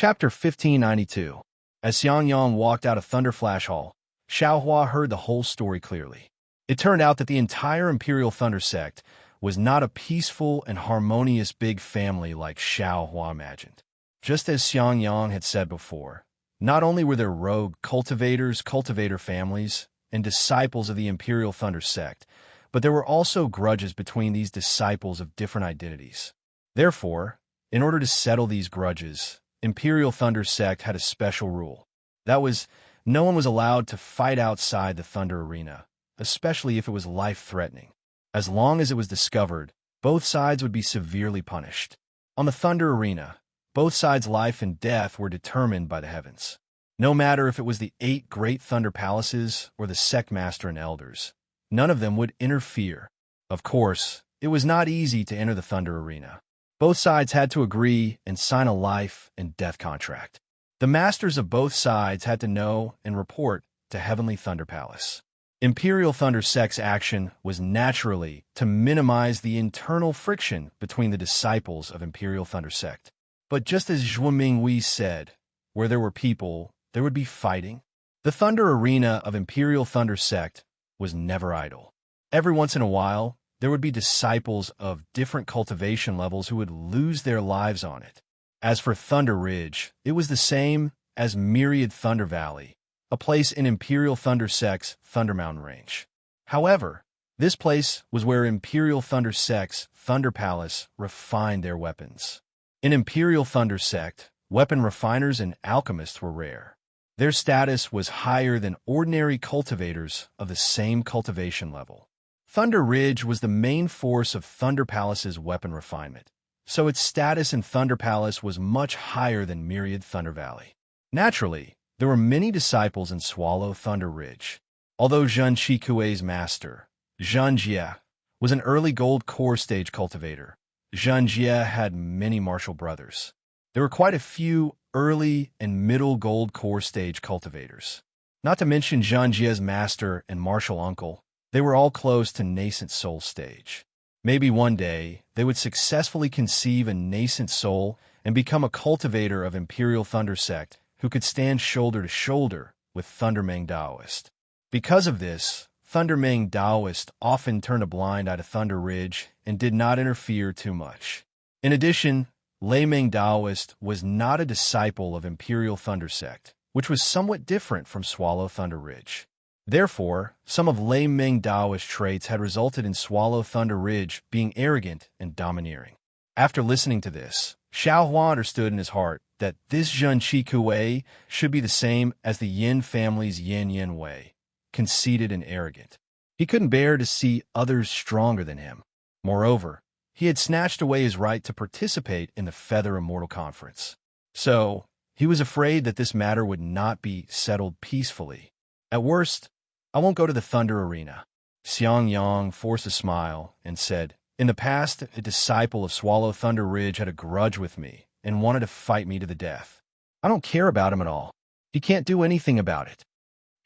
Chapter 1592. As Xiangyang walked out of Thunderflash Hall, Xiaohua heard the whole story clearly. It turned out that the entire Imperial Thunder Sect was not a peaceful and harmonious big family like Xiaohua imagined. Just as Xiangyang had said before, not only were there rogue cultivator families, and disciples of the Imperial Thunder Sect, but there were also grudges between these disciples of different identities. Therefore, in order to settle these grudges, Imperial Thunder Sect had a special rule. That was, no one was allowed to fight outside the Thunder Arena, especially if it was life-threatening. As long as it was discovered, both sides would be severely punished. On the Thunder Arena, both sides' life and death were determined by the heavens. No matter if it was the 8 great Thunder Palaces or the Sectmaster and Elders, none of them would interfere. Of course, it was not easy to enter the Thunder Arena. Both sides had to agree and sign a life and death contract. The masters of both sides had to know and report to Heavenly Thunder Palace. Imperial Thunder Sect's action was naturally to minimize the internal friction between the disciples of Imperial Thunder Sect. But just as Zhuo Mingwei said, where there were people, there would be fighting. The Thunder Arena of Imperial Thunder Sect was never idle. Every once in a while, there would be disciples of different cultivation levels who would lose their lives on it. As for Thunder Ridge, it was the same as Myriad Thunder Valley, a place in Imperial Thunder Sect's Thunder Mountain Range. However, this place was where Imperial Thunder Sect's Thunder Palace refined their weapons. In Imperial Thunder Sect, weapon refiners and alchemists were rare. Their status was higher than ordinary cultivators of the same cultivation level. Thunder Ridge was the main force of Thunder Palace's weapon refinement, so its status in Thunder Palace was much higher than Myriad Thunder Valley. Naturally, there were many disciples in Swallow Thunder Ridge. Although Zhen Qikui's master, Zhen Jie, was an early gold core stage cultivator, Zhen Jie had many martial brothers. There were quite a few early and middle gold core stage cultivators. Not to mention Zhen Jie's master and martial uncle, they were all close to nascent soul stage. Maybe one day, they would successfully conceive a nascent soul and become a cultivator of Imperial Thunder Sect who could stand shoulder to shoulder with Thundermeng Daoist. Because of this, Thundermeng Daoist often turned a blind eye to Thunder Ridge and did not interfere too much. In addition, Leimeng Daoist was not a disciple of Imperial Thunder Sect, which was somewhat different from Swallow Thunder Ridge. Therefore, some of Leimeng Daoist traits had resulted in Swallow Thunder Ridge being arrogant and domineering. After listening to this, Xiaohua understood in his heart that this Zhen Qikui should be the same as the Yin family's Yin Wei, conceited and arrogant. He couldn't bear to see others stronger than him. Moreover, he had snatched away his right to participate in the Feather Immortal Conference. So, he was afraid that this matter would not be settled peacefully. At worst, I won't go to the Thunder Arena. Xiangyang forced a smile and said, in the past, a disciple of Swallow Thunder Ridge had a grudge with me and wanted to fight me to the death. I don't care about him at all. He can't do anything about it.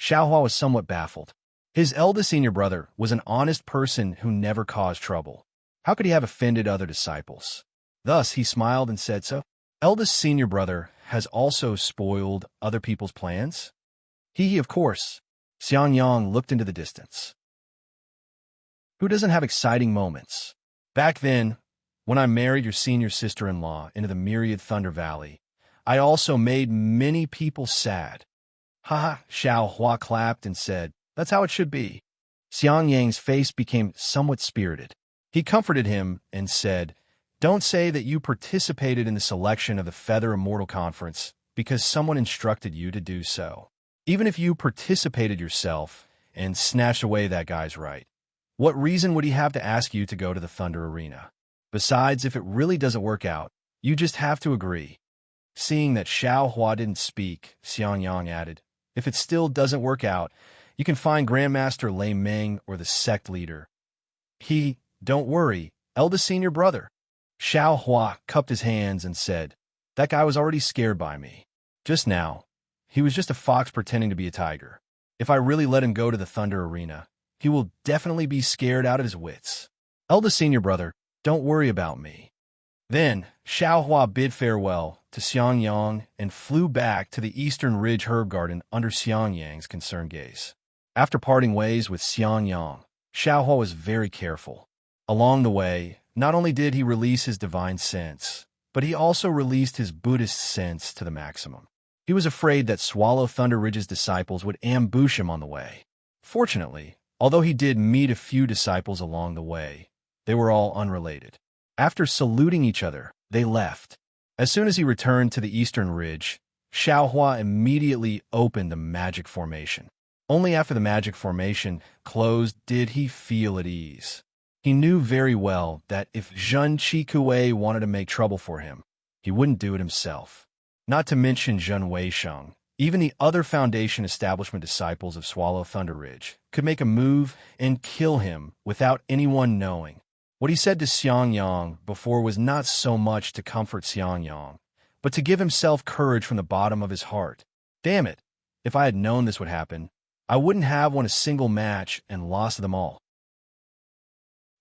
Xiaohua was somewhat baffled. His eldest senior brother was an honest person who never caused trouble. How could he have offended other disciples? Thus, he smiled and said, so, eldest senior brother has also spoiled other people's plans? He, of course. Xiangyang looked into the distance. Who doesn't have exciting moments? Back then, when I married your senior sister-in-law into the Myriad Thunder Valley, I also made many people sad. Ha! Xiaohua clapped and said, that's how it should be. Xiangyang's face became somewhat spirited. He comforted him and said, don't say that you participated in the selection of the Feather Immortal Conference because someone instructed you to do so. Even if you participated yourself and snatched away that guy's right, what reason would he have to ask you to go to the Thunder Arena? Besides, if it really doesn't work out, you just have to agree. Seeing that Xiaohua didn't speak, Xiangyang added, if it still doesn't work out, you can find Grandmaster Leimeng or the sect leader. Don't worry, eldest senior brother. Xiaohua cupped his hands and said, that guy was already scared by me. Just now, he was just a fox pretending to be a tiger. If I really let him go to the Thunder Arena, he will definitely be scared out of his wits. Eldest senior brother, don't worry about me. Then, Xiaohua bid farewell to Xiangyang and flew back to the Eastern Ridge herb garden under Xiangyang's concerned gaze. After parting ways with Xiangyang, Xiaohua was very careful. Along the way, not only did he release his divine sense, but he also released his Buddhist sense to the maximum. He was afraid that Swallow Thunder Ridge's disciples would ambush him on the way. Fortunately, although he did meet a few disciples along the way, they were all unrelated. After saluting each other, they left. As soon as he returned to the Eastern Ridge, Xiaohua immediately opened the magic formation. Only after the magic formation closed did he feel at ease. He knew very well that if Zhen Qikue wanted to make trouble for him, he wouldn't do it himself. Not to mention Zhen Weisheng, even the other Foundation establishment disciples of Swallow Thunder Ridge could make a move and kill him without anyone knowing. What he said to Xiangyang before was not so much to comfort Xiangyang, but to give himself courage from the bottom of his heart. Damn it, if I had known this would happen, I wouldn't have won a single match and lost them all.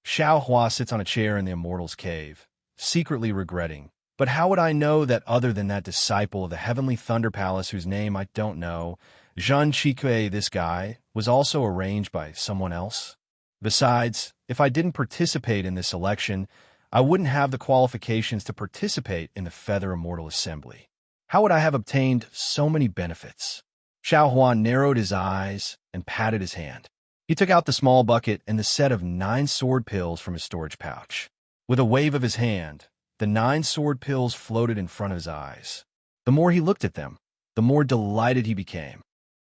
Xiaohua sits on a chair in the Immortal's Cave, secretly regretting. But how would I know that other than that disciple of the Heavenly Thunder Palace whose name I don't know, Zhen Qikue, this guy, was also arranged by someone else? Besides, if I didn't participate in this election, I wouldn't have the qualifications to participate in the Feather Immortal Assembly. How would I have obtained so many benefits? Xiaohua narrowed his eyes and patted his hand. He took out the small bucket and the set of 9 sword pills from his storage pouch. With a wave of his hand, the 9 sword pills floated in front of his eyes. The more he looked at them, the more delighted he became.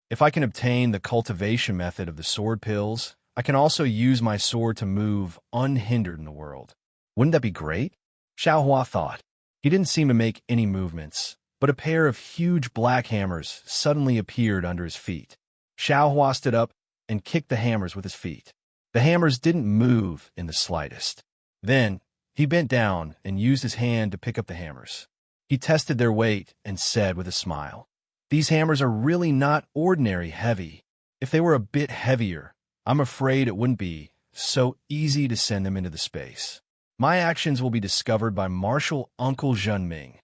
If I can obtain the cultivation method of the sword pills, I can also use my sword to move unhindered in the world. Wouldn't that be great? Xiaohua thought. He didn't seem to make any movements, but a pair of huge black hammers suddenly appeared under his feet. Xiaohua stood up and kicked the hammers with his feet. The hammers didn't move in the slightest. Then, he bent down and used his hand to pick up the hammers. He tested their weight and said with a smile, "These hammers are really not ordinary heavy. If they were a bit heavier, I'm afraid it wouldn't be so easy to send them into the space. My actions will be discovered by Marshal Uncle Zhenming."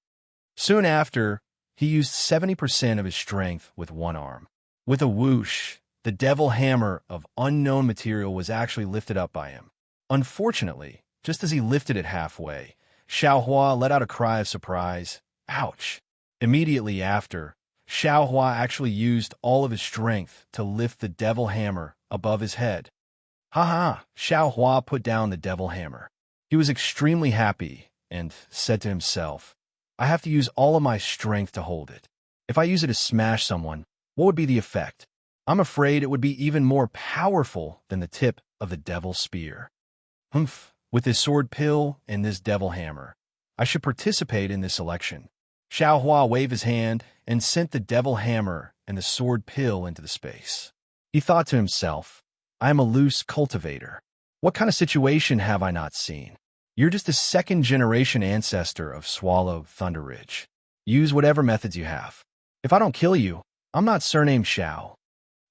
Soon after, he used 70% of his strength with one arm. With a whoosh, the devil hammer of unknown material was actually lifted up by him. Unfortunately, just as he lifted it halfway, Xiaohua let out a cry of surprise. Ouch! Immediately after, Xiaohua actually used all of his strength to lift the devil hammer above his head. Ha! Xiaohua put down the devil hammer. He was extremely happy and said to himself, I have to use all of my strength to hold it. If I use it to smash someone, what would be the effect? I'm afraid it would be even more powerful than the tip of the devil's spear. Humph! With this sword pill and this devil hammer, I should participate in this election. Xiaohua waved his hand and sent the devil hammer and the sword pill into the space. He thought to himself, I am a loose cultivator. What kind of situation have I not seen? You're just a second-generation ancestor of Swallow Thunder Ridge. Use whatever methods you have. If I don't kill you, I'm not surnamed Xiao.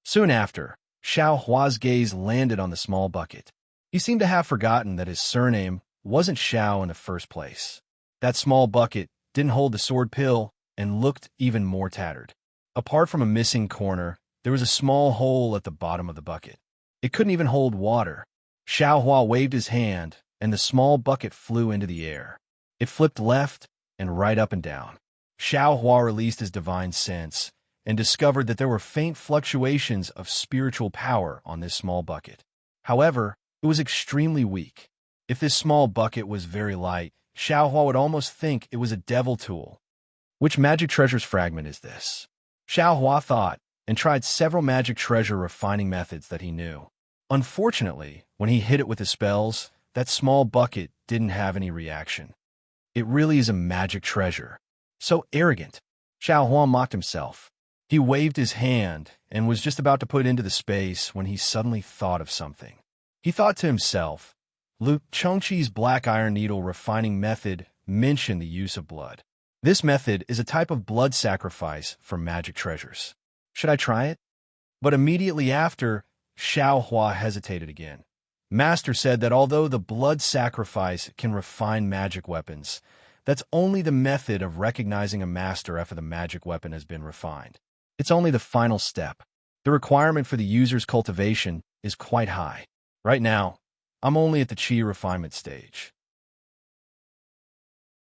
Soon after, Xiaohua's gaze landed on the small bucket. He seemed to have forgotten that his surname wasn't Xiao in the first place. That small bucket didn't hold the sword pill and looked even more tattered. Apart from a missing corner, there was a small hole at the bottom of the bucket. It couldn't even hold water. Xiaohua waved his hand, and the small bucket flew into the air. It flipped left and right up and down. Xiaohua released his divine sense and discovered that there were faint fluctuations of spiritual power on this small bucket. However, it was extremely weak. If this small bucket was very light, Xiaohua would almost think it was a devil tool. Which magic treasure's fragment is this? Xiaohua thought, and tried several magic treasure refining methods that he knew. Unfortunately, when he hit it with his spells, that small bucket didn't have any reaction. It really is a magic treasure. So arrogant. Xiaohua mocked himself. He waved his hand and was just about to put it into the space when he suddenly thought of something. He thought to himself, Lu Chengqi's black iron needle refining method mentioned the use of blood. This method is a type of blood sacrifice for magic treasures. Should I try it? But immediately after, Xiaohua hesitated again. Master said that although the blood sacrifice can refine magic weapons, that's only the method of recognizing a master after the magic weapon has been refined. It's only the final step. The requirement for the user's cultivation is quite high. Right now, I'm only at the chi refinement stage.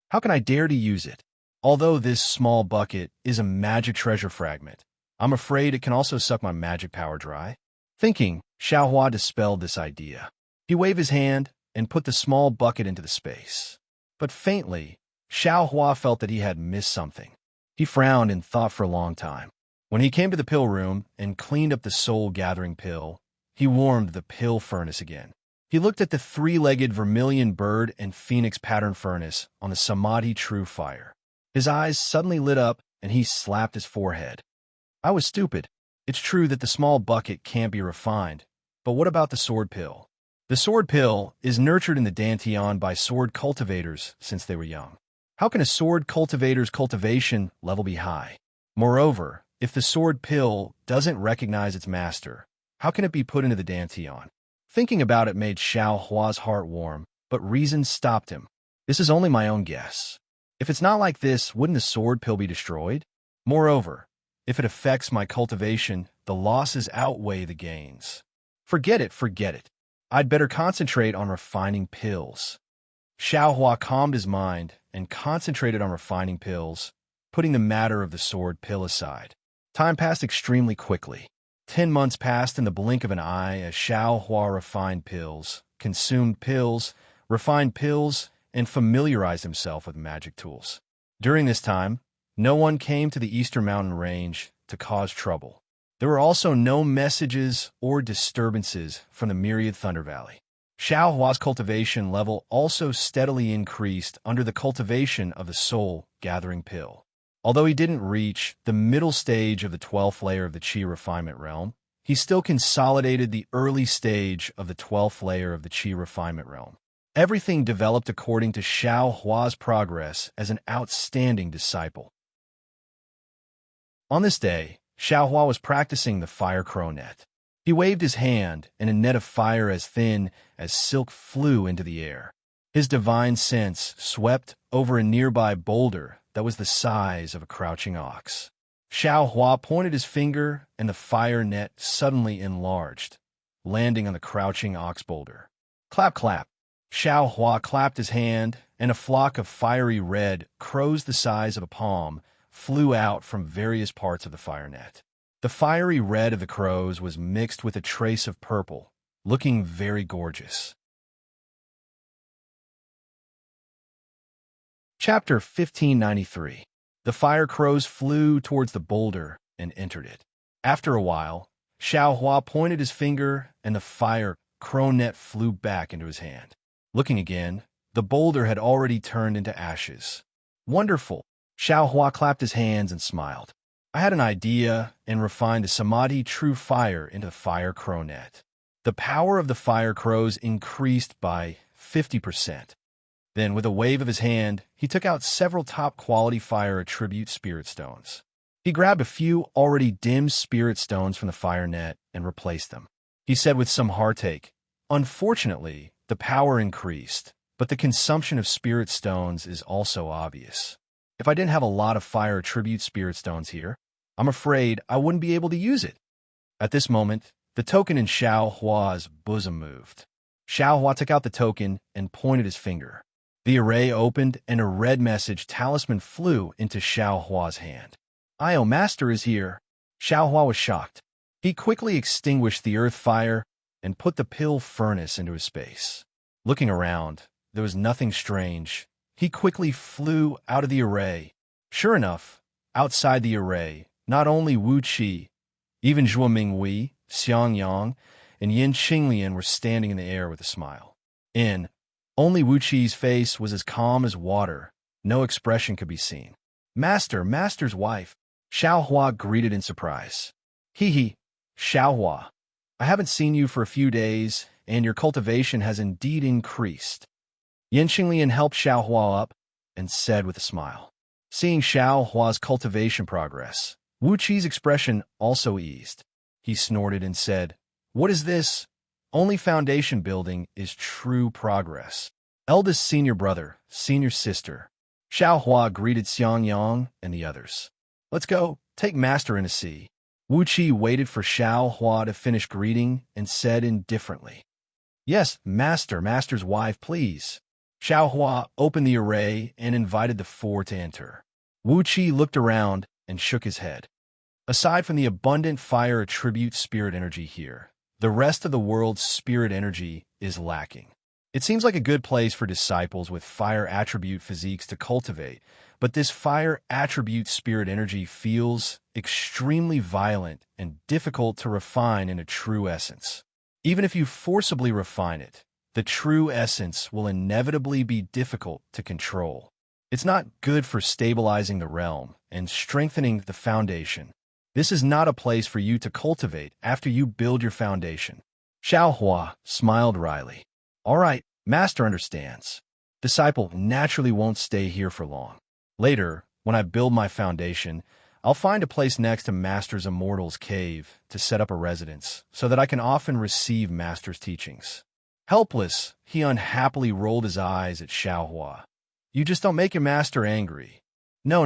How can I dare to use it? Although this small bucket is a magic treasure fragment, I'm afraid it can also suck my magic power dry. Thinking, Xiaohua dispelled this idea. He waved his hand and put the small bucket into the space. But faintly, Xiaohua felt that he had missed something. He frowned and thought for a long time. When he came to the pill room and cleaned up the soul-gathering pill, he warmed the pill furnace again. He looked at the three-legged vermilion bird and phoenix pattern furnace on the Samadhi true fire. His eyes suddenly lit up and he slapped his forehead. I was stupid. It's true that the small bucket can't be refined, but what about the sword pill? The sword pill is nurtured in the Dantian by sword cultivators since they were young. How can a sword cultivator's cultivation level be high? Moreover, if the sword pill doesn't recognize its master, how can it be put into the Dantian? Thinking about it made Xiaohua's heart warm, but reason stopped him. This is only my own guess. If it's not like this, wouldn't the sword pill be destroyed? Moreover, if it affects my cultivation, the losses outweigh the gains. Forget it. I'd better concentrate on refining pills. Xiaohua calmed his mind and concentrated on refining pills, putting the matter of the sword pill aside. Time passed extremely quickly. 10 months passed in the blink of an eye as Xiaohua refined pills, consumed pills, refined pills, and familiarized himself with magic tools. During this time, no one came to the Eastern Mountain Range to cause trouble. There were also no messages or disturbances from the myriad Thunder Valley. Xiaohua's cultivation level also steadily increased under the cultivation of the soul-gathering pill. Although he didn't reach the middle stage of the 12th layer of the Qi refinement realm, he still consolidated the early stage of the 12th layer of the Qi refinement realm. Everything developed according to Xiaohua's progress as an outstanding disciple. On this day, Xiaohua was practicing the fire crow net. He waved his hand, and a net of fire as thin as silk flew into the air. His divine sense swept over a nearby boulder that was the size of a crouching ox. Xiaohua pointed his finger, and the fire net suddenly enlarged, landing on the crouching ox boulder. Clap, clap. Xiaohua clapped his hand, and a flock of fiery red crows the size of a palm flew out from various parts of the fire net. The fiery red of the crows was mixed with a trace of purple, looking very gorgeous. Chapter 1593. The fire crows flew towards the boulder and entered it. After a while, Xiaohua pointed his finger, and the fire crow net flew back into his hand. Looking again, the boulder had already turned into ashes. Wonderful! Xiaohua clapped his hands and smiled. I had an idea and refined the Samadhi true fire into the fire crow net. The power of the fire crows increased by 50%. Then, with a wave of his hand, he took out several top-quality fire attribute spirit stones. He grabbed a few already dimmed spirit stones from the fire net and replaced them. He said with some heartache, "Unfortunately, the power increased, but the consumption of spirit stones is also obvious. If I didn't have a lot of fire attribute spirit stones here, I'm afraid I wouldn't be able to use it." At this moment, the token in Xiaohua's bosom moved. Xiaohua took out the token and pointed his finger. The array opened, and a red message talisman flew into Xiaohua's hand. "Io Master is here." Xiaohua was shocked. He quickly extinguished the earth fire and put the pill furnace into his space. Looking around, there was nothing strange. He quickly flew out of the array. Sure enough, outside the array, not only Wu Qi, even Zhuo Mingwei, Xiang Yang, and Yin Qinglian were standing in the air with a smile. Only Wu Qi's face was as calm as water. No expression could be seen. Master's wife." Xiaohua greeted in surprise. Hee, Xiaohua. I haven't seen you for a few days, and your cultivation has indeed increased. Yin Qinglian helped Xiaohua up and said with a smile. Seeing Xiaohua's cultivation progress, Wu Qi's expression also eased. He snorted and said, "What is this? Only foundation building is true progress. Eldest senior brother, senior sister. Xiao Hua greeted Xiang Yang and the others. Let's go, take master in a sea. Wu Qi waited for Xiao Hua to finish greeting and said indifferently, Yes, master's wife, please. Xiao Hua opened the array and invited the four to enter. Wu Qi looked around and shook his head. Aside from the abundant fire attribute spirit energy here, the rest of the world's spirit energy is lacking. It seems like a good place for disciples with fire attribute physiques to cultivate, but this fire attribute spirit energy feels extremely violent and difficult to refine in a true essence. Even if you forcibly refine it, the true essence will inevitably be difficult to control. It's not good for stabilizing the realm and strengthening the foundation. This is not a place for you to cultivate after you build your foundation. Xiao Hua smiled wryly. All right, master understands. Disciple naturally won't stay here for long. Later, when I build my foundation, I'll find a place next to Master's Immortal's cave to set up a residence so that I can often receive Master's teachings. Helpless, he unhappily rolled his eyes at Xiao Hua. You just don't make your master angry. No.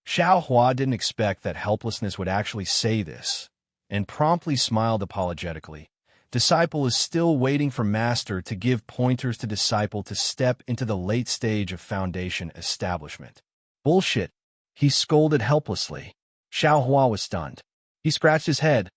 Xiao Hua didn't expect that helplessness would actually say this, and promptly smiled apologetically. Disciple is still waiting for Master to give pointers to Disciple to step into the late stage of foundation establishment. Bullshit, he scolded helplessly. Xiao Hua was stunned. He scratched his head,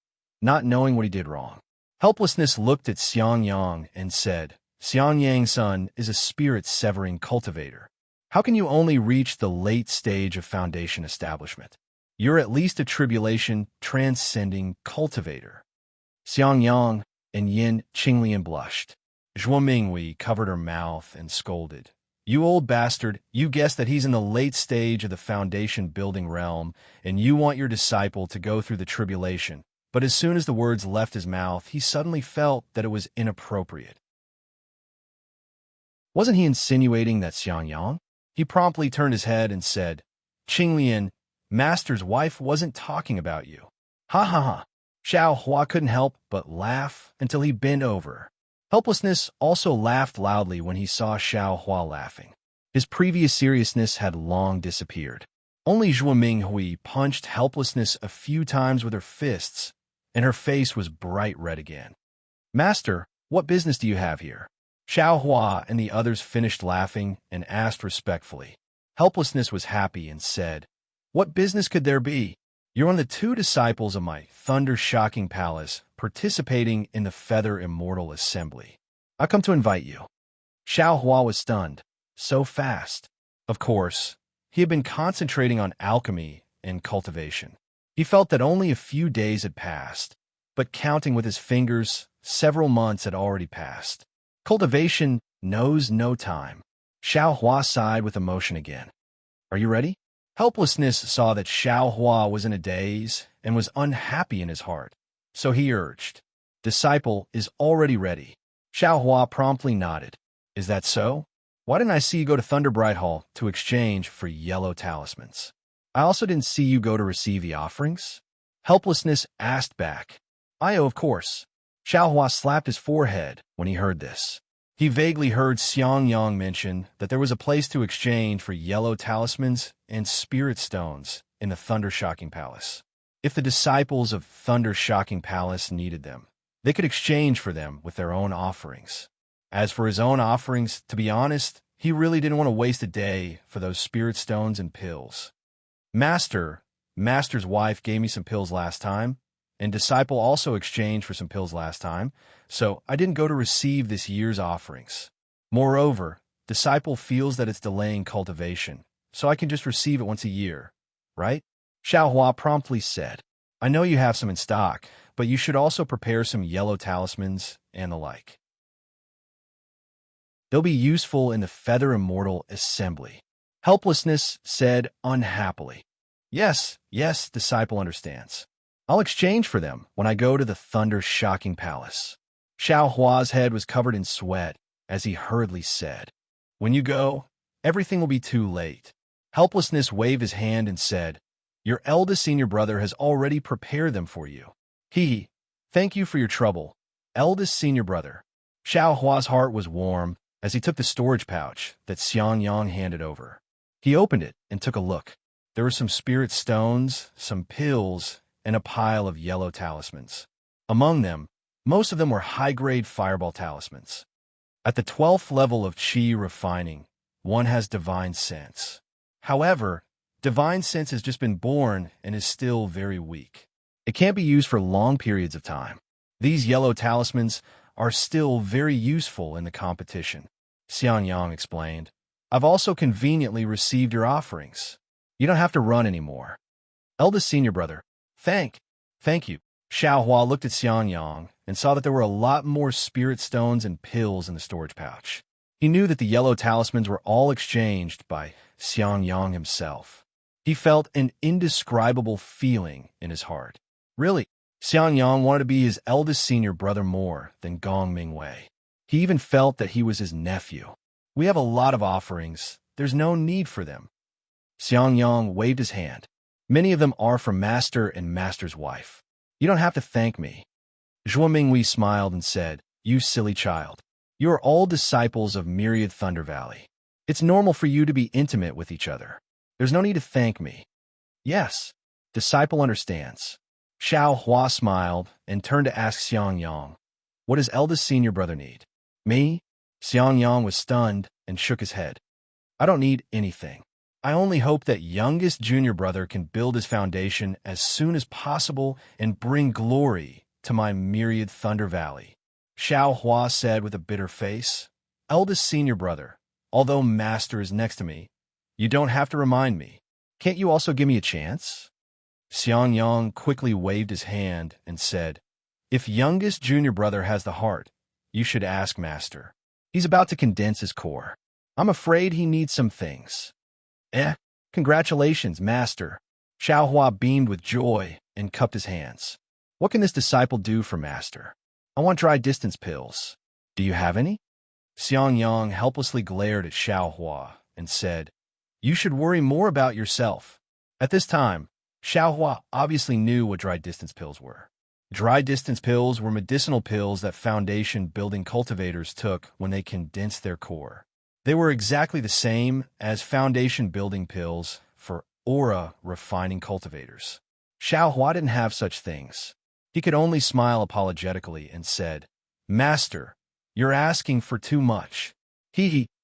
not knowing what he did wrong. Helplessness looked at Xiang Yang and said, Xiang Yang's son is a spirit-severing cultivator. How can you only reach the late stage of foundation establishment? You're at least a tribulation-transcending cultivator. Xiang Yang and Yin Qinglian blushed. Zhuo Minghui covered her mouth and scolded. You old bastard, you guessed that he's in the late stage of the foundation-building realm, and you want your disciple to go through the tribulation. But as soon as the words left his mouth, he suddenly felt that it was inappropriate. Wasn't he insinuating that Xiang Yang? He promptly turned his head and said, Qinglian, Master's wife wasn't talking about you. Ha. Xiao Hua couldn't help but laugh until he bent over. Helplessness also laughed loudly when he saw Xiao Hua laughing. His previous seriousness had long disappeared. Only Zhuo Minghui punched Helplessness a few times with her fists, and her face was bright red again. Master, what business do you have here? Xiao Hua and the others finished laughing and asked respectfully. Helplessness was happy and said, What business could there be? You're one of the two disciples of my thunder-shocking palace participating in the Feather Immortal Assembly. I come to invite you. Xiao Hua was stunned. So fast. Of course, he had been concentrating on alchemy and cultivation. He felt that only a few days had passed, but counting with his fingers, several months had already passed. Cultivation knows no time. Xiao Hua sighed with emotion again. Are you ready? Helplessness saw that Xiao Hua was in a daze and was unhappy in his heart. So he urged, Disciple is already ready. Xiao Hua promptly nodded. Is that so? Why didn't I see you go to Thunderbright Hall to exchange for yellow talismans? I also didn't see you go to receive the offerings? Helplessness asked back. Of course. Xiao Hua slapped his forehead when he heard this. He vaguely heard Xiang Yang mention that there was a place to exchange for yellow talismans and spirit stones in the Thunder-Shocking Palace. If the disciples of Thunder-Shocking Palace needed them, they could exchange for them with their own offerings. As for his own offerings, to be honest, he really didn't want to waste a day for those spirit stones and pills. Master's wife gave me some pills last time, and Disciple also exchanged for some pills last time, so I didn't go to receive this year's offerings. Moreover, Disciple feels that it's delaying cultivation, so I can just receive it once a year, right? Xiao Hua promptly said, I know you have some in stock, but you should also prepare some yellow talismans and the like. They'll be useful in the Feather Immortal Assembly. Helplessness said unhappily. Yes, Disciple understands. I'll exchange for them when I go to the Thunder-Shocking Palace. Xiao Hua's head was covered in sweat as he hurriedly said, When you go, everything will be too late. Helplessness waved his hand and said, Your eldest senior brother has already prepared them for you. Thank you for your trouble. eldest senior brother. Xiao Hua's heart was warm as he took the storage pouch that Xiang Yang handed over. He opened it and took a look. There were some spirit stones, some pills, and a pile of yellow talismans. Among them, most of them were high-grade fireball talismans. At the 12th level of Qi refining, one has divine sense. However, divine sense has just been born and is still very weak. It can't be used for long periods of time. These yellow talismans are still very useful in the competition, Xiang Yang explained. I've also conveniently received your offerings. You don't have to run anymore. Eldest senior brother, thank you. Xiao Hua looked at Xiang Yang and saw that there were a lot more spirit stones and pills in the storage pouch. He knew that the yellow talismans were all exchanged by Xiang Yang himself. He felt an indescribable feeling in his heart. Really, Xiang Yang wanted to be his eldest senior brother more than Gong Mingwei. He even felt that he was his nephew. We have a lot of offerings. There's no need for them. Xiang Yang waved his hand. Many of them are for Master and Master's wife. You don't have to thank me. Zhuo Mingwei smiled and said, You silly child. You are all disciples of Myriad Thunder Valley. It's normal for you to be intimate with each other. There's no need to thank me. Yes, disciple understands. Xiao Hua smiled and turned to ask Xiang Yang, What does eldest senior brother need? Me? Xiang Yang was stunned and shook his head. I don't need anything. I only hope that youngest junior brother can build his foundation as soon as possible and bring glory to my Myriad Thunder Valley. Xiao Hua said with a bitter face, Eldest senior brother, although Master is next to me, you don't have to remind me. Can't you also give me a chance? Xiang Yang quickly waved his hand and said, If youngest junior brother has the heart, you should ask Master. He's about to condense his core. I'm afraid he needs some things. Congratulations, Master. Xiao Hua beamed with joy and cupped his hands. What can this disciple do for Master? I want dry distance pills. Do you have any? Xiang Yang helplessly glared at Xiao Hua and said, You should worry more about yourself. At this time, Xiao Hua obviously knew what dry distance pills were. Dry distance pills were medicinal pills that foundation-building cultivators took when they condensed their core. They were exactly the same as foundation-building pills for aura-refining cultivators. Xiao Hua didn't have such things. He could only smile apologetically and said, Master, you're asking for too much.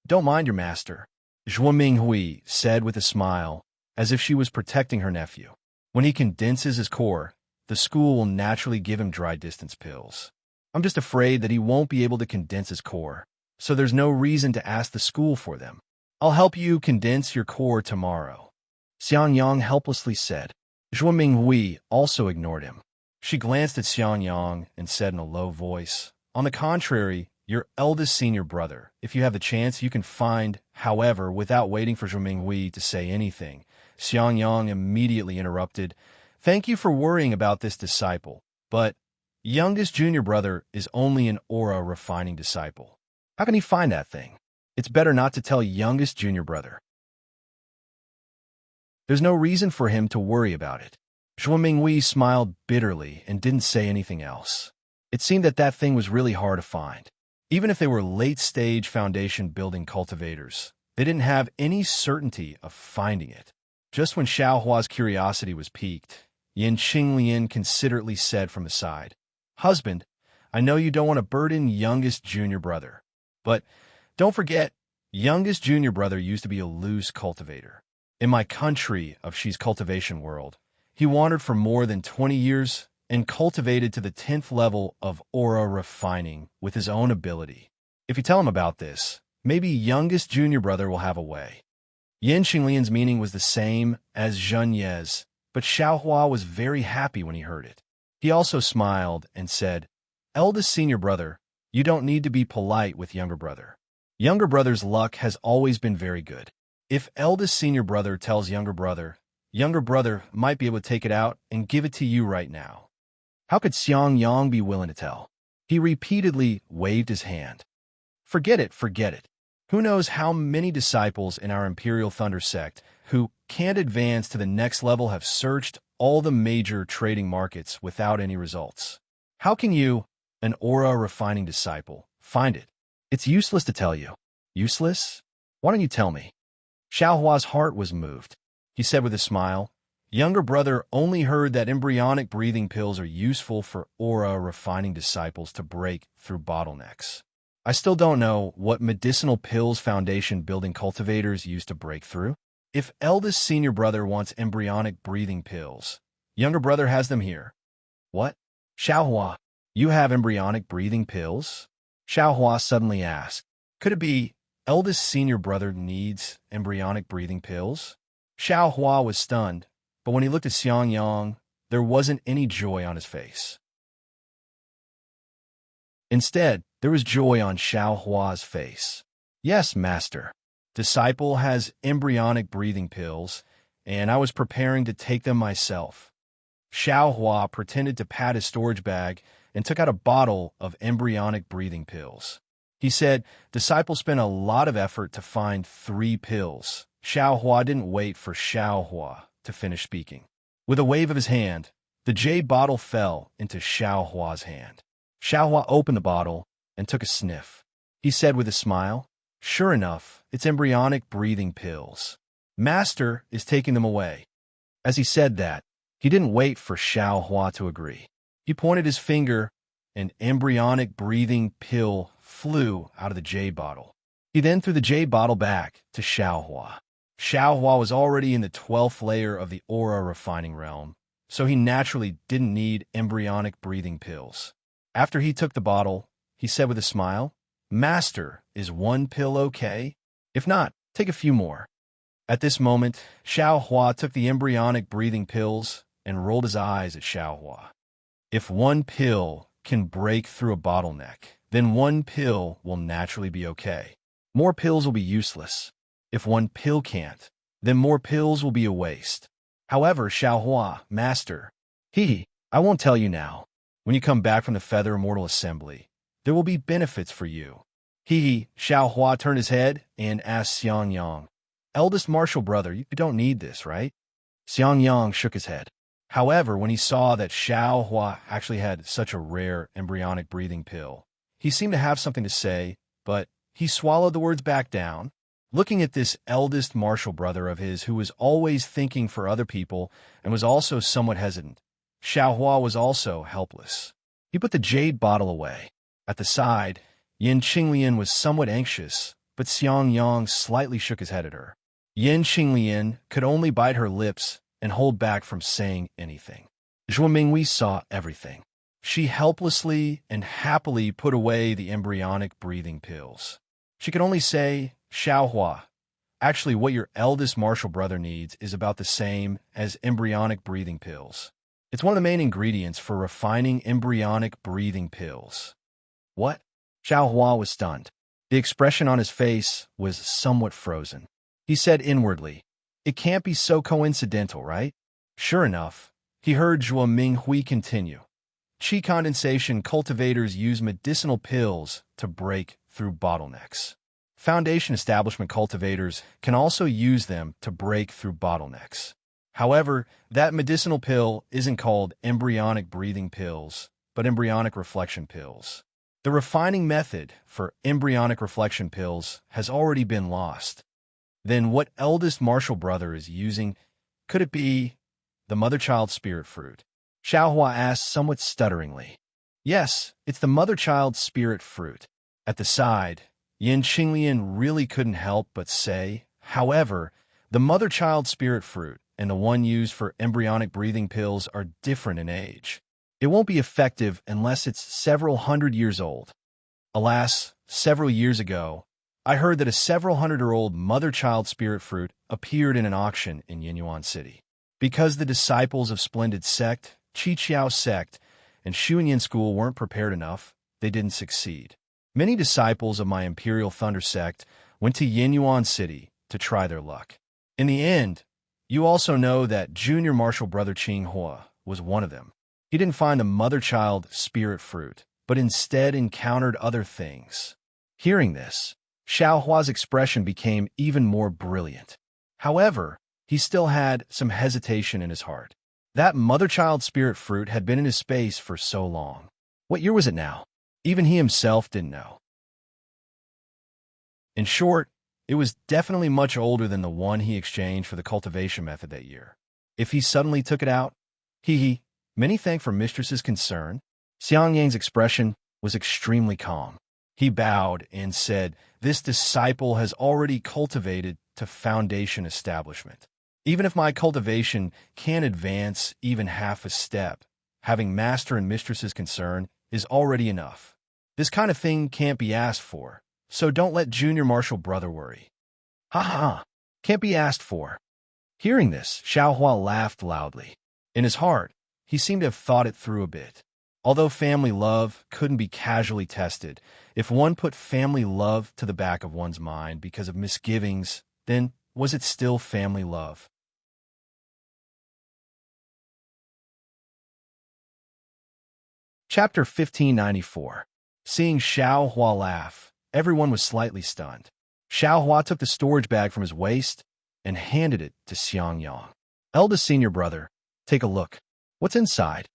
Don't mind your master, Zhuo Minghui said with a smile, as if she was protecting her nephew. When he condenses his core, the school will naturally give him dry distance pills. I'm just afraid that he won't be able to condense his core, so there's no reason to ask the school for them. I'll help you condense your core tomorrow. Xiang Yang helplessly said. Zhuo Minghui also ignored him. She glanced at Xiang Yang and said in a low voice, On the contrary, your eldest senior brother, if you have the chance, you can find. However, without waiting for Zhuo Minghui to say anything, Xiang Yang immediately interrupted, Thank you for worrying about this disciple, but youngest junior brother is only an aura refining disciple. How can he find that thing? It's better not to tell youngest junior brother. There's no reason for him to worry about it. Zhuo Minghui smiled bitterly and didn't say anything else. It seemed that that thing was really hard to find. Even if they were late-stage foundation-building cultivators, they didn't have any certainty of finding it. Just when Xiao Hua's curiosity was piqued, Yin Qinglian considerately said from the side, Husband, I know you don't want to burden youngest junior brother, but don't forget, youngest junior brother used to be a loose cultivator. In my country of Xi's cultivation world, he wandered for more than 20 years and cultivated to the 10th level of aura refining with his own ability. If you tell him about this, maybe youngest junior brother will have a way. Yin Qinglian's meaning was the same as Zhen Ye's, but Xiao Hua was very happy when he heard it. He also smiled and said, Eldest senior brother, you don't need to be polite with younger brother. Younger brother's luck has always been very good. If eldest senior brother tells younger brother might be able to take it out and give it to you right now. How could Xiang Yang be willing to tell? He repeatedly waved his hand. Forget it. Who knows how many disciples in our Imperial Thunder sect who can't advance to the next level have searched all the major trading markets without any results. How can you? an aura-refining disciple. Find it. It's useless to tell you. Useless? Why don't you tell me? Xiaohua's heart was moved. He said with a smile, "Younger brother only heard that embryonic breathing pills are useful for aura-refining disciples to break through bottlenecks. I still don't know what medicinal pills foundation-building cultivators use to break through. If eldest senior brother wants embryonic breathing pills, younger brother has them here." "What? Xiaohua, you have embryonic breathing pills?" Xiaohua suddenly asked. "Could it be eldest senior brother needs embryonic breathing pills?" Xiaohua was stunned, but when he looked at Xiangyang, there wasn't any joy on his face. Instead, there was joy on Xiaohua's face. "Yes, master. Disciple has embryonic breathing pills, and I was preparing to take them myself." Xiaohua pretended to pat his storage bag and took out a bottle of embryonic breathing pills. He said, "Disciple spent a lot of effort to find 3 pills." Xiaohua didn't wait for Xiaohua to finish speaking. With a wave of his hand, the jade bottle fell into Xiaohua's hand. Xiaohua opened the bottle and took a sniff. He said with a smile, "Sure enough, it's embryonic breathing pills. Master is taking them away." As he said that, he didn't wait for Xiaohua to agree. He pointed his finger, and embryonic breathing pill flew out of the jade bottle. He then threw the jade bottle back to Xiaohua. Xiaohua was already in the 12th layer of the aura refining realm, so he naturally didn't need embryonic breathing pills. After he took the bottle, he said with a smile, "Master, is 1 pill okay? If not, take a few more." At this moment, Xiaohua took the embryonic breathing pills and rolled his eyes at Xiaohua. If 1 pill can break through a bottleneck, then 1 pill will naturally be okay. More pills will be useless. If 1 pill can't, then more pills will be a waste. However, Xiaohua, master, I won't tell you now. When you come back from the Feather Immortal Assembly, there will be benefits for you. Xiaohua turned his head and asked Xiangyang, "Eldest martial brother, you don't need this, right?" Xiangyang shook his head. However, when he saw that Xiaohua actually had such a rare embryonic breathing pill, he seemed to have something to say, but he swallowed the words back down. Looking at this eldest martial brother of his who was always thinking for other people and was also somewhat hesitant, Xiaohua was also helpless. He put the jade bottle away. At the side, Yin Qinglian was somewhat anxious, but Xiangyang slightly shook his head at her. Yin Qinglian could only bite her lips and hold back from saying anything. Zhuo Minghui saw everything. She helplessly and happily put away the embryonic breathing pills. She could only say, "Xiaohua, actually what your eldest martial brother needs is about the same as embryonic breathing pills. It's one of the main ingredients for refining embryonic breathing pills." "What?" Xiaohua was stunned. The expression on his face was somewhat frozen. He said inwardly, "It can't be so coincidental, right?" Sure enough, he heard Zhuo Minghui continue. "Qi condensation cultivators use medicinal pills to break through bottlenecks. Foundation establishment cultivators can also use them to break through bottlenecks. However, that medicinal pill isn't called embryonic breathing pills, but embryonic reflection pills. The refining method for embryonic reflection pills has already been lost. Then what eldest martial brother is using? Could it be the mother-child spirit fruit?" Xiaohua asked somewhat stutteringly. "Yes, it's the mother-child spirit fruit." At the side, Yin Qinglian really couldn't help but say, "However, the mother-child spirit fruit and the one used for embryonic breathing pills are different in age. It won't be effective unless it's several hundred years old. Alas, several years ago, I heard that a several hundred-year-old mother-child spirit fruit appeared in an auction in Yinyuan City. Because the disciples of Splendid Sect, Qiqiao Sect, and Shuanyin School weren't prepared enough, they didn't succeed. Many disciples of my Imperial Thunder Sect went to Yinyuan City to try their luck. In the end, you also know that Junior Martial Brother Qinghua was one of them. He didn't find the mother-child spirit fruit, but instead encountered other things." Hearing this, Xiaohua's expression became even more brilliant. However, he still had some hesitation in his heart. That mother-child spirit fruit had been in his space for so long. What year was it now? Even he himself didn't know. In short, it was definitely much older than the one he exchanged for the cultivation method that year. If he suddenly took it out, many thanked for mistress's concern. Xiang Yang's expression was extremely calm. He bowed and said, "This disciple has already cultivated to foundation establishment. Even if my cultivation can't advance even half a step, having master and mistress's concern is already enough. This kind of thing can't be asked for, so don't let junior martial brother worry." Ha ha, can't be asked for. Hearing this, Xiaohua laughed loudly. In his heart, he seemed to have thought it through a bit. Although family love couldn't be casually tested, if one put family love to the back of one's mind because of misgivings, then was it still family love? Chapter 1594. Seeing Xiao Hua laugh, everyone was slightly stunned. Xiao Hua took the storage bag from his waist and handed it to Xiang Yang. "Eldest senior brother, take a look. What's inside?"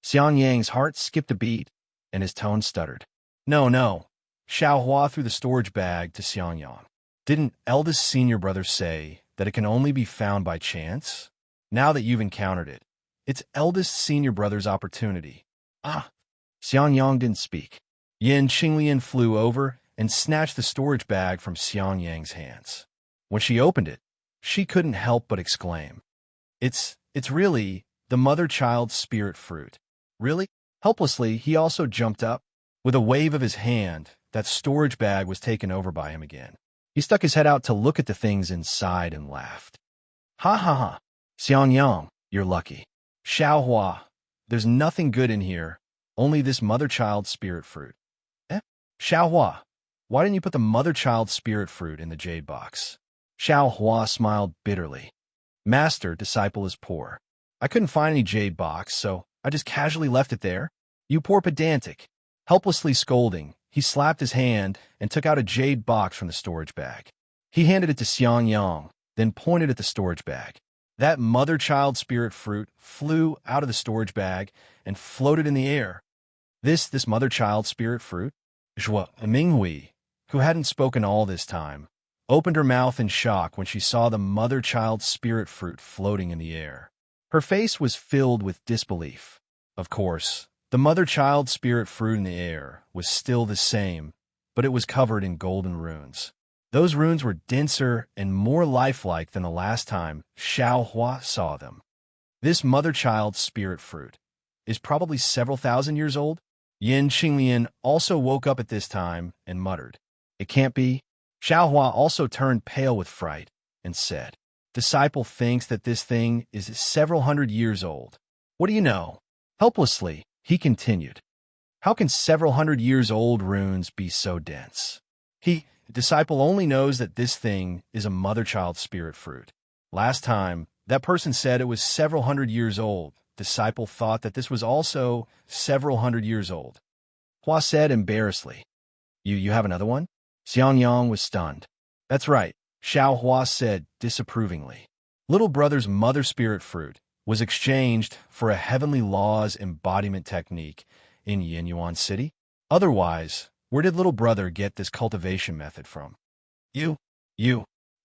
Xiang Yang's heart skipped a beat, and his tone stuttered. No, no. Xiao Hua threw the storage bag to Xiang Yang. "Didn't eldest senior brother say that it can only be found by chance? Now that you've encountered it, it's eldest senior brother's opportunity." Ah! Xiang Yang didn't speak. Yin Qinglian flew over and snatched the storage bag from Xiang Yang's hands. When she opened it, she couldn't help but exclaim, It's really the mother-child spirit fruit." "Really?" Helplessly, he also jumped up. With a wave of his hand, that storage bag was taken over by him again. He stuck his head out to look at the things inside and laughed. "Ha ha ha! Xiang Yang, you're lucky. Xiao Hua, there's nothing good in here, only this mother-child spirit fruit." "Eh? Xiao Hua, why didn't you put the mother-child spirit fruit in the jade box?" Xiao Hua smiled bitterly. "Master, disciple is poor. I couldn't find any jade box, so I just casually left it there." "You poor pedantic." Helplessly scolding, he slapped his hand and took out a jade box from the storage bag. He handed it to Xiang Yang, then pointed at the storage bag. That mother-child spirit fruit flew out of the storage bag and floated in the air. This mother-child spirit fruit? Zhua Minghui, who hadn't spoken all this time, opened her mouth in shock when she saw the mother-child spirit fruit floating in the air. Her face was filled with disbelief. Of course, the mother-child spirit fruit in the air was still the same, but it was covered in golden runes. Those runes were denser and more lifelike than the last time Xiao Hua saw them. This mother-child spirit fruit is probably several thousand years old. Yin Qinglian also woke up at this time and muttered, "It can't be." Xiao Hua also turned pale with fright and said, "Disciple thinks that this thing is several hundred years old. What do you know?" Helplessly, he continued, "How can several hundred years old runes be so dense?" Disciple only knows that this thing is a mother-child spirit fruit. Last time, that person said it was several hundred years old. Disciple thought that this was also several hundred years old. Hua said embarrassedly, You have another one?" Xiang Yang was stunned. "That's right," Xiao Hua said disapprovingly. Little brother's mother spirit fruit was exchanged for a heavenly laws embodiment technique in Yinyuan City. Otherwise, where did little brother get this cultivation method from? You.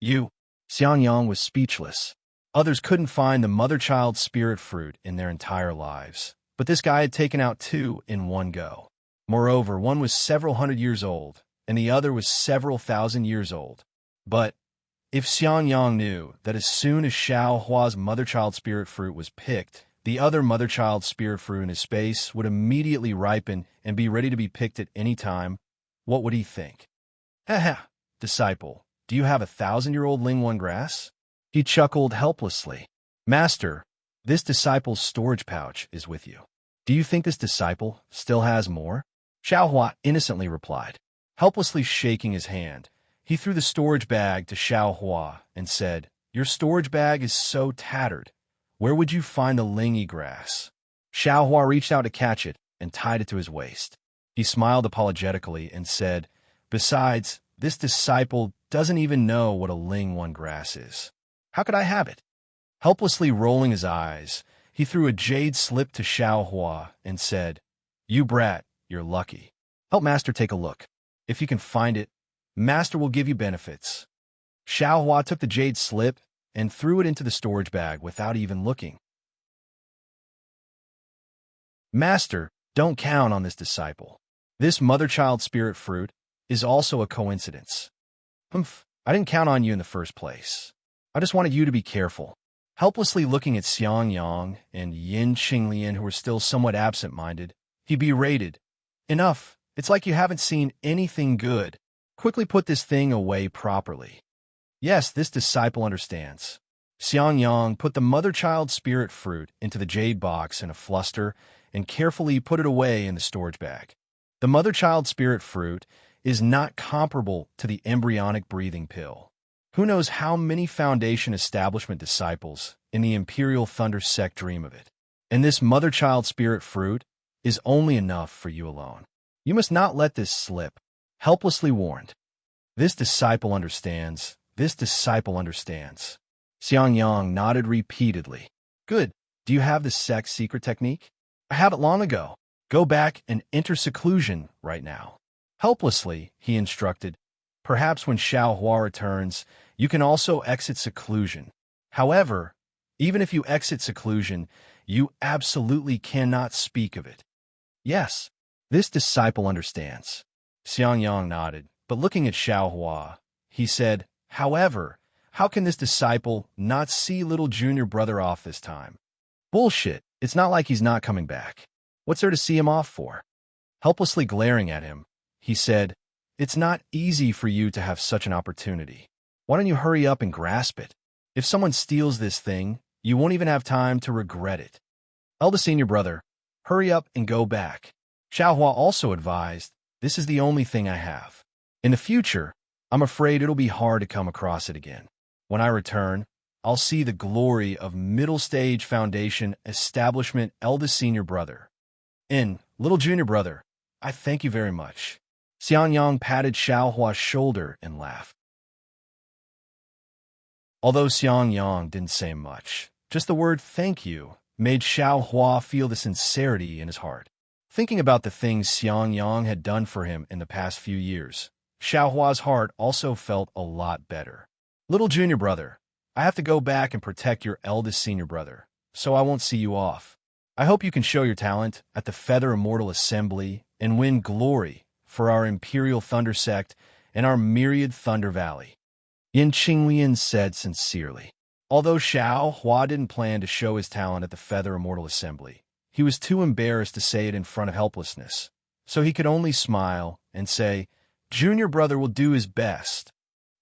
Xiang Yang was speechless. Others couldn't find the mother-child spirit fruit in their entire lives, but this guy had taken out two in one go. Moreover, one was several hundred years old, and the other was several thousand years old. But if Xiang Yang knew that as soon as Xiao Hua's mother-child spirit fruit was picked, the other mother-child spirit fruit in his space would immediately ripen and be ready to be picked at any time, what would he think? Ha! Disciple, do you have 1,000-year-old Lingwan grass?" He chuckled helplessly. "Master, this disciple's storage pouch is with you. Do you think this disciple still has more?" Xiao Hua innocently replied. Helplessly shaking his hand, he threw the storage bag to Xiao Hua and said, "Your storage bag is so tattered. Where would you find the lingy grass?" Xiao Hua reached out to catch it and tied it to his waist. He smiled apologetically and said, "Besides, this disciple doesn't even know what a Lingwan grass is. How could I have it?" Helplessly rolling his eyes, he threw a jade slip to Xiao Hua and said, "You brat, you're lucky." Help Master take a look. If you can find it, Master will give you benefits. Xiaohua took the jade slip and threw it into the storage bag without even looking. Master, don't count on this disciple. This mother-child spirit fruit is also a coincidence. I didn't count on you in the first place. I just wanted you to be careful. Helplessly looking at Xiang Yang and Yin Qinglian, who were still somewhat absent-minded, he berated. Enough. It's like you haven't seen anything good. Quickly put this thing away properly. Yes, this disciple understands. Xiang Yang put the mother-child spirit fruit into the jade box in a fluster and carefully put it away in the storage bag. The mother-child spirit fruit is not comparable to the embryonic breathing pill. Who knows how many Foundation establishment disciples in the Imperial Thunder sect dream of it. And this mother-child spirit fruit is only enough for you alone. You must not let this slip. Helplessly warned. This disciple understands. This disciple understands. Xiang Yang nodded repeatedly. Good. Do you have the sect's secret technique? I have it long ago. Go back and enter seclusion right now. Helplessly, he instructed. Perhaps when Xiaohua returns, you can also exit seclusion. However, even if you exit seclusion, you absolutely cannot speak of it. Yes, this disciple understands. Xiang Yang nodded, but looking at Xiaohua, he said, however, how can this disciple not see little junior brother off this time? Bullshit, it's not like he's not coming back. What's there to see him off for? Helplessly glaring at him, he said, it's not easy for you to have such an opportunity. Why don't you hurry up and grasp it? If someone steals this thing, you won't even have time to regret it. Eldest senior brother, hurry up and go back. Xiaohua also advised, this is the only thing I have. In the future, I'm afraid it'll be hard to come across it again. When I return, I'll see the glory of middle stage Foundation establishment eldest senior brother. Little junior brother, I thank you very much. Xiang Yang patted Xiaohua's shoulder and laughed. Although Xiang Yang didn't say much, just the word thank you made Xiaohua feel the sincerity in his heart. Thinking about the things Xiang Yang had done for him in the past few years, Xiaohua's heart also felt a lot better. Little junior brother, I have to go back and protect your eldest senior brother, so I won't see you off. I hope you can show your talent at the Feather Immortal Assembly and win glory for our Imperial Thunder Sect and our myriad Thunder Valley. Yin Qinglian said sincerely. Although Xiaohua didn't plan to show his talent at the Feather Immortal Assembly, he was too embarrassed to say it in front of helplessness, so he could only smile and say, Junior brother will do his best.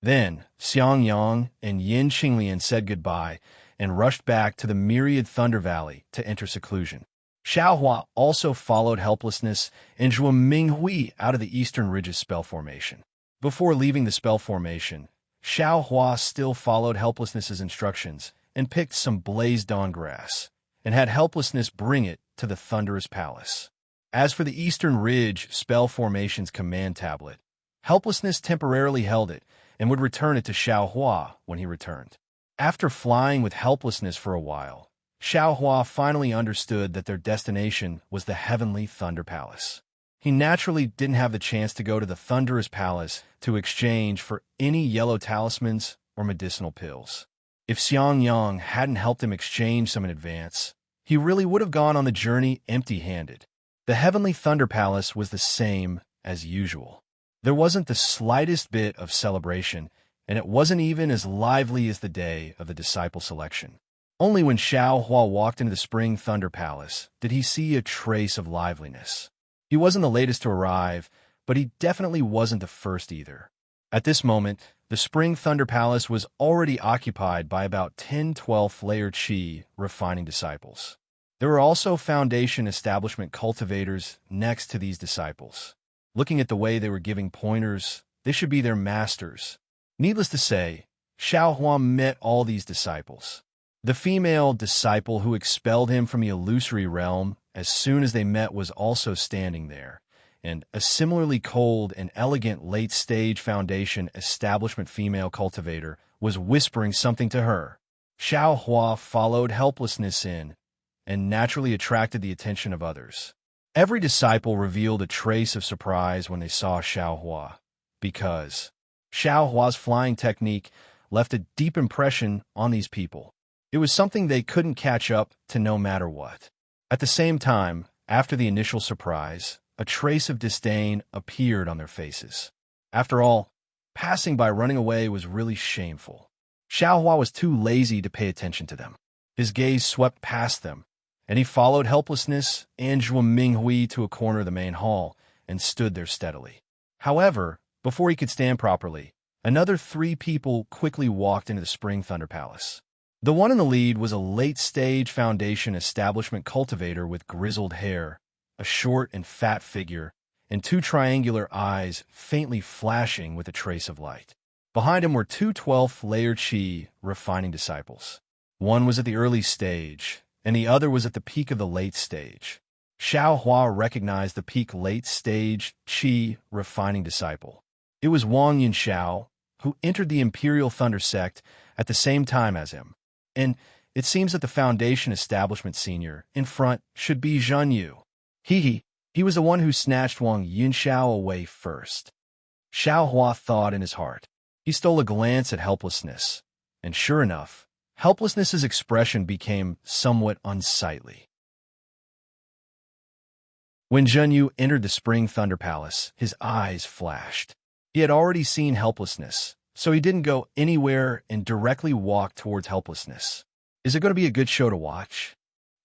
Then, Xiang Yang and Yin Qinglian said goodbye and rushed back to the myriad Thunder Valley to enter seclusion. Xiaohua also followed helplessness and drew a Minghui out of the Eastern Ridge's spell formation. Before leaving the spell formation, Xiaohua still followed helplessness's instructions and picked some blazed dawn grass, and had helplessness bring it to the Thunderous Palace. As for the Eastern Ridge spell formation's command tablet, helplessness temporarily held it and would return it to Xiaohua when he returned. After flying with helplessness for a while, Xiaohua finally understood that their destination was the Heavenly Thunder Palace. He naturally didn't have the chance to go to the Thunderous Palace to exchange for any yellow talismans or medicinal pills. If Xiang Yang hadn't helped him exchange some in advance, he really would have gone on the journey empty-handed. The Heavenly Thunder Palace was the same as usual. There wasn't the slightest bit of celebration, and it wasn't even as lively as the day of the disciple selection. Only when Xiaohua walked into the Spring Thunder Palace did he see a trace of liveliness. He wasn't the latest to arrive, but he definitely wasn't the first either. At this moment, the Spring Thunder Palace was already occupied by about 10 12th layer Qi refining disciples. There were also Foundation establishment cultivators next to these disciples. Looking at the way they were giving pointers, they should be their masters. Needless to say, Xiaohua met all these disciples. The female disciple who expelled him from the illusory realm as soon as they met was also standing there, and a similarly cold and elegant late-stage Foundation establishment female cultivator was whispering something to her. Xiaohua followed helplessness in, and naturally attracted the attention of others. Every disciple revealed a trace of surprise when they saw Xiaohua, because Xiaohua's flying technique left a deep impression on these people. It was something they couldn't catch up to no matter what. At the same time, after the initial surprise, a trace of disdain appeared on their faces. After all, passing by running away was really shameful. Xiaohua was too lazy to pay attention to them. His gaze swept past them, and he followed helplessness and Zhuo Minghui to a corner of the main hall and stood there steadily. However, before he could stand properly, another 3 people quickly walked into the Spring Thunder Palace. The one in the lead was a late-stage Foundation establishment cultivator with grizzled hair, a short and fat figure, and 2 triangular eyes faintly flashing with a trace of light. Behind him were 2 12th layer Qi refining disciples. One was at the early stage, and the other was at the peak of the late stage. Xiaohua recognized the peak late stage Qi refining disciple. It was Wang Yunxiao, who entered the Imperial Thunder Sect at the same time as him. And it seems that the Foundation establishment senior in front should be Zhen Yu. He was the one who snatched Wang Yunxiao away first. Xiaohua thought in his heart. He stole a glance at helplessness, and sure enough, helplessness's expression became somewhat unsightly. When Zhen Yu entered the Spring Thunder Palace, his eyes flashed. He had already seen helplessness, so he didn't go anywhere and directly walked towards helplessness. Is it going to be a good show to watch?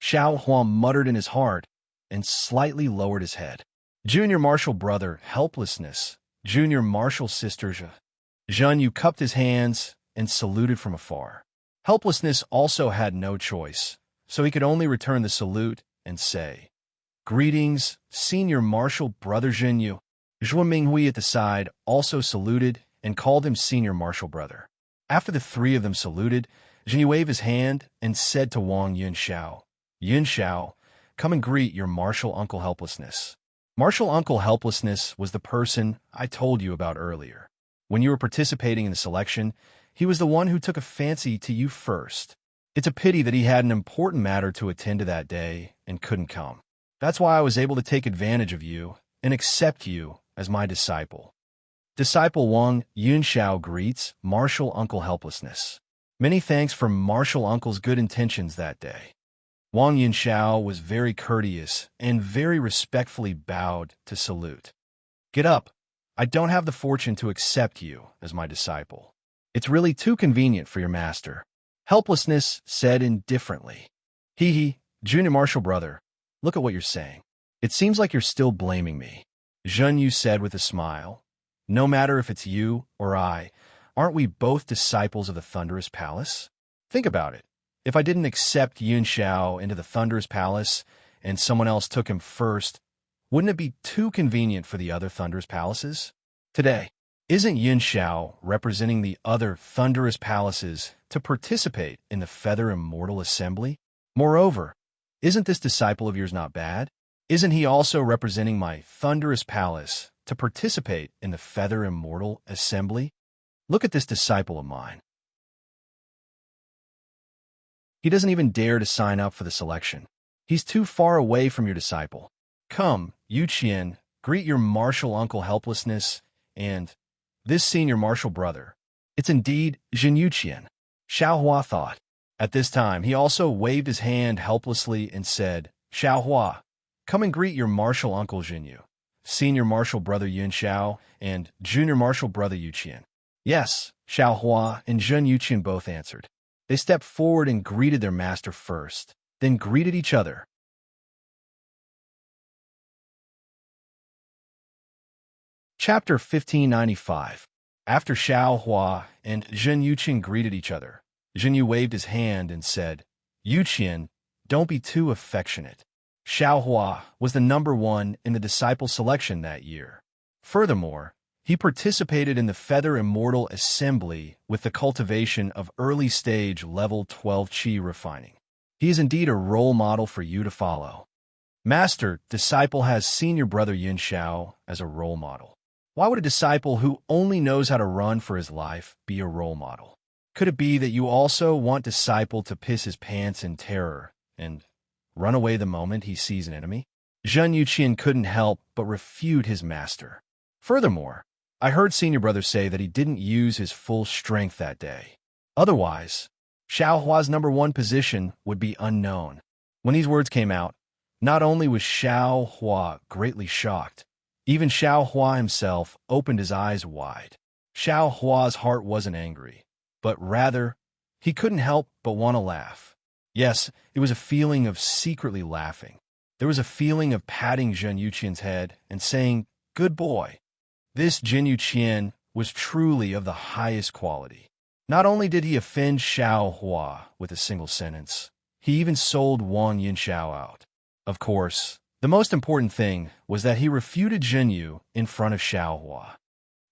Xiaohua muttered in his heart and slightly lowered his head. Junior Marshal Brother, helplessness. Junior Marshal Sister Zhen Yu cupped his hands and saluted from afar. Helplessness also had no choice, so he could only return the salute and say, "Greetings, Senior Marshal Brother Zhen Yu." Zhuo Minghui at the side also saluted and called him Senior Marshal Brother. After the 3 of them saluted, Zhen Yu waved his hand and said to Wang Yunxiao, "Yunxiao, come and greet your Marshal Uncle Helplessness." Marshal Uncle Helplessness was the person I told you about earlier. When you were participating in the selection, he was the one who took a fancy to you first. It's a pity that he had an important matter to attend to that day and couldn't come. That's why I was able to take advantage of you and accept you as my disciple. Disciple Wang Yunxiao greets Marshal Uncle Helplessness. Many thanks for Marshal Uncle's good intentions that day. Wang Yunxiao was very courteous and very respectfully bowed to salute. Get up. I don't have the fortune to accept you as my disciple. It's really too convenient for your master. Helplessness said indifferently. Junior Marshal Brother, look at what you're saying. It seems like you're still blaming me. Zhen Yu said with a smile. No matter if it's you or I, aren't we both disciples of the Thunderous Palace? Think about it. If I didn't accept Yunxiao into the Thunderous Palace and someone else took him first, wouldn't it be too convenient for the other Thunderous Palaces? Today, isn't Yunxiao representing the other Thunderous Palaces to participate in the Feather Immortal Assembly? Moreover, isn't this disciple of yours not bad? Isn't he also representing my Thunderous Palace to participate in the Feather Immortal Assembly? Look at this disciple of mine. He doesn't even dare to sign up for the selection. He's too far away from your disciple. Come, Yuqian, greet your Marshal Uncle Helplessness and this Senior Marshal Brother. It's indeed Zhen Yuqian. Xiaohua thought. At this time, he also waved his hand helplessly and said, Xiaohua, come and greet your Marshal Uncle Zhen Yu, Senior Marshal Brother Yunxiao, and Junior Marshal Brother Yuqian. Yes, Xiaohua and Zhen Yuqian both answered. They stepped forward and greeted their master first, then greeted each other. Chapter 1595. After Xiaohua and Zhen Yuqian greeted each other, Zhen Yu waved his hand and said, Yuqian, don't be too affectionate. Xiaohua was the number 1 in the disciple selection that year. Furthermore, he participated in the Feather Immortal Assembly with the cultivation of early-stage level 12 Qi refining. He is indeed a role model for you to follow. Master, disciple has Senior Brother Yunxiao as a role model. Why would a disciple who only knows how to run for his life be a role model? Could it be that you also want disciple to piss his pants in terror and run away the moment he sees an enemy? Zhen Yuqian couldn't help but refute his master. Furthermore, I heard senior brother say that he didn't use his full strength that day. Otherwise, Xiaohua's #1 position would be unknown. When these words came out, not only was Xiaohua greatly shocked, even Xiaohua himself opened his eyes wide. Xiaohua's heart wasn't angry, but rather, he couldn't help but want to laugh. Yes, it was a feeling of secretly laughing. There was a feeling of patting Zhen Yuqian's head and saying, "Good boy." This Zhen Yuqian was truly of the highest quality. Not only did he offend Xiaohua with a single sentence, he even sold Wang Yinxiao out. Of course, the most important thing was that he refuted Zhen Yu in front of Xiaohua.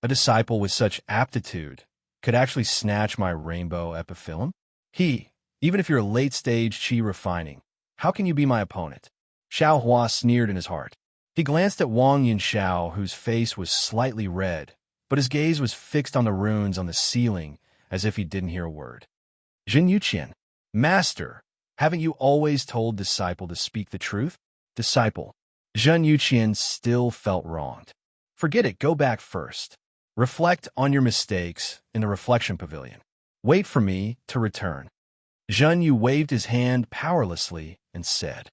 A disciple with such aptitude could actually snatch my rainbow epiphyllum? Even if you're late-stage qi refining, how can you be my opponent? Xiaohua sneered in his heart. He glanced at Wang Yinxiao, whose face was slightly red, but his gaze was fixed on the runes on the ceiling as if he didn't hear a word. Zhen Yuqian, Master, haven't you always told disciple to speak the truth? Disciple. Zhen Yuqian still felt wronged. Forget it, go back first. Reflect on your mistakes in the reflection pavilion. Wait for me to return. Zhen Yu waved his hand powerlessly and said,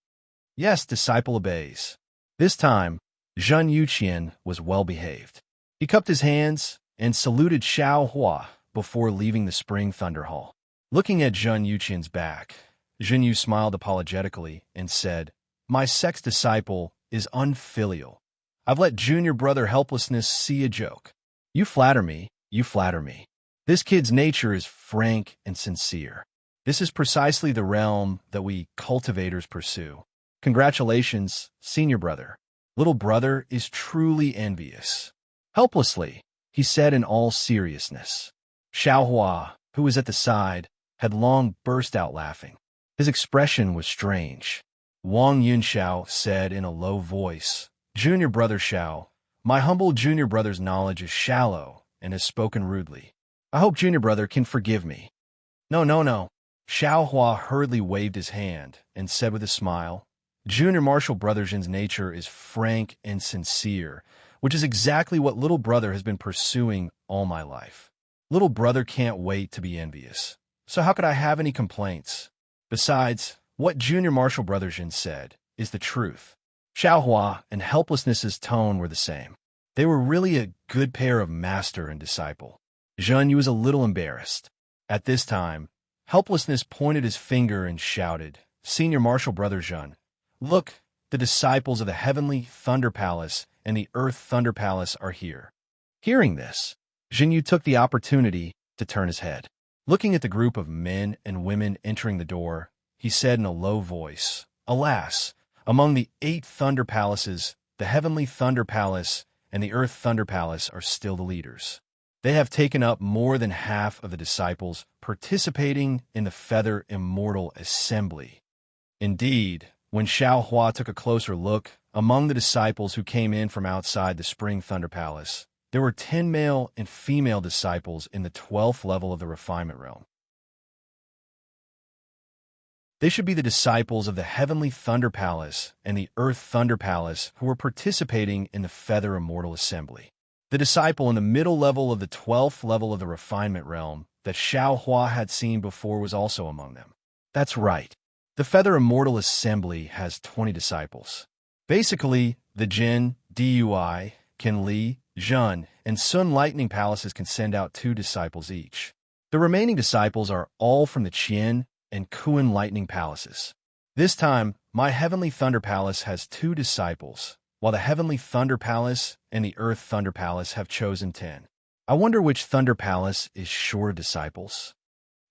"Yes, disciple obeys." This time, Zhen Yuqian was well-behaved. He cupped his hands and saluted Xiaohua before leaving the Spring Thunder Hall. Looking at Zhen Yuqian's back, Zhen Yu smiled apologetically and said, "My sex disciple is unfilial. I've let junior brother helplessness see a joke. You flatter me, you flatter me. This kid's nature is frank and sincere. This is precisely the realm that we cultivators pursue. Congratulations, senior brother. Little brother is truly envious." Helplessly, he said in all seriousness. Xiaohua, who was at the side, had long burst out laughing. His expression was strange. Wang Yunxiao said in a low voice, "Junior brother Xiao, my humble junior brother's knowledge is shallow and has spoken rudely. I hope junior brother can forgive me." No. Xiaohua hurriedly waved his hand and said with a smile, "Junior martial brother Zhen's nature is frank and sincere, which is exactly what little brother has been pursuing all my life. Little brother can't wait to be envious. So how could I have any complaints? Besides, what junior martial brother Zhen said is the truth." Xiaohua and Helplessness's tone were the same. They were really a good pair of master and disciple. Zhen Yu was a little embarrassed. At this time, Helplessness pointed his finger and shouted, "Senior martial brother Zhen, look, the disciples of the Heavenly Thunder Palace and the Earth Thunder Palace are here." Hearing this, Zhen Yu took the opportunity to turn his head. Looking at the group of men and women entering the door, he said in a low voice, "Alas, among the 8 Thunder Palaces, the Heavenly Thunder Palace and the Earth Thunder Palace are still the leaders. They have taken up more than half of the disciples participating in the Feather Immortal Assembly." Indeed, when Xiaohua took a closer look, among the disciples who came in from outside the Spring Thunder Palace, there were 10 male and female disciples in the 12th level of the Refinement Realm. They should be the disciples of the Heavenly Thunder Palace and the Earth Thunder Palace who were participating in the Feather Immortal Assembly. The disciple in the middle level of the 12th level of the Refinement Realm that Xiaohua had seen before was also among them. That's right. The Feather Immortal Assembly has 20 disciples. Basically, the Jin, Dui, Qinli, Zhen, and Sun Lightning Palaces can send out 2 disciples each. The remaining disciples are all from the Qian and Kuan Lightning Palaces. This time, my Heavenly Thunder Palace has 2 disciples, while the Heavenly Thunder Palace and the Earth Thunder Palace have chosen 10. I wonder which Thunder Palace is short of disciples.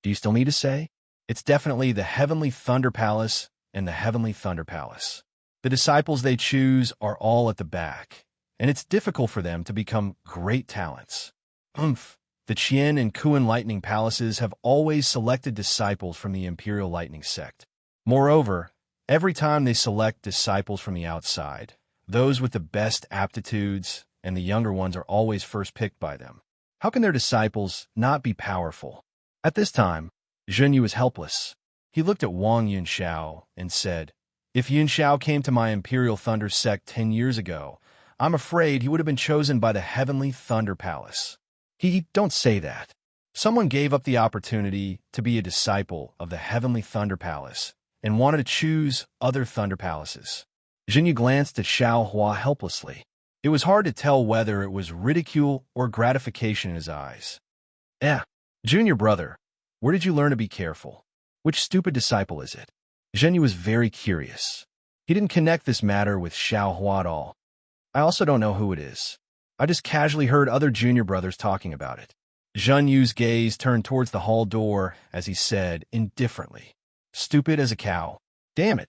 Do you still need to say? It's definitely the Heavenly Thunder Palace and the Heavenly Thunder Palace. The disciples they choose are all at the back, and it's difficult for them to become great talents. The Qian and Kuan Lightning Palaces have always selected disciples from the Imperial Lightning Sect. Moreover, every time they select disciples from the outside, those with the best aptitudes and the younger ones are always first picked by them. How can their disciples not be powerful? At this time, Zhen Yu was helpless. He looked at Wang Yunxiao and said, If Yun Xiao came to my Imperial Thunder sect 10 years ago, I'm afraid he would have been chosen by the Heavenly Thunder Palace. Don't say that. Someone gave up the opportunity to be a disciple of the Heavenly Thunder Palace and wanted to choose other Thunder Palaces. Jinyu glanced at Xiao Hua helplessly. It was hard to tell whether it was ridicule or gratification in his eyes. Junior brother, where did you learn to be careful? Which stupid disciple is it? Jinyu was very curious. He didn't connect this matter with Xiao Hua at all. I also don't know who it is. I just casually heard other junior brothers talking about it. Zhen Yu's gaze turned towards the hall door as he said indifferently, "Stupid as a cow. Damn it."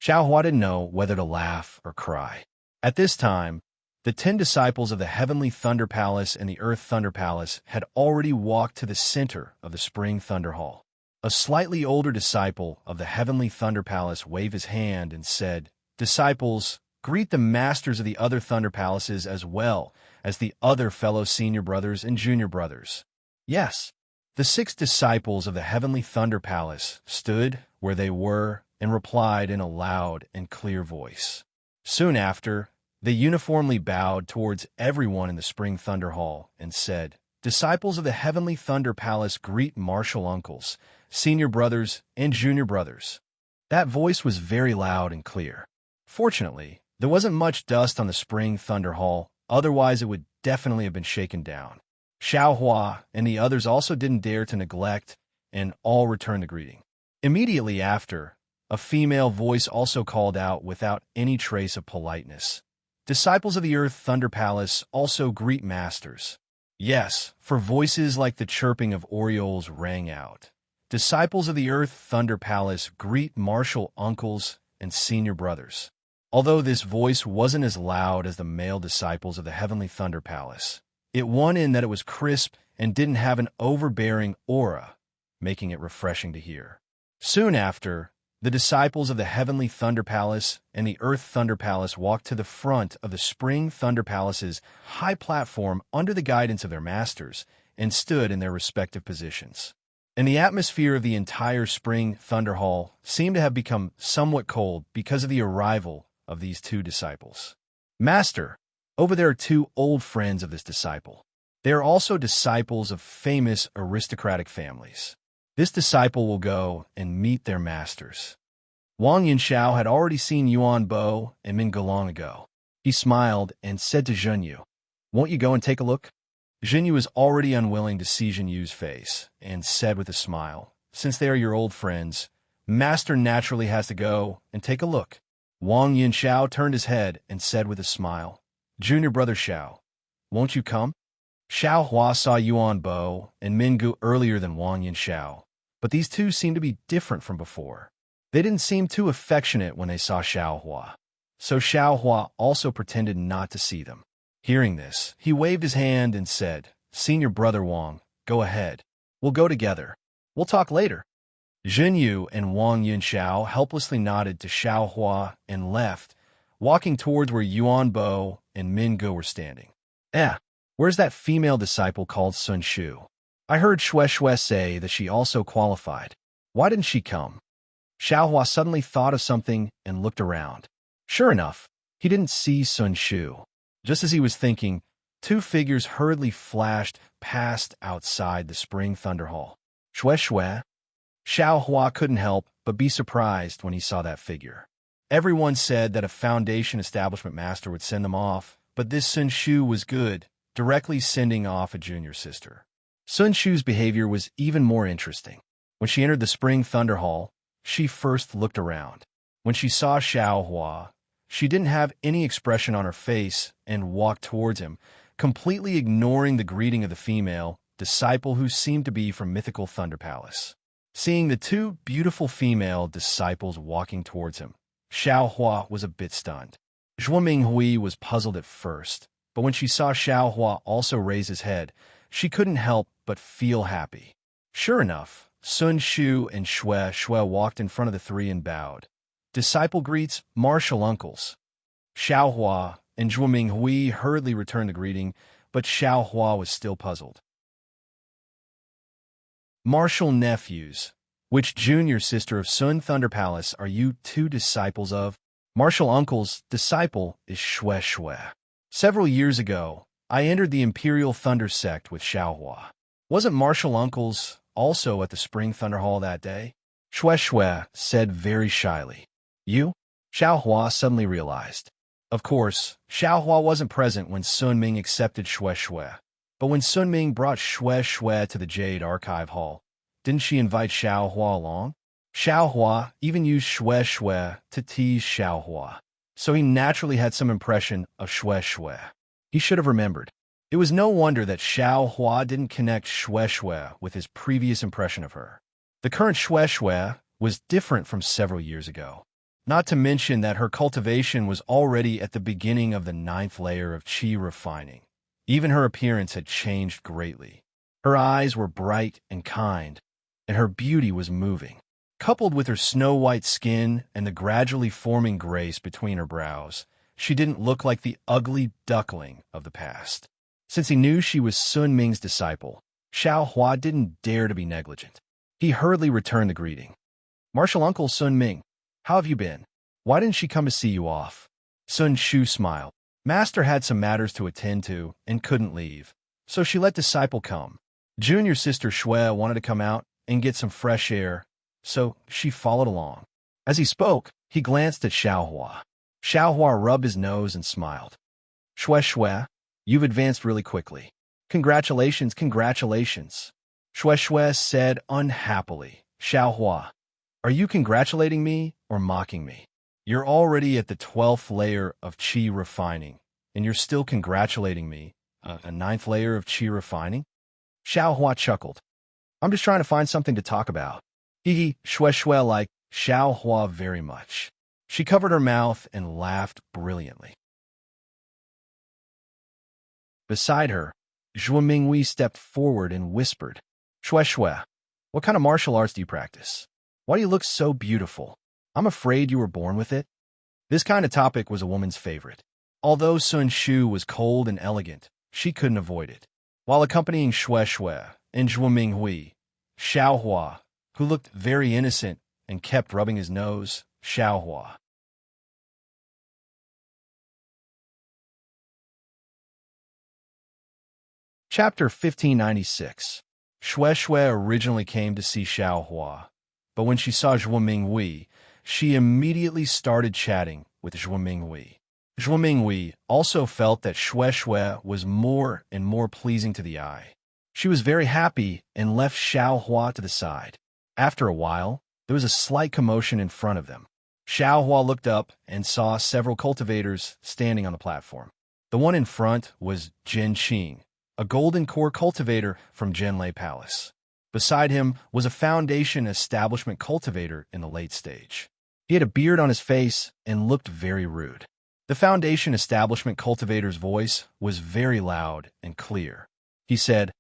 Xiao Hua didn't know whether to laugh or cry. At this time, the 10 disciples of the Heavenly Thunder Palace and the Earth Thunder Palace had already walked to the center of the Spring Thunder Hall. A slightly older disciple of the Heavenly Thunder Palace waved his hand and said, "Disciples, greet the masters of the other Thunder Palaces as well as the other fellow senior brothers and junior brothers." Yes, the 6 disciples of the Heavenly Thunder Palace stood where they were and replied in a loud and clear voice. Soon after, they uniformly bowed towards everyone in the Spring Thunder Hall and said, "Disciples of the Heavenly Thunder Palace greet martial uncles, senior brothers, and junior brothers." That voice was very loud and clear. Fortunately, there wasn't much dust on the Spring Thunder Hall, otherwise it would definitely have been shaken down. Xiao Hua and the others also didn't dare to neglect and all returned the greeting. Immediately after, a female voice also called out without any trace of politeness, "Disciples of the Earth Thunder Palace also greet masters." Yes, for voices like the chirping of orioles rang out. Disciples of the Earth Thunder Palace greet martial uncles and senior brothers. Although this voice wasn't as loud as the male disciples of the Heavenly Thunder Palace, it won in that it was crisp and didn't have an overbearing aura, making it refreshing to hear. Soon after, the disciples of the Heavenly Thunder Palace and the Earth Thunder Palace walked to the front of the Spring Thunder Palace's high platform under the guidance of their masters and stood in their respective positions. And the atmosphere of the entire Spring Thunder Hall seemed to have become somewhat cold because of the arrival of these 2 disciples. "Master, over there are 2 old friends of this disciple. They are also disciples of famous aristocratic families. This disciple will go and meet their masters." Wang Yunxiao had already seen Yuan Bo and Min Ge long ago. He smiled and said to Zhenyu, "Won't you go and take a look?" Zhenyu was already unwilling to see Zhenyu's face and said with a smile, "Since they are your old friends, Master naturally has to go and take a look." Wang Yunxiao turned his head and said with a smile, "Junior brother Xiao, won't you come?" Xiao Hua saw Yuan Bo and Mingu earlier than Wang Yunxiao, but these 2 seemed to be different from before. They didn't seem too affectionate when they saw Xiao Hua, so Xiao Hua also pretended not to see them. Hearing this, he waved his hand and said, "Senior brother Wang, go ahead. We'll go together. We'll talk later." Zhenyu and Wang Yunxiao helplessly nodded to Xiao Hua and left, walking towards where Yuan Bo and Mingu were standing. Where's that female disciple called Sun Shu? I heard Xue say that she also qualified. Why didn't she come?" Xiao Hua suddenly thought of something and looked around. Sure enough, he didn't see Sun Shu. Just as he was thinking, 2 figures hurriedly flashed past outside the Spring Thunder Hall. Xue. Xiao Hua couldn't help but be surprised when he saw that figure. Everyone said that a Foundation Establishment Master would send them off, but this Sun Shu was good, directly sending off a junior sister. Sun Shu's behavior was even more interesting. When she entered the Spring Thunder Hall, she first looked around. When she saw Xiao Hua, she didn't have any expression on her face and walked towards him, completely ignoring the greeting of the female disciple who seemed to be from mythical Thunder Palace. Seeing the 2 beautiful female disciples walking towards him, Xiao Hua was a bit stunned. Zhuo Minghui was puzzled at first, but when she saw Xiao Hua also raise his head, she couldn't help but feel happy. Sure enough, Sun Shu and Xue walked in front of the 3 and bowed. "Disciple greets martial uncles." Xiao Hua and Zhuo Minghui hurriedly returned the greeting, but Xiao Hua was still puzzled. "Martial nephews, Which junior sister of Sun Thunder Palace are you two disciples of? Martial Uncle's disciple is Shue Shue. Several years ago, I entered the Imperial Thunder sect with Xiaohua. Wasn't Martial Uncle's also at the Spring Thunder Hall that day? Shue Shue said very shyly. You? Xiaohua suddenly realized. Of course, Xiaohua wasn't present when Sun Ming accepted Shue Shue. But when Sun Ming brought Shue Shue to the Jade Archive Hall, didn't she invite Xiaohua along? Xiaohua even used Shue Shue to tease Xiaohua, so he naturally had some impression of Shue Shue. He should have remembered. It was no wonder that Xiaohua didn't connect Shue Shue with his previous impression of her. The current Shue Shue was different from several years ago. Not to mention that her cultivation was already at the beginning of the 9th layer of qi refining. Even her appearance had changed greatly. Her eyes were bright and kind, and her beauty was moving. Coupled with her snow-white skin and the gradually forming grace between her brows, she didn't look like the ugly duckling of the past. Since he knew she was Sun Ming's disciple, Xiaohua didn't dare to be negligent. He hurriedly returned the greeting. Martial Uncle Sun Ming, how have you been? Why didn't she come to see you off? Sun Shu smiled. Master had some matters to attend to and couldn't leave, so she let disciple come. Junior sister Shue wanted to come out and get some fresh air, so she followed along. As he spoke, he glanced at Xiaohua. Xiaohua rubbed his nose and smiled. Shue Shue, you've advanced really quickly. Congratulations, congratulations. Shue Shue said unhappily. Xiaohua, are you congratulating me or mocking me? You're already at the 12th layer of qi refining, and you're still congratulating me, a 9th layer of qi refining? Xiaohua chuckled. I'm just trying to find something to talk about. Shue Shue liked Xiaohua very much. She covered her mouth and laughed brilliantly. Beside her, Zhuo Minghui stepped forward and whispered, Shue Shue, what kind of martial arts do you practice? Why do you look so beautiful? I'm afraid you were born with it. This kind of topic was a woman's favorite. Although Sun Shu was cold and elegant, she couldn't avoid it. While accompanying Shue Shue and Zhuo Minghui, Xiaohua, who looked very innocent and kept rubbing his nose, Xiaohua. Chapter 1596. Shue Shue originally came to see Xiaohua, but when she saw Zhuo Minghui, she immediately started chatting with Zhuo Minghui. Zhuo Minghui also felt that Shue Shue was more and more pleasing to the eye. She was very happy and left Xiaohua to the side. After a while, there was a slight commotion in front of them. Xiaohua looked up and saw several cultivators standing on the platform. The one in front was Jin Qing, a golden core cultivator from Zhenlei Palace. Beside him was a foundation establishment cultivator in the late stage. He had a beard on his face and looked very rude. The foundation establishment cultivator's voice was very loud and clear. He said,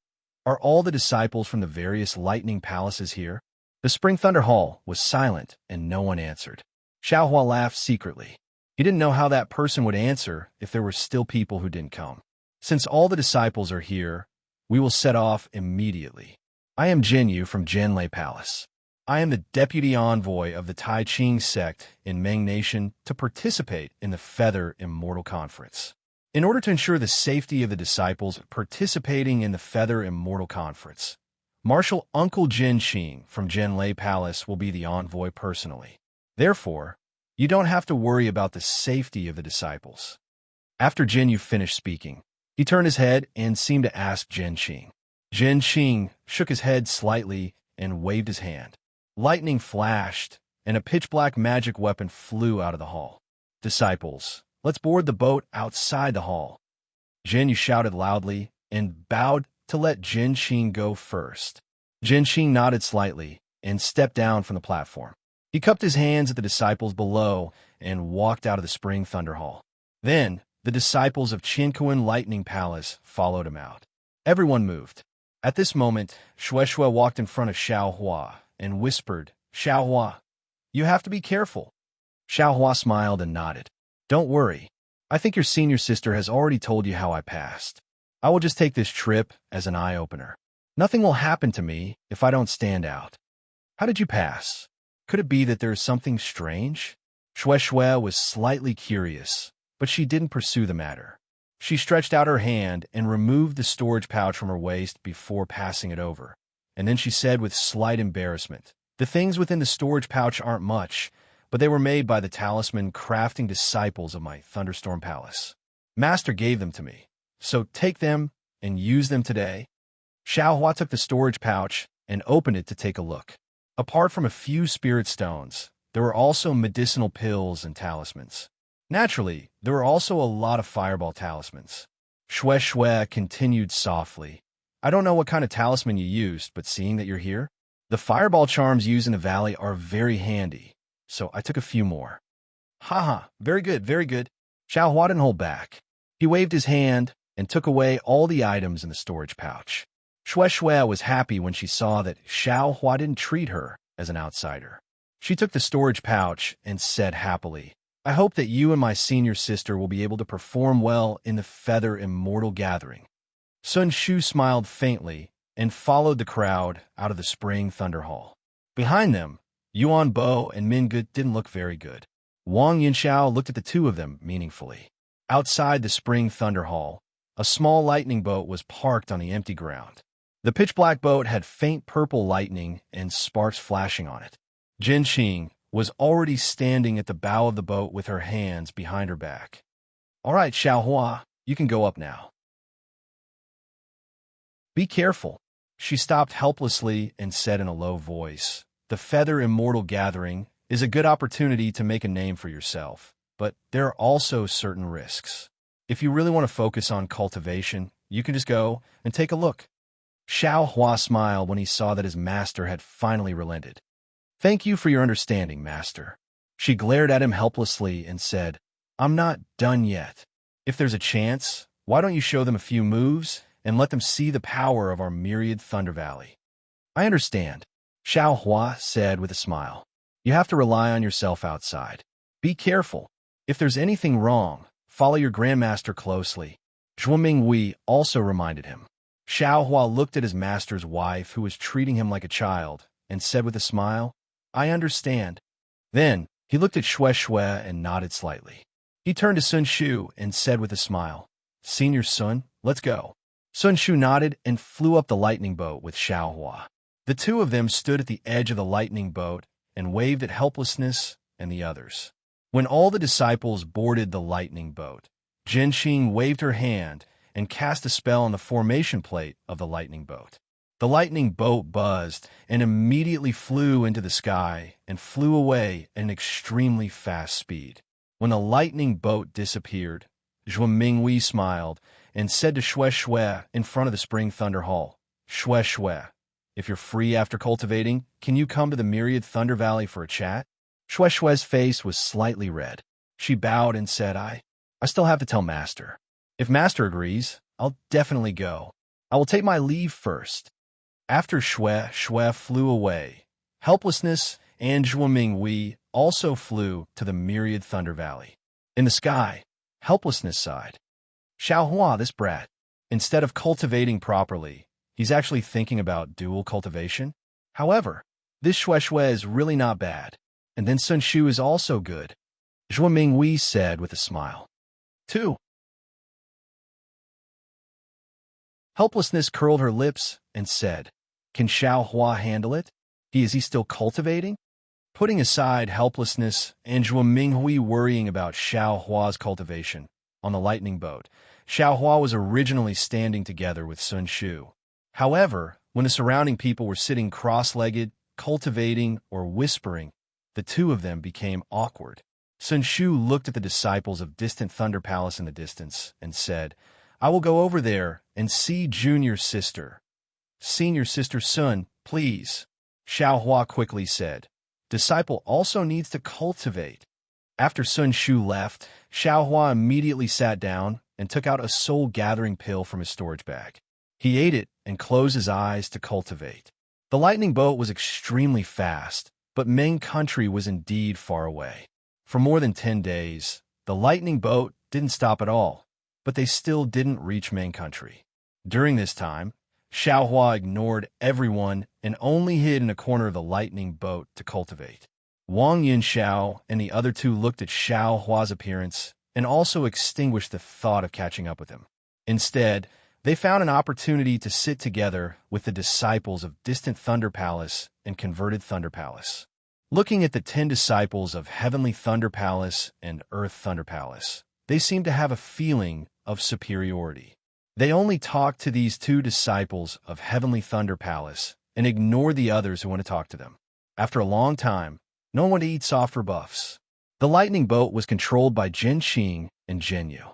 Are all the disciples from the various lightning palaces here? The Spring Thunder Hall was silent and no one answered. Xiaohua laughed secretly. He didn't know how that person would answer if there were still people who didn't come. Since all the disciples are here, we will set off immediately. I am Jinyu from Zhenlei Palace. I am the deputy envoy of the Tai Ching sect in Meng Nation to participate in the Feather Immortal Conference. In order to ensure the safety of the disciples participating in the Feather Immortal Conference, Martial Uncle Jin Qing from Zhenlei Palace will be the envoy personally. Therefore, you don't have to worry about the safety of the disciples. After Jinyu finished speaking, he turned his head and seemed to ask Jin Qing. Jin Qing shook his head slightly and waved his hand. Lightning flashed, and a pitch-black magic weapon flew out of the hall. Disciples, let's board the boat outside the hall. Jinyu shouted loudly and bowed to let Jin Qing go first. Jin Qing nodded slightly and stepped down from the platform. He cupped his hands at the disciples below and walked out of the Spring Thunder Hall. Then, the disciples of Qinkuan Lightning Palace followed him out. Everyone moved. At this moment, Shue Shue walked in front of Xiaohua and whispered, Xiaohua, you have to be careful. Xiaohua smiled and nodded. Don't worry. I think your senior sister has already told you how I passed. I will just take this trip as an eye-opener. Nothing will happen to me if I don't stand out. How did you pass? Could it be that there is something strange? Shue Shue was slightly curious, but she didn't pursue the matter. She stretched out her hand and removed the storage pouch from her waist before passing it over. And then she said with slight embarrassment, "The things within the storage pouch aren't much, but they were made by the talisman crafting disciples of my Thunderstorm Palace. Master gave them to me, so take them and use them today." Xiaohua took the storage pouch and opened it to take a look. Apart from a few spirit stones, there were also medicinal pills and talismans. Naturally, there were also a lot of fireball talismans. Shue Shue continued softly, "I don't know what kind of talisman you used, but seeing that you're here, the fireball charms used in the valley are very handy, so I took a few more." "Haha, very good, very good." Xiaohua didn't hold back. He waved his hand and took away all the items in the storage pouch. Shue Shue was happy when she saw that Xiaohua didn't treat her as an outsider. She took the storage pouch and said happily, "I hope that you and my senior sister will be able to perform well in the Feather Immortal Gathering." Sun Shu smiled faintly and followed the crowd out of the Spring Thunder Hall. Behind them, Yuan Bo and Mingut didn't look very good. Wang Yinxiao looked at the two of them meaningfully. Outside the Spring Thunder Hall, a small lightning boat was parked on the empty ground. The pitch-black boat had faint purple lightning and sparks flashing on it. Jin Qing was already standing at the bow of the boat with her hands behind her back. "All right, Xiaohua, you can go up now." "Be careful." She stopped helplessly and said in a low voice, "The Feather Immortal Gathering is a good opportunity to make a name for yourself, but there are also certain risks. If you really want to focus on cultivation, you can just go and take a look." Xiaohua smiled when he saw that his master had finally relented. "Thank you for your understanding, master." She glared at him helplessly and said, "I'm not done yet. If there's a chance, why don't you show them a few moves and let them see the power of our myriad Thunder Valley?" "I understand," Xiaohua said with a smile. "You have to rely on yourself outside. Be careful. If there's anything wrong, follow your grandmaster closely." Zhuo Minghui also reminded him. Xiaohua looked at his master's wife, who was treating him like a child, and said with a smile, "I understand." Then he looked at Shue Shue and nodded slightly. He turned to Sun Shu and said with a smile, "Senior Sun, let's go." Sun Shu nodded and flew up the lightning boat with Xiaohua. The two of them stood at the edge of the lightning boat and waved at Helplessness and the others. When all the disciples boarded the lightning boat, Jin Qing waved her hand and cast a spell on the formation plate of the lightning boat. The lightning boat buzzed and immediately flew into the sky and flew away at an extremely fast speed. When the lightning boat disappeared, Zhuo Minghui smiled and said to Shue Shue in front of the Spring Thunder Hall, "Shue Shue, if you're free after cultivating, can you come to the Myriad Thunder Valley for a chat?" Shue Shue's face was slightly red. She bowed and said, I still have to tell Master. If Master agrees, I'll definitely go. I will take my leave first." After Shue Shue flew away, Helplessness and Zhuo Minghui also flew to the Myriad Thunder Valley. In the sky, Helplessness sighed. "Xiaohua, this brat. Instead of cultivating properly, he's actually thinking about dual cultivation. However, this Shue Shue is really not bad. And then Sun Shu is also good," Zhuo Minghui said with a smile. 2. Helplessness curled her lips and said, "Can Xiaohua handle it? Is he still cultivating?" Putting aside Helplessness and Zhuo Minghui worrying about Xiaohua's cultivation, on the lightning boat, Xiaohua was originally standing together with Sun Shu. However, when the surrounding people were sitting cross-legged, cultivating, or whispering, the two of them became awkward. Sun Shu looked at the disciples of Distant Thunder Palace in the distance and said, "I will go over there and see Junior Sister." "Senior Sister Sun, please," Xiaohua quickly said. "Disciple also needs to cultivate." After Sun Shu left, Xiaohua immediately sat down and took out a soul-gathering pill from his storage bag. He ate it and closed his eyes to cultivate. The lightning boat was extremely fast, but Ming Country was indeed far away. For more than 10 days, the lightning boat didn't stop at all, but they still didn't reach Ming Country. During this time, Xiaohua ignored everyone and only hid in a corner of the lightning boat to cultivate. Wang Yinxiao and the other two looked at Xiaohua's appearance and also extinguished the thought of catching up with him. Instead, they found an opportunity to sit together with the disciples of distant Thunder Palace and converted Thunder Palace. Looking at the 10 disciples of Heavenly Thunder Palace and Earth Thunder Palace, they seemed to have a feeling of superiority. They only talked to these 2 disciples of Heavenly Thunder Palace and ignored the others who want to talk to them. After a long time, no one wanted to eat soft rebuffs. The lightning boat was controlled by Jin Qing and Jin Yu.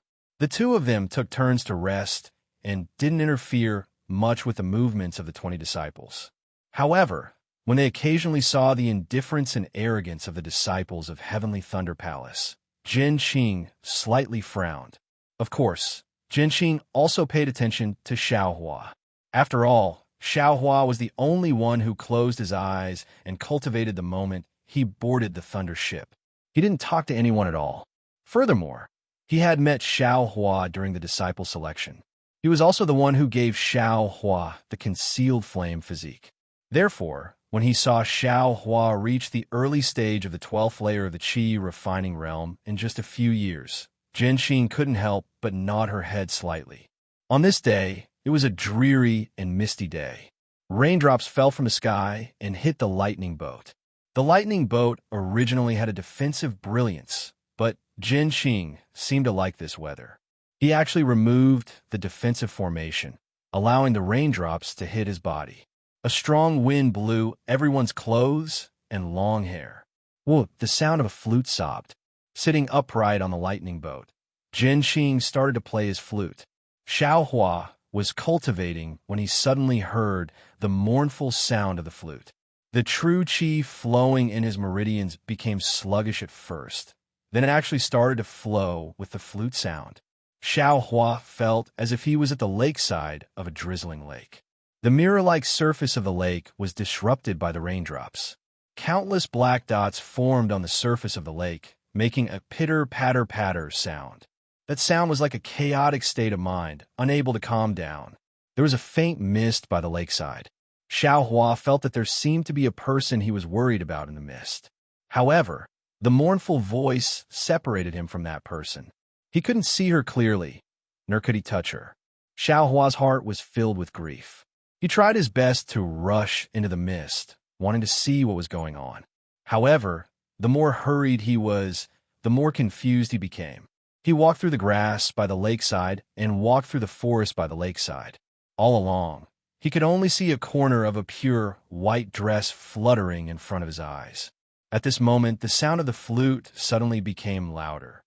The 2 of them took turns to rest and didn't interfere much with the movements of the 20 disciples. However, when they occasionally saw the indifference and arrogance of the disciples of Heavenly Thunder Palace, Jin Qing slightly frowned. Of course, Jin Qing also paid attention to Xiaohua. After all, Xiaohua was the only one who closed his eyes and cultivated the moment he boarded the Thunder ship. He didn't talk to anyone at all. Furthermore, he had met Xiaohua during the disciple selection. He was also the one who gave Xiaohua the concealed flame physique. Therefore, when he saw Xiaohua reach the early stage of the 12th layer of the Qi refining realm in just a few years, Jin Qing couldn't help but nod her head slightly. On this day, it was a dreary and misty day. Raindrops fell from the sky and hit the lightning boat. The lightning boat originally had a defensive brilliance, but Jin Qing seemed to like this weather. He actually removed the defensive formation, allowing the raindrops to hit his body. A strong wind blew everyone's clothes and long hair. Whoa, the sound of a flute sobbed. Sitting upright on the lightning boat, Jin Qing started to play his flute. Xiaohua was cultivating when he suddenly heard the mournful sound of the flute. The true qi flowing in his meridians became sluggish at first. Then it actually started to flow with the flute sound. Xiaohua felt as if he was at the lakeside of a drizzling lake. The mirror-like surface of the lake was disrupted by the raindrops. Countless black dots formed on the surface of the lake, making a pitter-patter-patter sound. That sound was like a chaotic state of mind, unable to calm down. There was a faint mist by the lakeside. Xiaohua felt that there seemed to be a person he was worried about in the mist. However, the mournful voice separated him from that person. He couldn't see her clearly, nor could he touch her. Xiaohua's heart was filled with grief. He tried his best to rush into the mist, wanting to see what was going on. However, the more hurried he was, the more confused he became. He walked through the grass by the lakeside and walked through the forest by the lakeside. All along, he could only see a corner of a pure white dress fluttering in front of his eyes. At this moment, the sound of the flute suddenly became louder.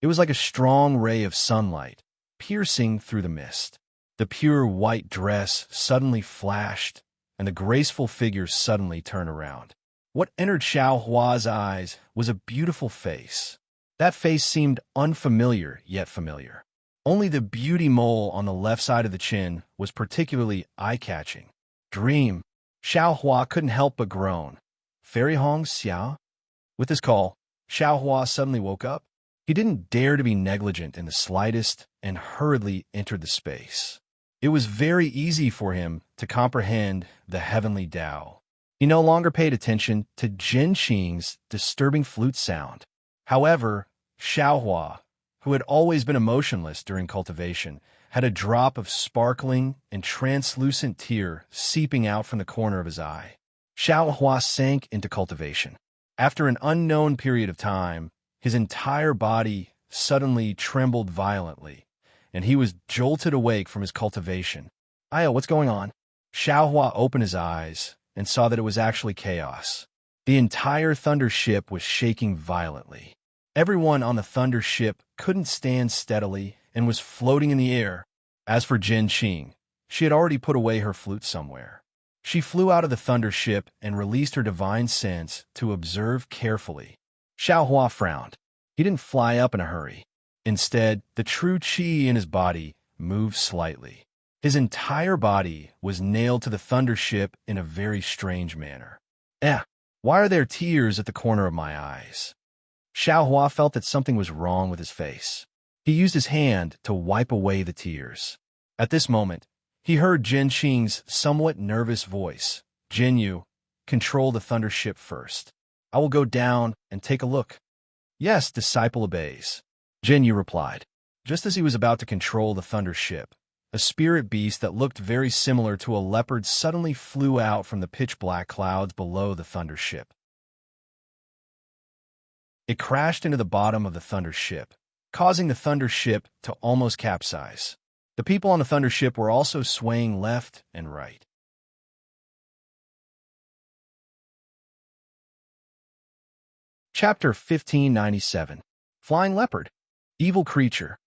It was like a strong ray of sunlight, piercing through the mist. The pure white dress suddenly flashed, and the graceful figure suddenly turned around. What entered Xiaohua's eyes was a beautiful face. That face seemed unfamiliar yet familiar. Only the beauty mole on the left side of the chin was particularly eye-catching. Dream. Xiaohua couldn't help but groan. Fairy Hong Xiao? With this call, Xiaohua suddenly woke up. He didn't dare to be negligent in the slightest and hurriedly entered the space. It was very easy for him to comprehend the heavenly Tao. He no longer paid attention to Jin Qing's disturbing flute sound. However, Xiaohua, who had always been emotionless during cultivation, had a drop of sparkling and translucent tear seeping out from the corner of his eye. Xiaohua sank into cultivation. After an unknown period of time, his entire body suddenly trembled violently, and he was jolted awake from his cultivation. Io, what's going on? Xiaohua opened his eyes and saw that it was actually chaos. The entire Thunder ship was shaking violently. Everyone on the Thunder ship couldn't stand steadily and was floating in the air. As for Jin Qing, she had already put away her flute somewhere. She flew out of the Thunder ship and released her divine sense to observe carefully. Xiaohua frowned. He didn't fly up in a hurry. Instead, the true qi in his body moved slightly. His entire body was nailed to the Thunder ship in a very strange manner. Why are there tears at the corner of my eyes? Xiaohua felt that something was wrong with his face. He used his hand to wipe away the tears. At this moment, he heard Jin Qing's somewhat nervous voice. Jinyu, control the thunder ship first. I will go down and take a look. Yes, disciple obeys. Jinyu replied. Just as he was about to control the thunder ship, a spirit beast that looked very similar to a leopard suddenly flew out from the pitch-black clouds below the thunder ship. It crashed into the bottom of the thunder ship, causing the thunder ship to almost capsize. The people on the thunder ship were also swaying left and right. Chapter 1597. Flying Leopard. Evil Creature.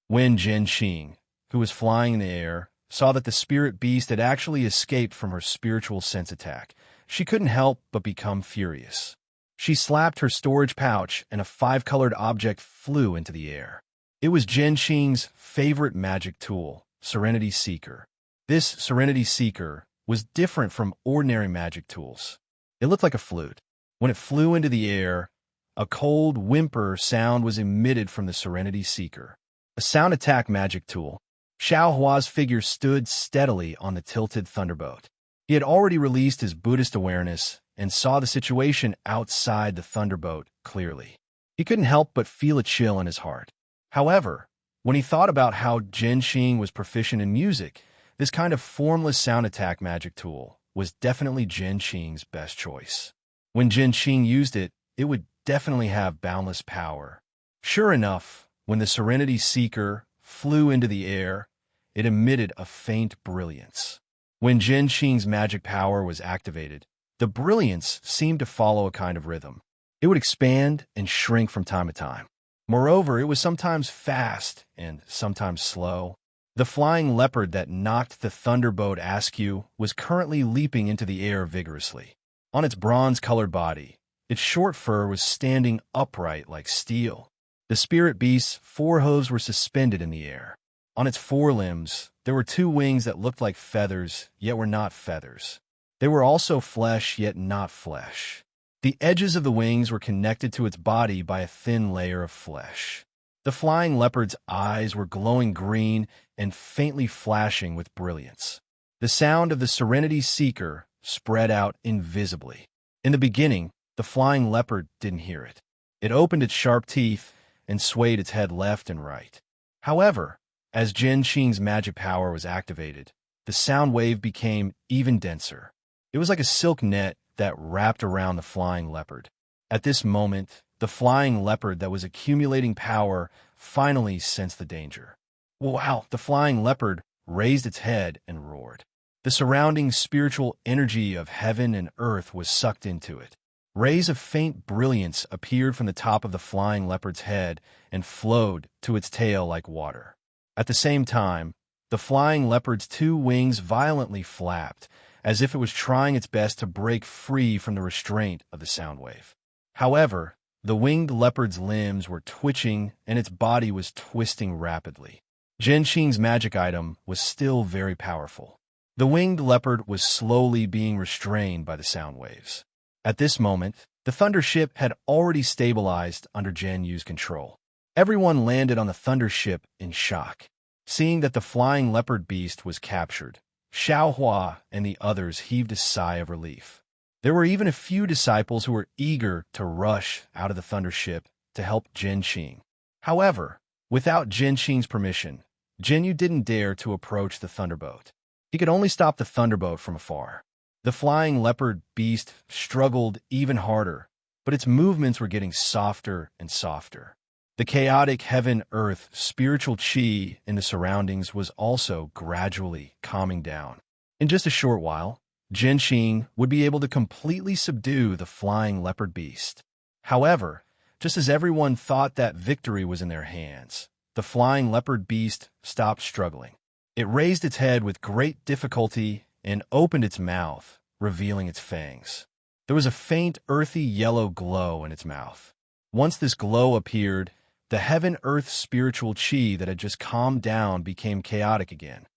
When Jin Qing, who was flying in the air, saw that the spirit beast had actually escaped from her spiritual sense attack, she couldn't help but become furious. She slapped her storage pouch and a 5-colored object flew into the air. It was Jin Qing's favorite magic tool, Serenity Seeker. This Serenity Seeker was different from ordinary magic tools. It looked like a flute. When it flew into the air, a cold whimper sound was emitted from the Serenity Seeker. A sound attack magic tool. Xiao Hua's figure stood steadily on the tilted thunderboat. He had already released his Buddhist awareness and saw the situation outside the thunderboat clearly. He couldn't help but feel a chill in his heart. However, when he thought about how Jin Qing was proficient in music, this kind of formless sound attack magic tool was definitely Jin Qing's best choice. When Jin Qing used it, it would definitely have boundless power. Sure enough, when the Serenity Seeker flew into the air, it emitted a faint brilliance. When Jin Qing's magic power was activated, the brilliance seemed to follow a kind of rhythm. It would expand and shrink from time to time. Moreover, it was sometimes fast and sometimes slow. The flying leopard that knocked the thunderboat askew was currently leaping into the air vigorously. On its bronze-colored body, its short fur was standing upright like steel. The spirit beast's 4 hooves were suspended in the air. On its forelimbs, there were 2 wings that looked like feathers, yet were not feathers. They were also flesh, yet not flesh. The edges of the wings were connected to its body by a thin layer of flesh. The flying leopard's eyes were glowing green and faintly flashing with brilliance. The sound of the Serenity Seeker spread out invisibly. In the beginning, the flying leopard didn't hear it. It opened its sharp teeth and swayed its head left and right. However, as Jin Qing's magic power was activated, the sound wave became even denser. It was like a silk net that wrapped around the flying leopard. At this moment, the flying leopard that was accumulating power finally sensed the danger. Wow! The flying leopard raised its head and roared. The surrounding spiritual energy of heaven and earth was sucked into it. Rays of faint brilliance appeared from the top of the flying leopard's head and flowed to its tail like water. At the same time, the flying leopard's 2 wings violently flapped, as if it was trying its best to break free from the restraint of the sound wave. However, the winged leopard's limbs were twitching and its body was twisting rapidly. Jin Qing's magic item was still very powerful. The winged leopard was slowly being restrained by the sound waves. At this moment, the thunder ship had already stabilized under Jian Yu's control. Everyone landed on the thunder ship in shock. Seeing that the flying leopard beast was captured, Xiao Hua and the others heaved a sigh of relief. There were even a few disciples who were eager to rush out of the thunder ship to help Jin Qing. However, without Jin Qing's permission, Jin Yu didn't dare to approach the thunderboat. He could only stop the thunderboat from afar. The flying leopard beast struggled even harder, but its movements were getting softer and softer. The chaotic heaven-earth spiritual chi in the surroundings was also gradually calming down. In just a short while, Jin Qing would be able to completely subdue the flying leopard beast. However, just as everyone thought that victory was in their hands, the flying leopard beast stopped struggling. It raised its head with great difficulty and opened its mouth, revealing its fangs. There was a faint earthy yellow glow in its mouth. Once this glow appeared, the heaven-earth spiritual chi that had just calmed down became chaotic again.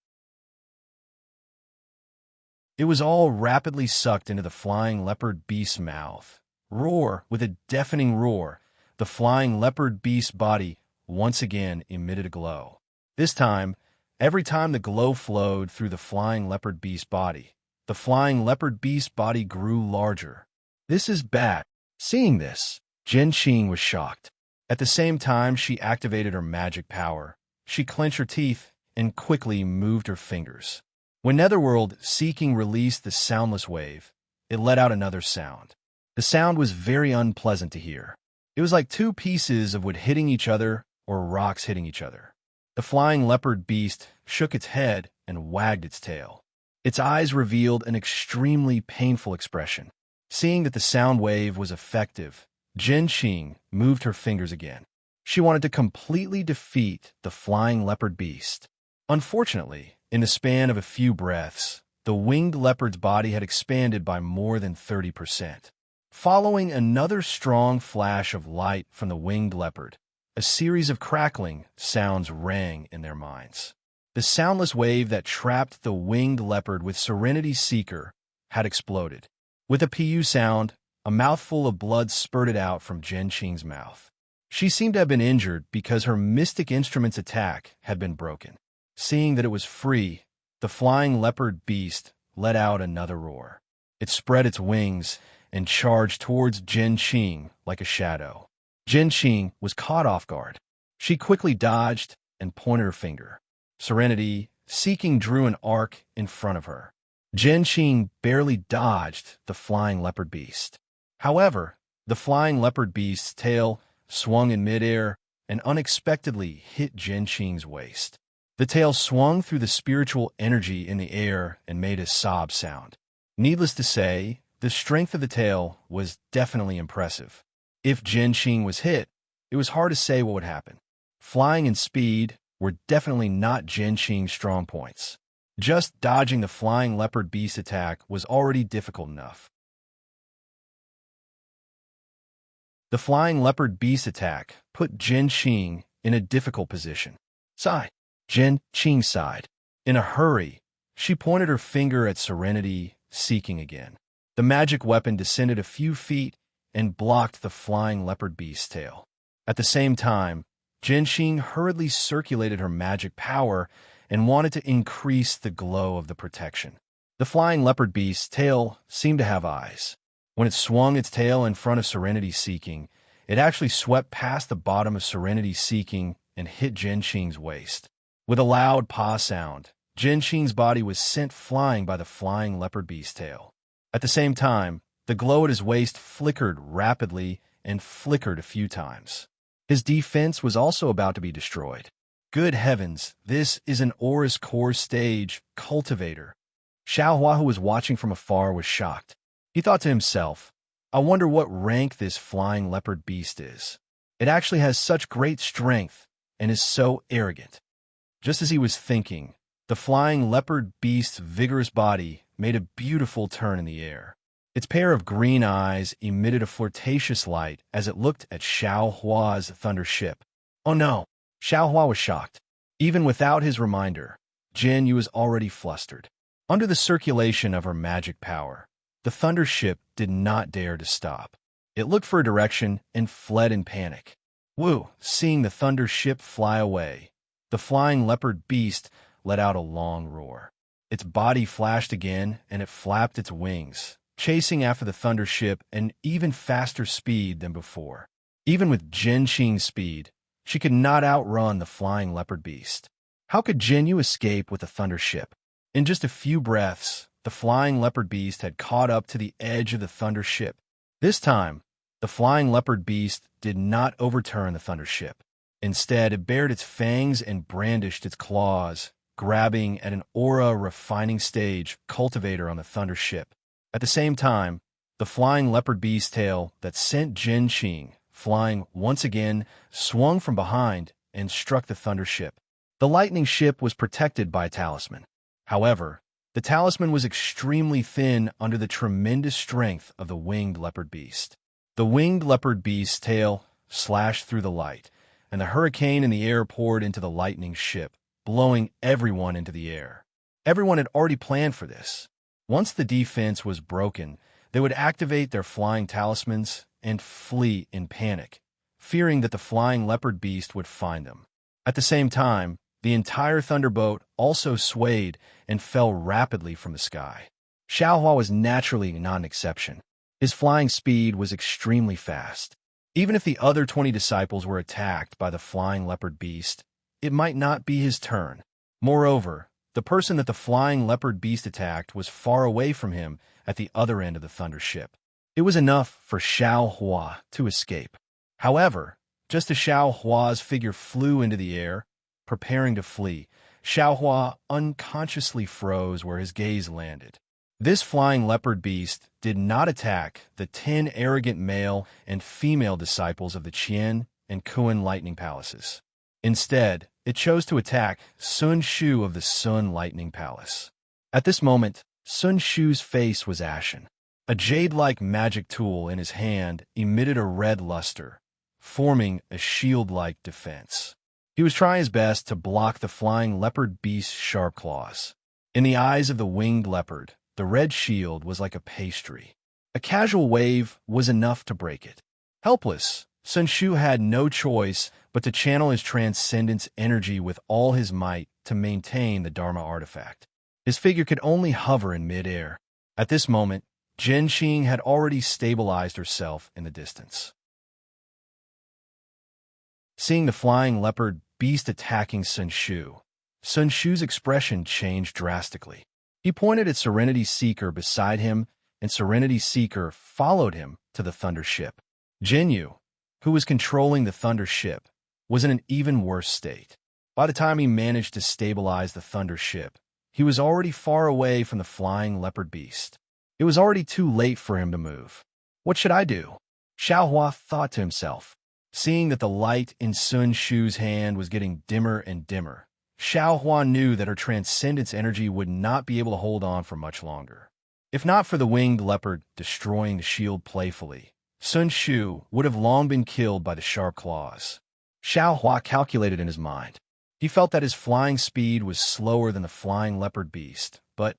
It was all rapidly sucked into the flying leopard beast's mouth. With a deafening roar, the flying leopard beast's body once again emitted a glow. This time, every time the glow flowed through the flying leopard beast body, the flying leopard beast body grew larger. This is bad. Seeing this, Jin Qing was shocked. At the same time she activated her magic power, she clenched her teeth and quickly moved her fingers. When Netherworld Seeking released the soundless wave, it let out another sound. The sound was very unpleasant to hear. It was like two pieces of wood hitting each other or rocks hitting each other. The flying leopard beast shook its head and wagged its tail. Its eyes revealed an extremely painful expression. Seeing that the sound wave was effective, Jin Qing moved her fingers again. She wanted to completely defeat the flying leopard beast. Unfortunately, in the span of a few breaths, the winged leopard's body had expanded by more than 30%. Following another strong flash of light from the winged leopard, a series of crackling sounds rang in their minds. The soundless wave that trapped the winged leopard with Serenity Seeker had exploded. With a pu sound, a mouthful of blood spurted out from Jin Qing's mouth. She seemed to have been injured because her mystic instrument's attack had been broken. Seeing that it was free, the flying leopard beast let out another roar. It spread its wings and charged towards Jin Qing like a shadow. Jin Qing was caught off guard. She quickly dodged and pointed her finger. Serenity Seeking drew an arc in front of her. Jin Qing barely dodged the flying leopard beast. However, the flying leopard beast's tail swung in midair and unexpectedly hit Jin Qing's waist. The tail swung through the spiritual energy in the air and made a sob sound. Needless to say, the strength of the tail was definitely impressive. If Jin Qing was hit, it was hard to say what would happen. Flying and speed were definitely not Jin Qing's strong points. Just dodging the flying leopard beast attack was already difficult enough. The flying leopard beast attack put Jin Qing in a difficult position. Sigh. Jin Qing sighed. In a hurry, she pointed her finger at Serenity Seeking again. The magic weapon descended a few feet and blocked the flying leopard beast's tail. At the same time, Jin Qing hurriedly circulated her magic power and wanted to increase the glow of the protection. The flying leopard beast's tail seemed to have eyes. When it swung its tail in front of Serenity Seeking, it actually swept past the bottom of Serenity Seeking and hit Jin Qing's waist. With a loud paw sound, Jin Qing's body was sent flying by the flying leopard beast's tail. At the same time, the glow at his waist flickered rapidly and flickered a few times. His defense was also about to be destroyed. Good heavens, this is an Aura's core stage cultivator. Xiaohua, who was watching from afar, was shocked. He thought to himself, I wonder what rank this flying leopard beast is. It actually has such great strength and is so arrogant. Just as he was thinking, the flying leopard beast's vigorous body made a beautiful turn in the air. Its pair of green eyes emitted a flirtatious light as it looked at Xiaohua's thunder ship. Oh no! Xiaohua was shocked. Even without his reminder, Jin Yu was already flustered. Under the circulation of her magic power, the thunder ship did not dare to stop. It looked for a direction and fled in panic. Wu, seeing the thunder ship fly away, the flying leopard beast let out a long roar. Its body flashed again and it flapped its wings, chasing after the thunder ship at an even faster speed than before. Even with Jin Qing's speed, she could not outrun the flying leopard beast. How could Jin Yu escape with the thunder ship? In just a few breaths, the flying leopard beast had caught up to the edge of the thunder ship. This time, the flying leopard beast did not overturn the thunder ship. Instead, it bared its fangs and brandished its claws, grabbing at an aura refining stage cultivator on the thunder ship. At the same time, the flying leopard beast's tail that sent Jin Qing flying once again swung from behind and struck the thunder ship. The lightning ship was protected by a talisman. However, the talisman was extremely thin under the tremendous strength of the winged leopard beast. The winged leopard beast's tail slashed through the light, and the hurricane in the air poured into the lightning ship, blowing everyone into the air. Everyone had already planned for this. Once the defense was broken, they would activate their flying talismans and flee in panic, fearing that the flying leopard beast would find them. At the same time, the entire thunderbolt also swayed and fell rapidly from the sky. Xiaohua was naturally not an exception. His flying speed was extremely fast. Even if the other 20 disciples were attacked by the flying leopard beast, it might not be his turn. Moreover, the person that the flying leopard beast attacked was far away from him at the other end of the thunder ship. It was enough for Xiaohua to escape. However, just as Xiaohua's figure flew into the air, preparing to flee, Xiaohua unconsciously froze where his gaze landed. This flying leopard beast did not attack the 10 arrogant male and female disciples of the Qian and Kuan lightning palaces. Instead, it chose to attack Sun Shu of the Sun Lightning Palace. At this moment, Sun Shu's face was ashen. A jade-like magic tool in his hand emitted a red luster, forming a shield-like defense. He was trying his best to block the flying leopard beast's sharp claws. In the eyes of the winged leopard, the red shield was like a pastry. A casual wave was enough to break it. Helpless, Sun Shu had no choice but to channel his transcendence energy with all his might to maintain the Dharma artifact. His figure could only hover in mid-air. At this moment, Zhenxing had already stabilized herself in the distance. Seeing the flying leopard beast attacking Sun Shu's expression changed drastically. He pointed at Serenity Seeker beside him, and Serenity Seeker followed him to the thunder ship. Jinyu, who was controlling the thunder ship, was in an even worse state. By the time he managed to stabilize the thunder ship, he was already far away from the flying leopard beast. It was already too late for him to move. What should I do? Xiaohua thought to himself. Seeing that the light in Sun Shu's hand was getting dimmer and dimmer, Xiaohua knew that her transcendence energy would not be able to hold on for much longer. If not for the winged leopard destroying the shield playfully, Sun Shu would have long been killed by the sharp claws. Xiaohua calculated in his mind. He felt that his flying speed was slower than the flying leopard beast, but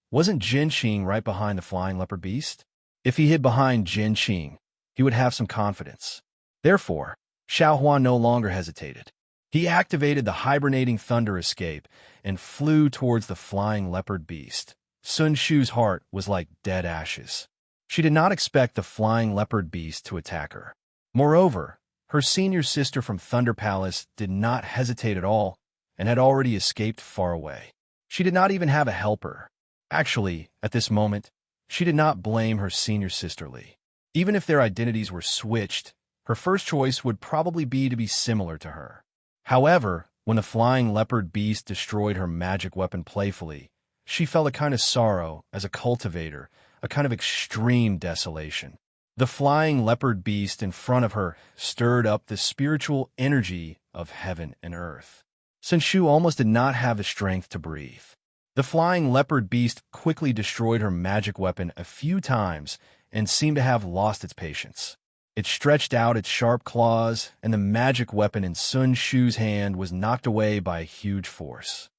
wasn't Zhenxing right behind the flying leopard beast? If he hid behind Zhenxing, he would have some confidence. Therefore, Xiaohua no longer hesitated. He activated the hibernating thunder escape and flew towards the flying leopard beast. Sun Shu's heart was like dead ashes. She did not expect the flying leopard beast to attack her. Moreover, her senior sister from Thunder Palace did not hesitate at all and had already escaped far away. She did not even have a helper. Actually, at this moment, she did not blame her senior sister Li. Even if their identities were switched, her first choice would probably be to be similar to her. However, when the flying leopard beast destroyed her magic weapon playfully, she felt a kind of sorrow as a cultivator, a kind of extreme desolation. The flying leopard beast in front of her stirred up the spiritual energy of heaven and earth. Sun Shu almost did not have the strength to breathe. The flying leopard beast quickly destroyed her magic weapon a few times and seemed to have lost its patience. It stretched out its sharp claws, and the magic weapon in Sun Shu's hand was knocked away by a huge force.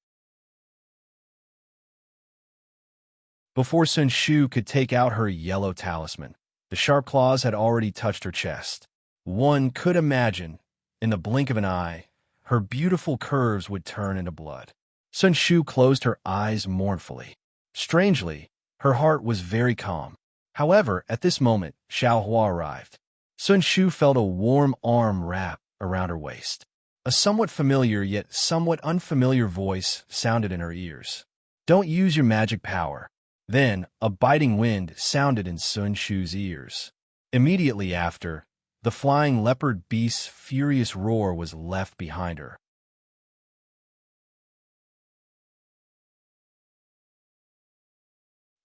Before Sun Shu could take out her yellow talisman, the sharp claws had already touched her chest. One could imagine, in the blink of an eye, her beautiful curves would turn into blood. Sun Shu closed her eyes mournfully. Strangely, her heart was very calm. However, at this moment, Xiaohua arrived. Sun Shu felt a warm arm wrap around her waist. A somewhat familiar yet somewhat unfamiliar voice sounded in her ears. "Don't use your magic power." Then, a biting wind sounded in Sun Shu's ears. Immediately after, the flying leopard beast's furious roar was left behind her.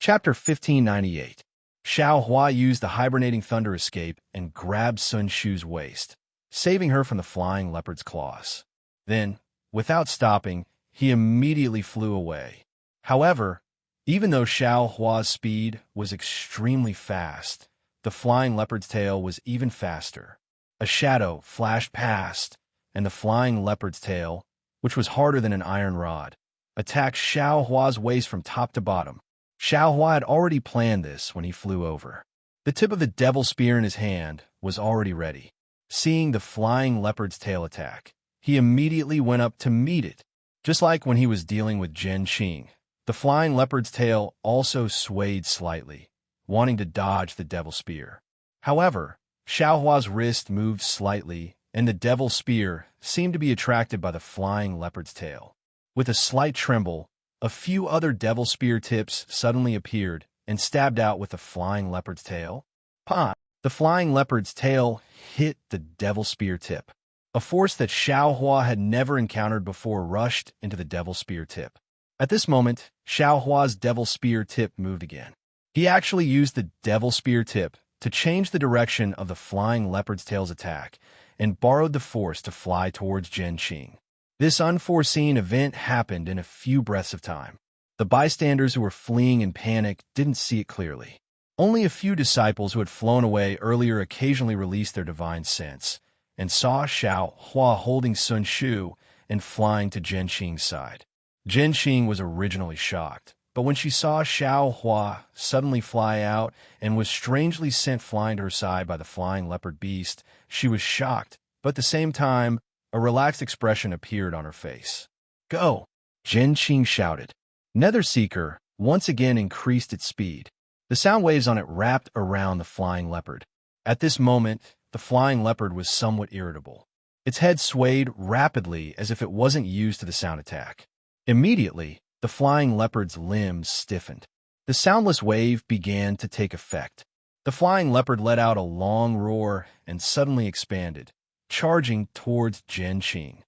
Chapter 1598. Xiaohua used the hibernating thunder escape and grabbed Sun Shu's waist, saving her from the flying leopard's claws. Then, without stopping, he immediately flew away. However, even though Xiaohua's speed was extremely fast, the flying leopard's tail was even faster. A shadow flashed past, and the flying leopard's tail, which was harder than an iron rod, attacked Xiaohua's waist from top to bottom. Xiaohua had already planned this when he flew over. The tip of the devil spear in his hand was already ready. Seeing the flying leopard's tail attack, he immediately went up to meet it. Just like when he was dealing with Zhen Qing, the flying leopard's tail also swayed slightly, wanting to dodge the devil spear. However, Xiaohua's wrist moved slightly, and the devil spear seemed to be attracted by the flying leopard's tail. With a slight tremble, a few other devil spear tips suddenly appeared and stabbed out with the flying leopard's tail. Pa! The flying leopard's tail hit the devil spear tip. A force that Xiaohua had never encountered before rushed into the devil spear tip. At this moment, Xiaohua's devil spear tip moved again. He actually used the devil spear tip to change the direction of the flying leopard's tail's attack and borrowed the force to fly towards Zhen Qing. This unforeseen event happened in a few breaths of time. The bystanders who were fleeing in panic didn't see it clearly. Only a few disciples who had flown away earlier occasionally released their divine sense and saw Xiaohua holding Sun Shu and flying to Zhen Qing's side. Zhen Qing was originally shocked, but when she saw Xiaohua suddenly fly out and was strangely sent flying to her side by the flying leopard beast, she was shocked, but at the same time, a relaxed expression appeared on her face. "Go!" Zhen Qing shouted. Netherseeker once again increased its speed. The sound waves on it wrapped around the flying leopard. At this moment, the flying leopard was somewhat irritable. Its head swayed rapidly as if it wasn't used to the sound attack. Immediately, the flying leopard's limbs stiffened. The soundless wave began to take effect. The flying leopard let out a long roar and suddenly expanded, charging towards Zhen Qing.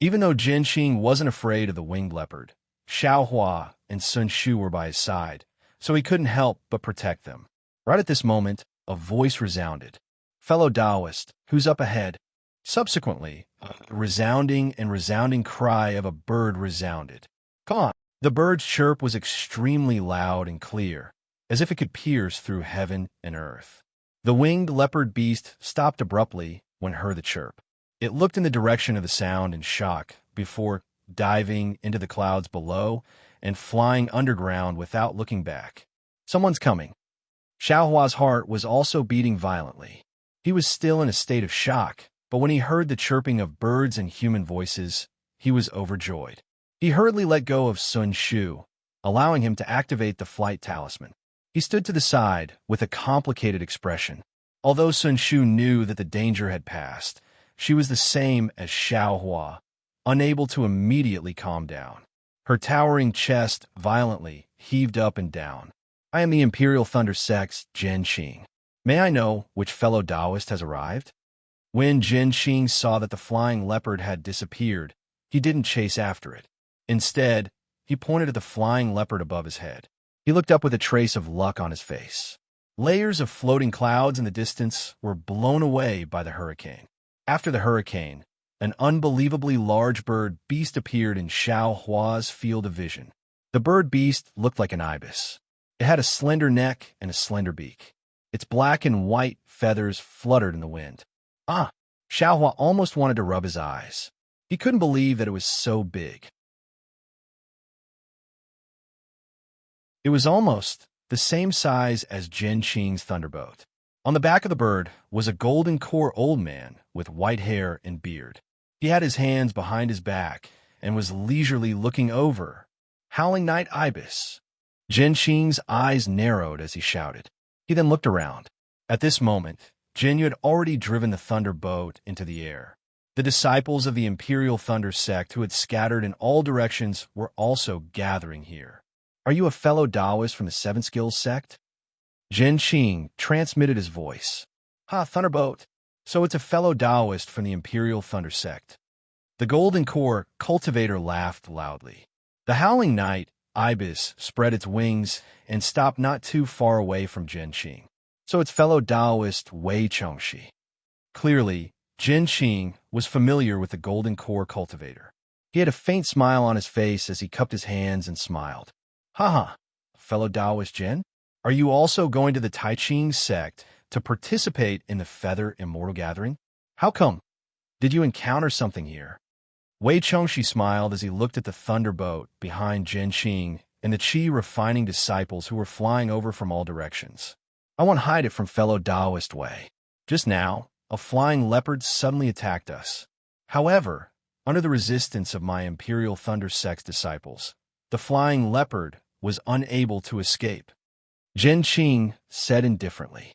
Even though Zhen Qing wasn't afraid of the winged leopard, Xiaohua and Sun Shu were by his side, so he couldn't help but protect them. Right at this moment, a voice resounded. "Fellow Taoist, who's up ahead?" Subsequently, a resounding cry of a bird resounded. "Caw!" The bird's chirp was extremely loud and clear, as if it could pierce through heaven and earth. The winged leopard beast stopped abruptly when it heard the chirp. It looked in the direction of the sound in shock before diving into the clouds below and flying underground without looking back. "Someone's coming." Xiaohua's heart was also beating violently. He was still in a state of shock, but when he heard the chirping of birds and human voices, he was overjoyed. He hurriedly let go of Sun Shu, allowing him to activate the flight talisman. He stood to the side with a complicated expression. Although Sun Shu knew that the danger had passed, she was the same as Xiaohua, unable to immediately calm down. Her towering chest violently heaved up and down. "I am the Imperial Thunder Sect's Zhen Qing. May I know which fellow Taoist has arrived?" When Zhen Qing saw that the flying leopard had disappeared, he didn't chase after it. Instead, he pointed at the flying leopard above his head. He looked up with a trace of luck on his face. Layers of floating clouds in the distance were blown away by the hurricane. After the hurricane, an unbelievably large bird beast appeared in Xiaohua's field of vision. The bird beast looked like an ibis. It had a slender neck and a slender beak. Its black and white feathers fluttered in the wind. Xiaohua almost wanted to rub his eyes. He couldn't believe that it was so big. It was almost the same size as Zhen Qing's thunderbolt. On the back of the bird was a golden core old man with white hair and beard. He had his hands behind his back and was leisurely looking over. "Howling Night Ibis." Zhen Qing's eyes narrowed as he shouted. He then looked around. At this moment, Jin Yu had already driven the thunderbolt into the air. The disciples of the Imperial Thunder Sect who had scattered in all directions were also gathering here. "Are you a fellow Taoist from the Seven Skills Sect?" Zhen Qing transmitted his voice. Thunderbolt. So it's a fellow Taoist from the Imperial Thunder Sect." The Golden Core cultivator laughed loudly. The Howling Night Ibis spread its wings and stopped not too far away from Zhen Qing. "So it's fellow Taoist Wei Chengxi." Clearly, Zhen Qing was familiar with the Golden Core cultivator. He had a faint smile on his face as he cupped his hands and smiled. Fellow Taoist Zhen? Are you also going to the Tai Ching sect to participate in the Feather Immortal Gathering? How come? Did you encounter something here?" Wei Chengxi smiled as he looked at the thunderbolt behind Zhen Qing and the qi refining disciples who were flying over from all directions. "I won't hide it from fellow Taoist Wei. Just now, a flying leopard suddenly attacked us. However, under the resistance of my Imperial Thunder Sect's disciples, the flying leopard was unable to escape. Jin Qing said indifferently,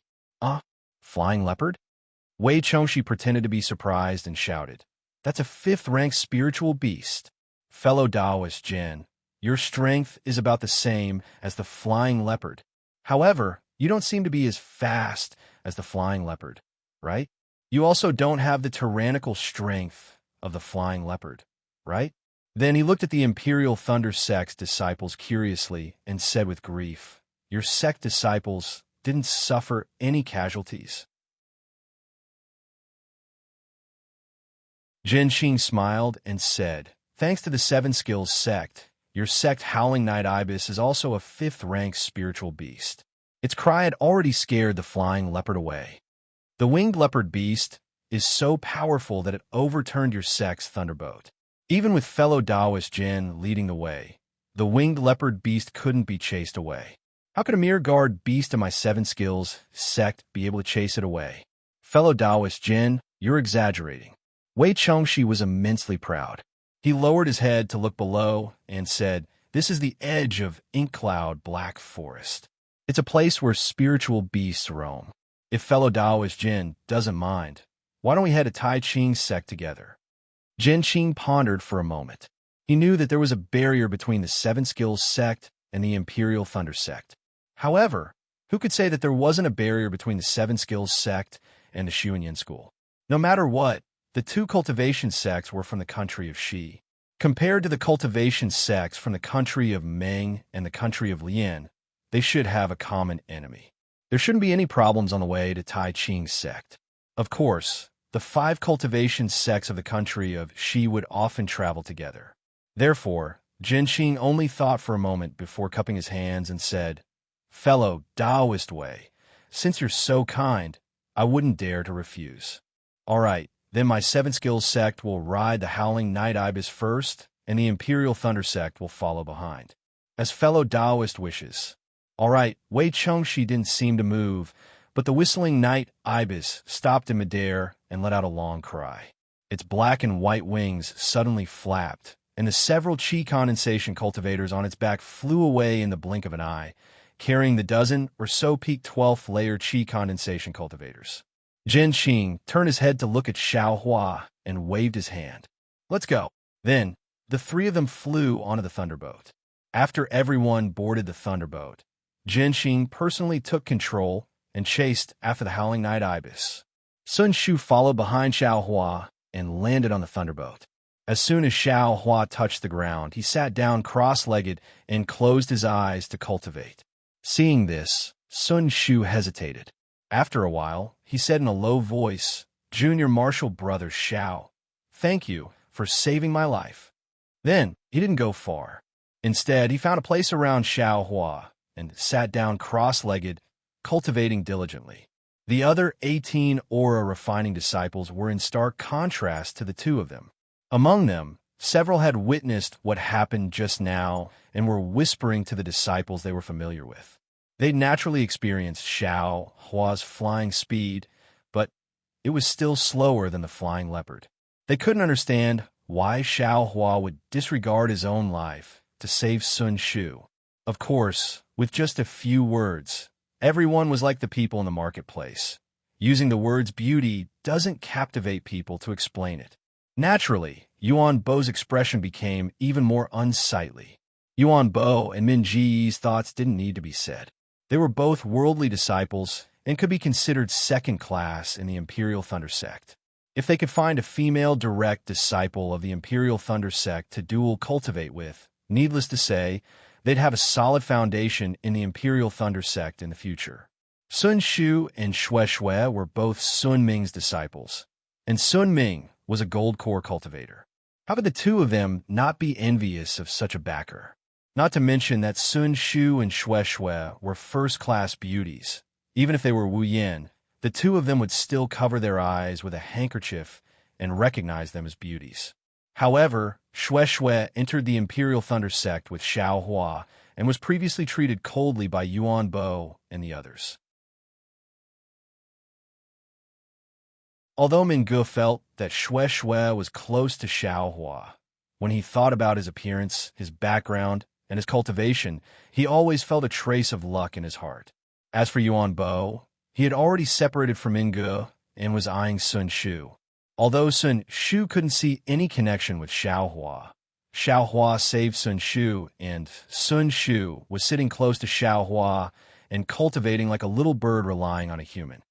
flying leopard? Wei Chongxi pretended to be surprised and shouted, "That's a 5th-rank spiritual beast. Fellow Taoist Jin, your strength is about the same as the flying leopard. However, you don't seem to be as fast as the flying leopard, right? You also don't have the tyrannical strength of the flying leopard, right?" Then he looked at the Imperial Thunder Sect's disciples curiously and said with grief, "Your sect disciples didn't suffer any casualties." Jin Qing smiled and said, "Thanks to the 7 Skills sect, your sect Howling Night Ibis is also a 5th-rank spiritual beast. Its cry had already scared the flying leopard away. The winged leopard beast is so powerful that it overturned your sect's thunderbolt. Even with fellow Taoist Jin leading the way, the winged leopard beast couldn't be chased away. How could a mere guard beast of my 7 Skills sect be able to chase it away? Fellow Taoist Jin, you're exaggerating." Wei Chongxi was immensely proud. He lowered his head to look below and said, "This is the edge of Ink Cloud Black Forest. It's a place where spiritual beasts roam. If fellow Taoist Jin doesn't mind, why don't we head to Tai Ching's sect together?" Jin Qing pondered for a moment. He knew that there was a barrier between the 7 Skills sect and the Imperial Thunder sect. However, who could say that there wasn't a barrier between the 7 Skills sect and the Xuanyan school? No matter what, the 2 cultivation sects were from the country of Shi. Compared to the cultivation sects from the country of Meng and the country of Lian, they should have a common enemy. There shouldn't be any problems on the way to Tai Ching's sect. Of course, the 5 cultivation sects of the country of Shi would often travel together. Therefore, Jin Qing only thought for a moment before cupping his hands and said, "Fellow Taoist Wei, since you're so kind, I wouldn't dare to refuse. All right, then my 7 Skills sect will ride the Howling Night Ibis first, and the Imperial Thunder sect will follow behind. As fellow Taoist wishes." All right, Wei Chongxi didn't seem to move, but the whistling Night Ibis stopped in midair and let out a long cry. Its black and white wings suddenly flapped, and the several qi condensation cultivators on its back flew away in the blink of an eye, carrying the dozen or so peak 12th layer qi condensation cultivators. Jin Qing turned his head to look at Xiao Hua and waved his hand. "Let's go." Then, the 3 of them flew onto the thunderboat. After everyone boarded the thunderboat, Jin Qing personally took control and chased after the Howling Night Ibis. Sun Shu followed behind Xiao Hua and landed on the thunderboat. As soon as Xiao Hua touched the ground, he sat down cross-legged and closed his eyes to cultivate. Seeing this, Sun Shu hesitated. After a while, he said in a low voice, "Junior Marshal Brother Xiao, thank you for saving my life." Then, he didn't go far. Instead, he found a place around Xiao Hua and sat down cross-legged, cultivating diligently. The other 18 aura refining disciples were in stark contrast to the 2 of them. Among them, several had witnessed what happened just now and were whispering to the disciples they were familiar with. They naturally experienced Xiao Hua's flying speed, but it was still slower than the flying leopard. They couldn't understand why Xiao Hua would disregard his own life to save Sun Shu. Of course, with just a few words, everyone was like the people in the marketplace. Using the words beauty doesn't captivate people to explain it. Naturally, Yuan Bo's expression became even more unsightly. Yuan Bo and Min Ji's thoughts didn't need to be said. They were both worldly disciples and could be considered second class in the Imperial Thunder sect. If they could find a female direct disciple of the Imperial Thunder sect to dual cultivate with, needless to say, they'd have a solid foundation in the Imperial Thunder sect in the future. Sun Shu and Xue Xue were both Sun Ming's disciples, and Sun Ming was a gold core cultivator. How could the 2 of them not be envious of such a backer? Not to mention that Sun Shu and Xue Xue were first-class beauties. Even if they were Wu Yin, the 2 of them would still cover their eyes with a handkerchief and recognize them as beauties. However, Xue Xue entered the Imperial Thunder sect with Xiao Hua and was previously treated coldly by Yuan Bo and the others. Although Mingu felt that Xue Xue was close to Xiaohua, when he thought about his appearance, his background, and his cultivation, he always felt a trace of luck in his heart. As for Yuan Bo, he had already separated from Mingu and was eyeing Sun Shu. Although Sun Shu couldn't see any connection with Xiaohua, Xiaohua saved Sun Shu, and Sun Shu was sitting close to Xiaohua and cultivating like a little bird relying on a human.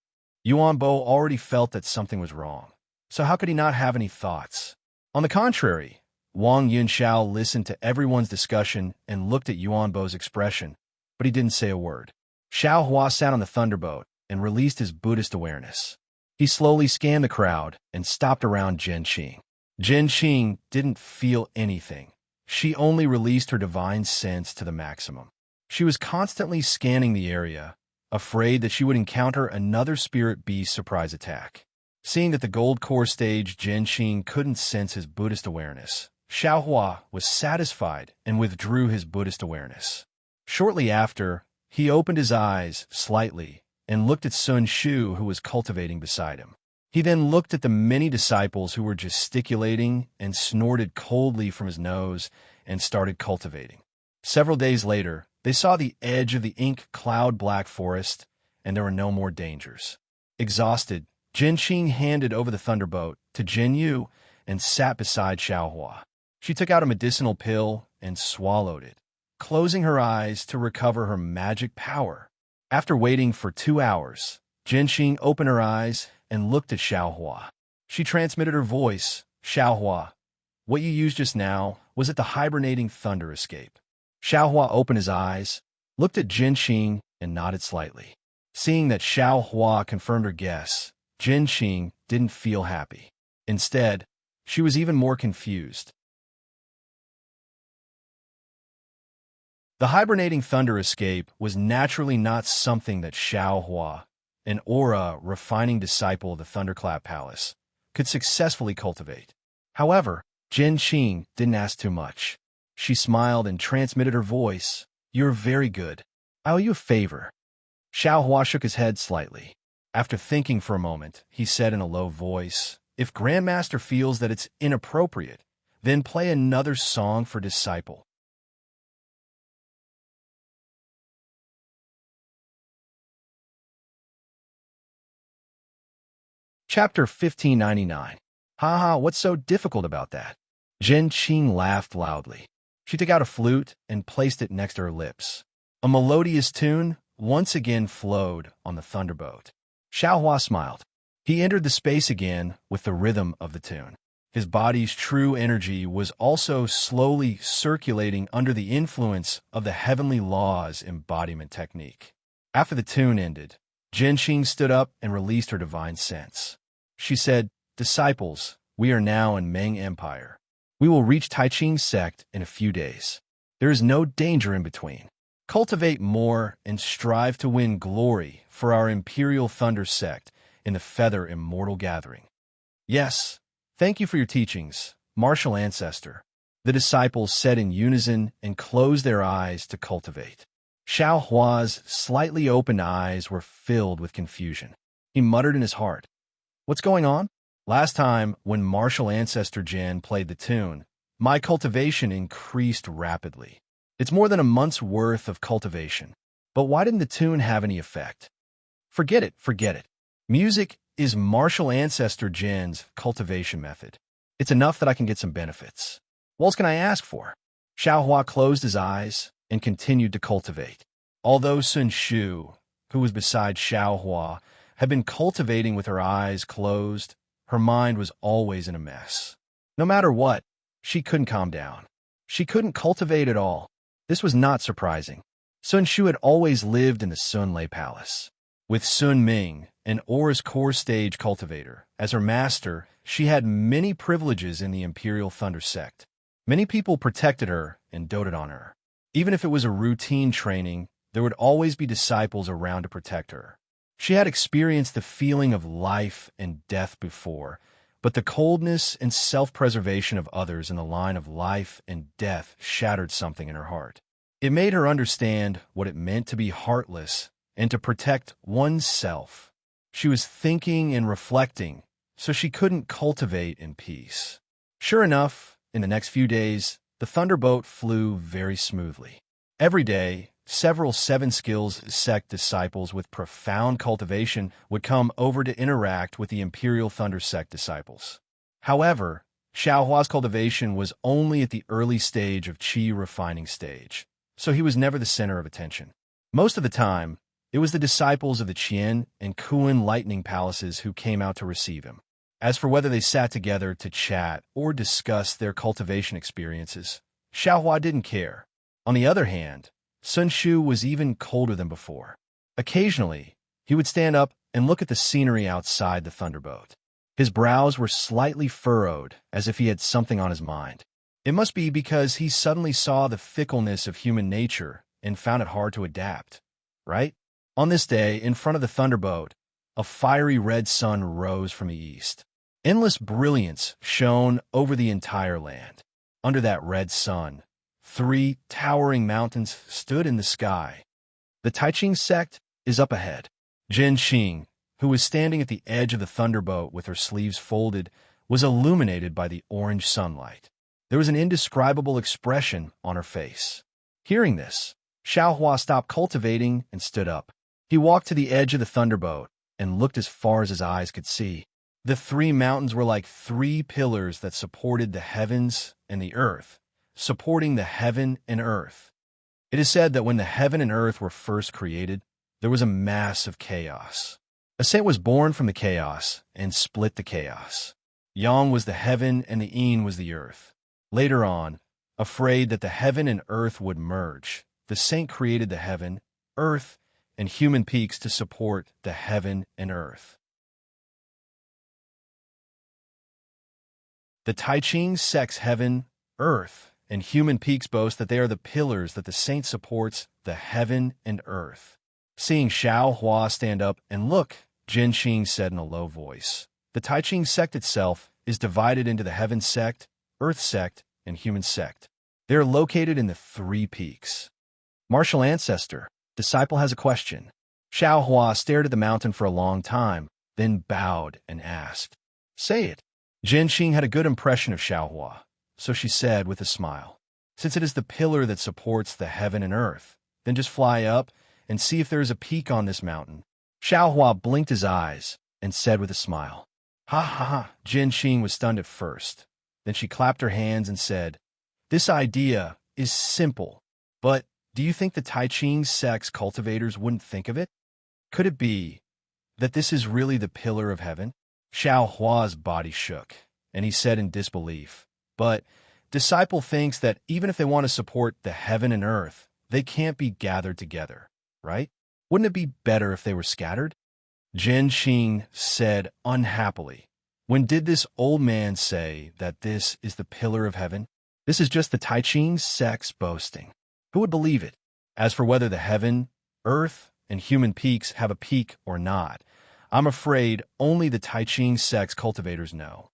Yuan Bo already felt that something was wrong, so how could he not have any thoughts? On the contrary, Wang Yunxiao listened to everyone's discussion and looked at Yuan Bo's expression, but he didn't say a word. Xiaohua sat on the thunderboat and released his Buddhist awareness. He slowly scanned the crowd and stopped around Jin Qing. Jin Qing didn't feel anything. She only released her divine sense to the maximum. She was constantly scanning the area, afraid that she would encounter another spirit beast surprise attack. Seeing that the gold core stage Jin Qing couldn't sense his Buddhist awareness, Xiaohua was satisfied and withdrew his Buddhist awareness. Shortly after, he opened his eyes slightly and looked at Sun Shu, who was cultivating beside him. He then looked at the many disciples who were gesticulating and snorted coldly from his nose and started cultivating. Several days later, they saw the edge of the ink cloud black forest, and there were no more dangers. Exhausted, Jin Qing handed over the thunderboat to Jin Yu and sat beside Xiaohua. She took out a medicinal pill and swallowed it, closing her eyes to recover her magic power. After waiting for 2 hours, Jin Qing opened her eyes and looked at Xiaohua. She transmitted her voice, "Xiaohua, what you used just now, was it the hibernating thunder escape?" Xiaohua opened his eyes, looked at Jin Qing, and nodded slightly. Seeing that Xiaohua confirmed her guess, Jin Qing didn't feel happy. Instead, she was even more confused. The hibernating thunder escape was naturally not something that Xiaohua, an aura-refining disciple of the Thunderclap Palace, could successfully cultivate. However, Jin Qing didn't ask too much. She smiled and transmitted her voice, "You're very good. I owe you a favor." Xiaohua shook his head slightly. After thinking for a moment, he said in a low voice, "If Grandmaster feels that it's inappropriate, then play another song for disciple." Chapter 1599. Haha, what's so difficult about that? Jin Qing laughed loudly. She took out a flute and placed it next to her lips. A melodious tune once again flowed on the thunderboat. Xiaohua smiled. He entered the space again with the rhythm of the tune. His body's true energy was also slowly circulating under the influence of the heavenly laws embodiment technique. After the tune ended, Jin Qing stood up and released her divine sense. She said, "Disciples, we are now in Ming Empire. We will reach Taiqing sect in a few days. There is no danger in between. Cultivate more and strive to win glory for our Imperial Thunder sect in the Feather Immortal Gathering." "Yes, thank you for your teachings, martial ancestor," the disciples said in unison and closed their eyes to cultivate. Xiaohua's slightly opened eyes were filled with confusion. He muttered in his heart, "What's going on? Last time, when martial ancestor Jin played the tune, my cultivation increased rapidly. It's more than a month's worth of cultivation. But why didn't the tune have any effect? Forget it, forget it. Music is martial ancestor Jin's cultivation method. It's enough that I can get some benefits. What else can I ask for?" Xiaohua closed his eyes and continued to cultivate. Although Sun Shu, who was beside Xiaohua, had been cultivating with her eyes closed, her mind was always in a mess. No matter what, she couldn't calm down. She couldn't cultivate at all. This was not surprising. Sun Shu had always lived in the Sunlei Palace. With Sun Ming, an Aura's core stage cultivator, as her master, she had many privileges in the Imperial Thunder sect. Many people protected her and doted on her. Even if it was a routine training, there would always be disciples around to protect her. She had experienced the feeling of life and death before, but the coldness and self-preservation of others in the line of life and death shattered something in her heart. It made her understand what it meant to be heartless and to protect oneself. She was thinking and reflecting, so she couldn't cultivate in peace. Sure enough, in the next few days, the thunderboat flew very smoothly. Every day, several Seven Skills sect disciples with profound cultivation would come over to interact with the Imperial Thunder sect disciples. However, Xiaohua's cultivation was only at the early stage of qi refining stage, so he was never the center of attention. Most of the time, it was the disciples of the Qian and Kuan lightning palaces who came out to receive him. As for whether they sat together to chat or discuss their cultivation experiences, Xiaohua didn't care. On the other hand, Sun Shu was even colder than before. Occasionally, he would stand up and look at the scenery outside the thunderboat. His brows were slightly furrowed, as if he had something on his mind. It must be because he suddenly saw the fickleness of human nature and found it hard to adapt, right? On this day, in front of the thunderboat, a fiery red sun rose from the east. Endless brilliance shone over the entire land. Under that red sun, 3 towering mountains stood in the sky. The Taiqing sect is up ahead. Jin Xing, who was standing at the edge of the thunderboat with her sleeves folded, was illuminated by the orange sunlight. There was an indescribable expression on her face. Hearing this, Xiaohua stopped cultivating and stood up. He walked to the edge of the thunderboat and looked as far as his eyes could see. The 3 mountains were like 3 pillars that supported the heavens and the earth, supporting the heaven and earth. It is said that when the heaven and earth were first created, there was a massive chaos. A saint was born from the chaos and split the chaos. Yang was the heaven and the Yin was the earth. Later on, afraid that the heaven and earth would merge, the saint created the heaven, earth, and human peaks to support the heaven and earth. The Taiqing sect's heaven, earth, and human peaks boast that they are the pillars that the saint supports the heaven and earth. Seeing Xiaohua stand up and look, Jin Xing said in a low voice, "The Taiqing sect itself is divided into the heaven sect, earth sect, and human sect. They are located in the 3 peaks." Martial Ancestor, disciple has a question. Xiaohua stared at the mountain for a long time, then bowed and asked, "Say it." Jin Xing had a good impression of Xiaohua, so she said with a smile, "Since it is the pillar that supports the heaven and earth, then just fly up and see if there is a peak on this mountain." Xiaohua blinked his eyes and said with a smile, "Ha ha ha." Jin Xing was stunned at first. Then she clapped her hands and said, "This idea is simple, but do you think the Taiqing sect's cultivators wouldn't think of it? Could it be that this is really the pillar of heaven?" Xiaohua's body shook, and he said in disbelief, "But disciple thinks that even if they want to support the heaven and earth, they can't be gathered together, right? Wouldn't it be better if they were scattered?" Jin Xing said unhappily, "When did this old man say that this is the pillar of heaven? This is just the Taiqing sect's boasting. Who would believe it? As for whether the heaven, earth, and human peaks have a peak or not, I'm afraid only the Taiqing sect's cultivators know.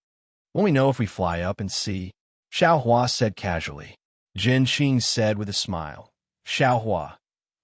Won't we know if we fly up and see?" Xiaohua said casually. Jin Xing said with a smile, "Xiaohua,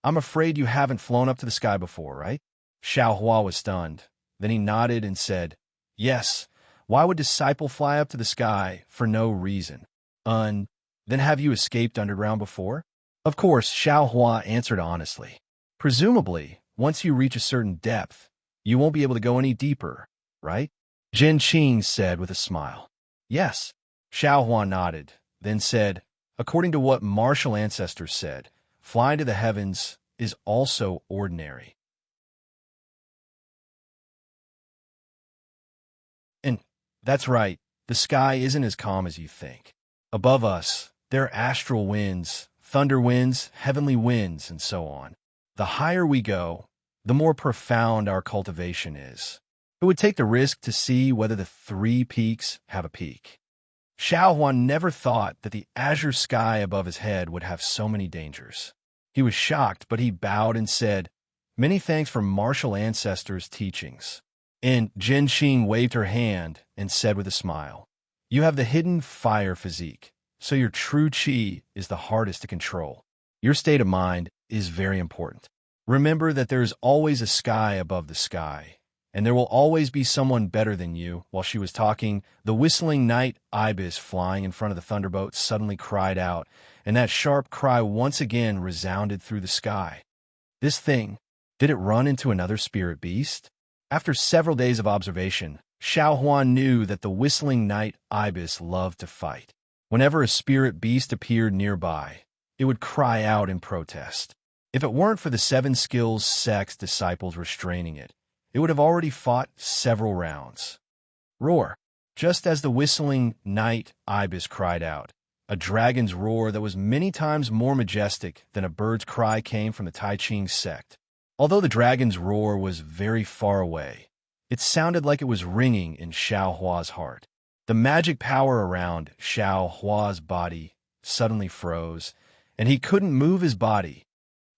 I'm afraid you haven't flown up to the sky before, right?" Xiaohua was stunned. Then he nodded and said, "Yes. Why would disciple fly up to the sky for no reason? Then have you escaped underground before?" Of course, Xiaohua answered honestly. "Presumably, once you reach a certain depth, you won't be able to go any deeper, right?" Jin Xing said with a smile. "Yes." Xiaohua nodded, then said, "According to what martial ancestors said, flying to the heavens is also ordinary. And that's right, the sky isn't as calm as you think. Above us, there are astral winds, thunder winds, heavenly winds, and so on. The higher we go, the more profound our cultivation is. Who would take the risk to see whether the 3 peaks have a peak?" Xiaohuan never thought that the azure sky above his head would have so many dangers. He was shocked, but he bowed and said, "Many thanks for martial ancestors' teachings." And Jin Xing waved her hand and said with a smile, "You have the hidden fire physique, so your true qi is the hardest to control. Your state of mind is very important. Remember that there is always a sky above the sky, and there will always be someone better than you. While she was talking, the whistling night ibis flying in front of the thunderbolt suddenly cried out, and that sharp cry once again resounded through the sky. This thing, did it run into another spirit beast? After several days of observation, Xiao Huan knew that the whistling night ibis loved to fight. Whenever a spirit beast appeared nearby, it would cry out in protest. If it weren't for the 7 skills sect's disciples restraining it, it would have already fought several rounds. Roar! Just as the whistling night ibis cried out, a dragon's roar that was many times more majestic than a bird's cry came from the Tai Ching sect. Although the dragon's roar was very far away, it sounded like it was ringing in Xiao Hua's heart. The magic power around Xiao Hua's body suddenly froze, and he couldn't move his body.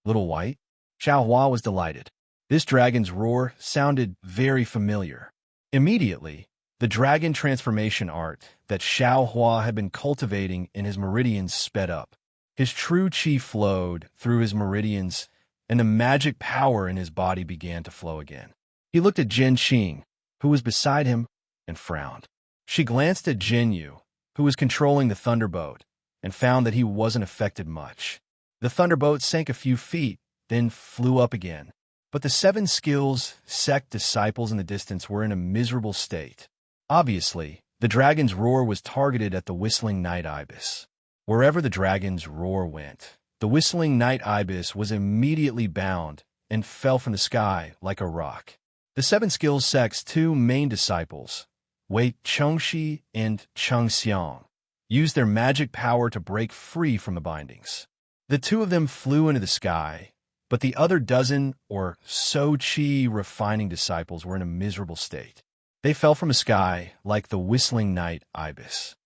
Little White? Xiao Hua was delighted. This dragon's roar sounded very familiar. Immediately, the dragon transformation art that Xiao Hua had been cultivating in his meridians sped up. His true chi flowed through his meridians, and the magic power in his body began to flow again. He looked at Jin Qing, who was beside him, and frowned. She glanced at Jin Yu, who was controlling the thunderboat, and found that he wasn't affected much. The thunderboat sank a few feet, then flew up again. But the 7 skills sect disciples in the distance were in a miserable state. Obviously, the dragon's roar was targeted at the whistling night ibis. Wherever the dragon's roar went, the whistling night ibis was immediately bound and fell from the sky like a rock. The 7 skills sect's 2 main disciples, Wei Chengxi and Cheng Xiang, used their magic power to break free from the bindings. The 2 of them flew into the sky, but the other dozen or so chi refining disciples were in a miserable state. They fell from the sky like the whistling night ibis.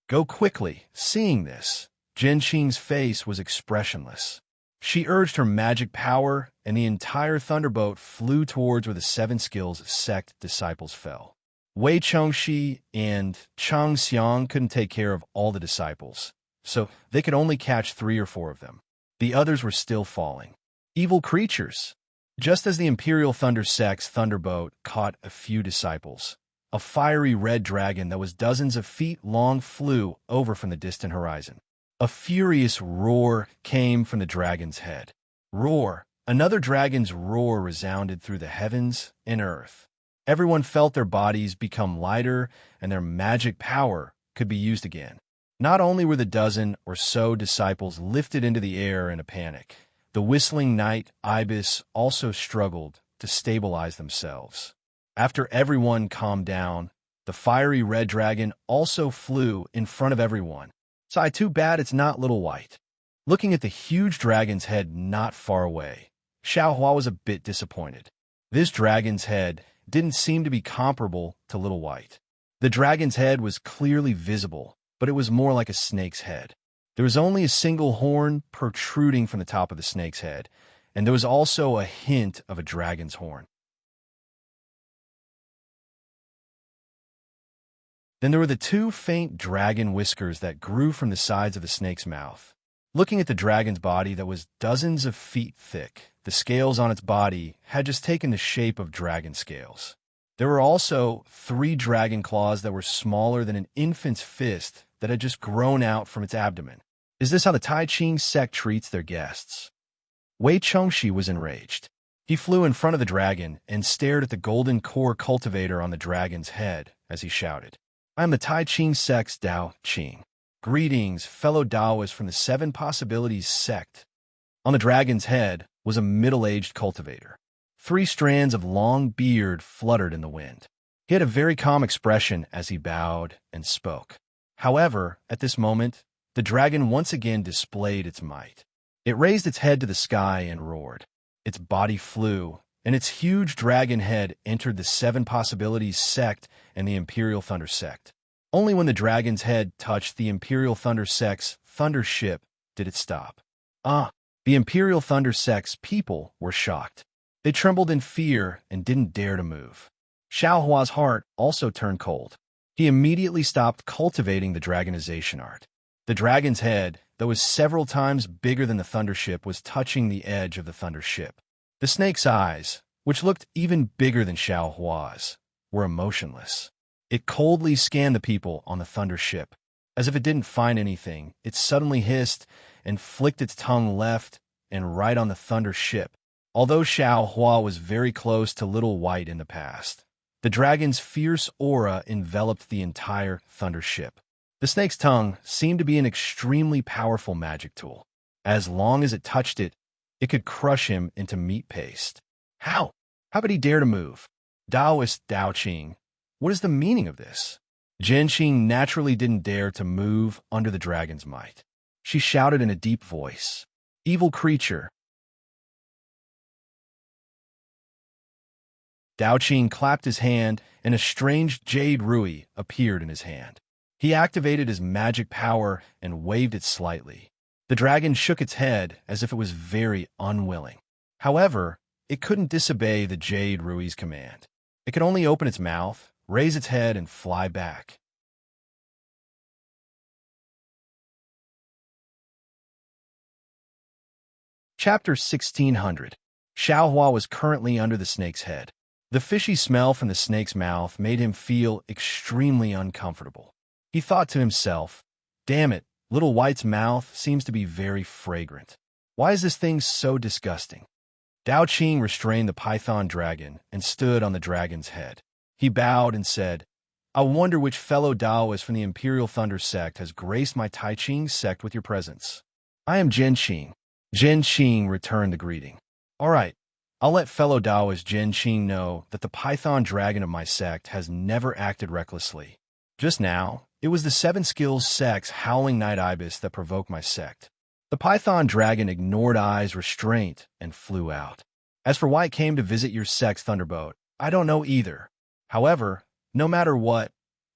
Go quickly. Seeing this, Jin Qing's face was expressionless. She urged her magic power, and the entire thunderboat flew towards where the 7 skills sect disciples fell. Wei Chengxi and Cheng Xiang couldn't take care of all the disciples, so they could only catch 3 or 4 of them. The others were still falling. Evil creatures! Just as the Imperial Thunder sect's thunderboat caught a few disciples, a fiery red dragon that was dozens of feet long flew over from the distant horizon. A furious roar came from the dragon's head. Roar! Another dragon's roar resounded through the heavens and earth. Everyone felt their bodies become lighter, and their magic power could be used again. Not only were the dozen or so disciples lifted into the air in a panic, the whistling night ibis also struggled to stabilize themselves. After everyone calmed down, the fiery red dragon also flew in front of everyone. Sigh, too bad it's not Little White. Looking at the huge dragon's head not far away, Xiao Hua was a bit disappointed. This dragon's head didn't seem to be comparable to Little White. The dragon's head was clearly visible, but it was more like a snake's head. There was only a single horn protruding from the top of the snake's head, and there was also a hint of a dragon's horn. Then there were the 2 faint dragon whiskers that grew from the sides of the snake's mouth. Looking at the dragon's body that was dozens of feet thick, the scales on its body had just taken the shape of dragon scales. There were also 3 dragon claws that were smaller than an infant's fist that had just grown out from its abdomen. Is this how the Tai Ching sect treats their guests? Wei Chengxi was enraged. He flew in front of the dragon and stared at the golden core cultivator on the dragon's head as he shouted, "I am the Tai Ching sect's Dao Qing. Greetings, fellow Taoists from the 7 Possibilities sect." On the dragon's head was a middle-aged cultivator. 3 strands of long beard fluttered in the wind. He had a very calm expression as he bowed and spoke. However, at this moment, the dragon once again displayed its might. It raised its head to the sky and roared. Its body flew, and its huge dragon head entered the 7 Possibilities sect and the Imperial Thunder sect. Only when the dragon's head touched the Imperial Thunder sect's thunder ship did it stop. The Imperial Thunder sect's people were shocked. They trembled in fear and didn't dare to move. Xiao Hua's heart also turned cold. He immediately stopped cultivating the dragonization art. The dragon's head, that was several times bigger than the thunder ship, was touching the edge of the thunder ship. The snake's eyes, which looked even bigger than Xiao Hua's, were emotionless. It coldly scanned the people on the thunder ship. As if it didn't find anything, it suddenly hissed and flicked its tongue left and right on the thunder ship. Although Xiao Hua was very close to Little White in the past, the dragon's fierce aura enveloped the entire thunder ship. The snake's tongue seemed to be an extremely powerful magic tool. As long as it touched it, it could crush him into meat paste. How? How could he dare to move? Taoist Dao Qing, what is the meaning of this? Zhen Qing naturally didn't dare to move under the dragon's might. She shouted in a deep voice, "Evil creature!" Dao Qing clapped his hand, and a strange jade rui appeared in his hand. He activated his magic power and waved it slightly. The dragon shook its head as if it was very unwilling. However, it couldn't disobey the jade rui's command. It could only open its mouth, raise its head, and fly back. Chapter 1600. Xiaohua was currently under the snake's head. The fishy smell from the snake's mouth made him feel extremely uncomfortable. He thought to himself, "Damn it, Little White's mouth seems to be very fragrant. Why is this thing so disgusting?" Dao Qing restrained the python dragon and stood on the dragon's head. He bowed and said, "I wonder which fellow Taoist from the Imperial Thunder sect has graced my Tai Ching sect with your presence." "I am Zhen Qing." Zhen Qing returned the greeting. "All right, I'll let fellow Taoist Zhen Qing know that the python dragon of my sect has never acted recklessly. Just now, it was the Seven Skills sect's Howling Night Ibis that provoked my sect." The python dragon ignored Ai's restraint and flew out. "As for why it came to visit your sect's thunderboat, I don't know either. However, no matter what,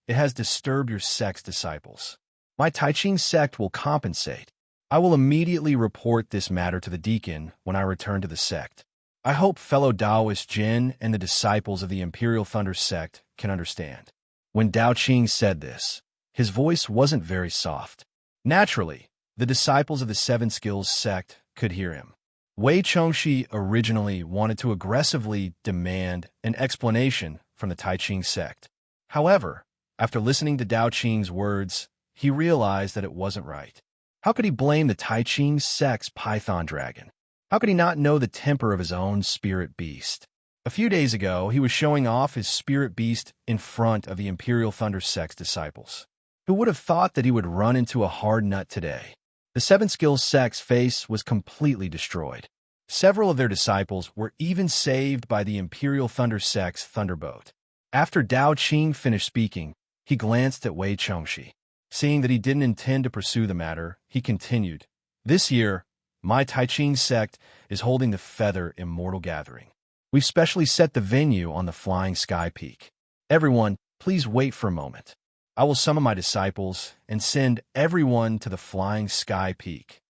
it has disturbed your sect's disciples. My Tai Ching sect will compensate. I will immediately report this matter to the deacon when I return to the sect. I hope fellow Taoist Jin and the disciples of the Imperial Thunder sect can understand." When Dao Qing said this, his voice wasn't very soft. Naturally, the disciples of the Seven Skills sect could hear him. Wei Chongxi originally wanted to aggressively demand an explanation from the Tai Ching sect. However, after listening to Dao Qing's words, he realized that it wasn't right. How could he blame the Tai Ching sect's python dragon? How could he not know the temper of his own spirit beast? A few days ago, he was showing off his spirit beast in front of the Imperial Thunder sect's disciples. Who would have thought that he would run into a hard nut today? The Seven Skills sect's face was completely destroyed. Several of their disciples were even saved by the Imperial Thunder sect's thunderboat. After Dao Qing finished speaking, he glanced at Wei Chongxi. Seeing that he didn't intend to pursue the matter, he continued, "This year, my Tai Ching sect is holding the Feather Immortal Gathering. We've specially set the venue on the Flying Sky Peak. Everyone, please wait for a moment. I will summon my disciples and send everyone to the Flying Sky Peak."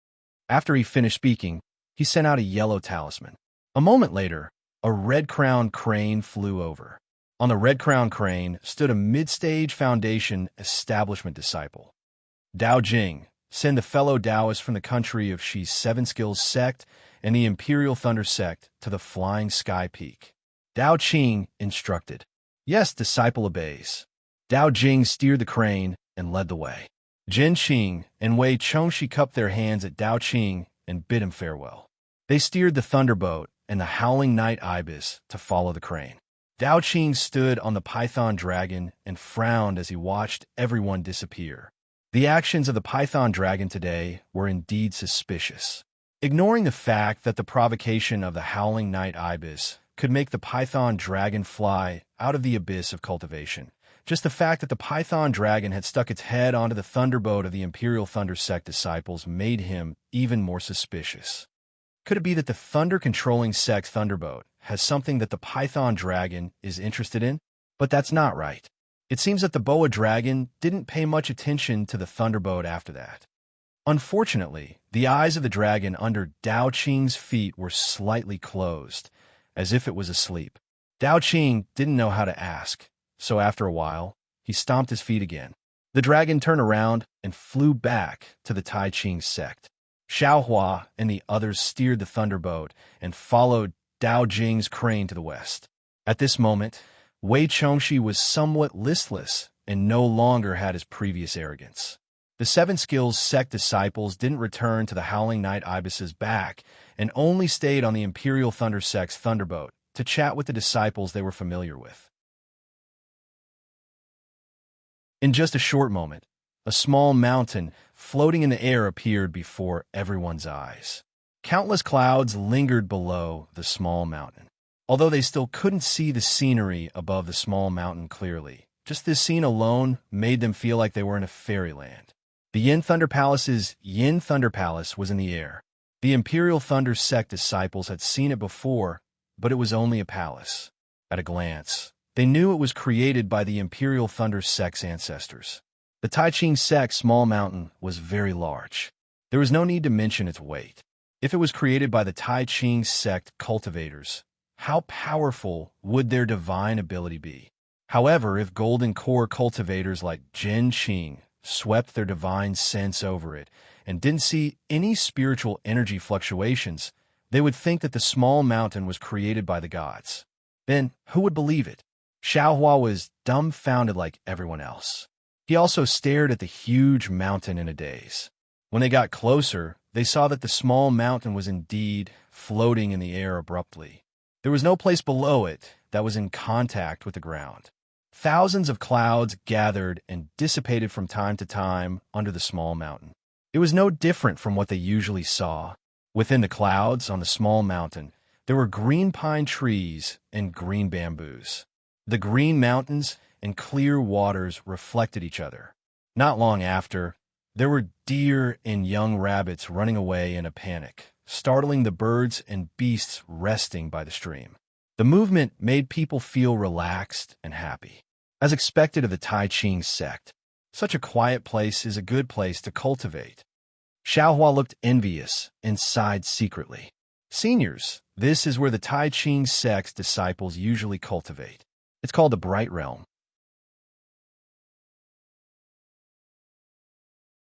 After he finished speaking, he sent out a yellow talisman. A moment later, a red-crowned crane flew over. On the red-crowned crane stood a mid-stage foundation establishment disciple. "Dao Jing, send the fellow Taoists from the country of Shi's Seven Skills sect and the Imperial Thunder sect to the Flying Sky Peak." Dao Qing instructed. "Yes, disciple obeys." Dao Jing steered the crane and led the way. Zhen Qing and Wei Chongxi cupped their hands at Dao Qing and bid him farewell. They steered the thunderboat and the Howling Night Ibis to follow the crane. Dao Qing stood on the python dragon and frowned as he watched everyone disappear. The actions of the python dragon today were indeed suspicious. Ignoring the fact that the provocation of the Howling Night Ibis could make the python dragon fly out of the abyss of cultivation, just the fact that the python dragon had stuck its head onto the thunderboat of the Imperial Thunder sect disciples made him even more suspicious. Could it be that the thunder-controlling sect's thunderboat has something that the python dragon is interested in? But that's not right. It seems that the boa dragon didn't pay much attention to the thunderboat after that. Unfortunately, the eyes of the dragon under Dao Qing's feet were slightly closed, as if it was asleep. Dao Qing didn't know how to ask, so after a while, he stomped his feet again. The dragon turned around and flew back to the Tai Ching sect. Xiaohua and the others steered the thunderboat and followed Dao Jing's crane to the west. At this moment, Wei Chongxi was somewhat listless and no longer had his previous arrogance. The Seven Skills sect disciples didn't return to the Howling Night Ibis's back and only stayed on the Imperial Thunder sect's thunderboat to chat with the disciples they were familiar with. In just a short moment, a small mountain floating in the air appeared before everyone's eyes. Countless clouds lingered below the small mountain. Although they still couldn't see the scenery above the small mountain clearly, just this scene alone made them feel like they were in a fairyland. The Yin Thunder Palace's Yin Thunder Palace was in the air. The Imperial Thunder sect disciples had seen it before, but it was only a palace. At a glance, they knew it was created by the Imperial Thunder sect's ancestors. The Taiching sect's small mountain was very large. There was no need to mention its weight. If it was created by the Taiching sect cultivators, how powerful would their divine ability be? However, if Golden Core cultivators like Jin Qing swept their divine sense over it and didn't see any spiritual energy fluctuations, they would think that the small mountain was created by the gods. Then, who would believe it? Xiaohua was dumbfounded like everyone else. He also stared at the huge mountain in a daze. When they got closer, they saw that the small mountain was indeed floating in the air abruptly. There was no place below it that was in contact with the ground. Thousands of clouds gathered and dissipated from time to time under the small mountain. It was no different from what they usually saw. Within the clouds on the small mountain, there were green pine trees and green bamboos. The green mountains and clear waters reflected each other. Not long after, there were deer and young rabbits running away in a panic, startling the birds and beasts resting by the stream. The movement made people feel relaxed and happy. As expected of the Taiching sect, such a quiet place is a good place to cultivate. Xiaohua looked envious and sighed secretly. Seniors, this is where the Taiching sect's disciples usually cultivate. It's called the Bright Realm.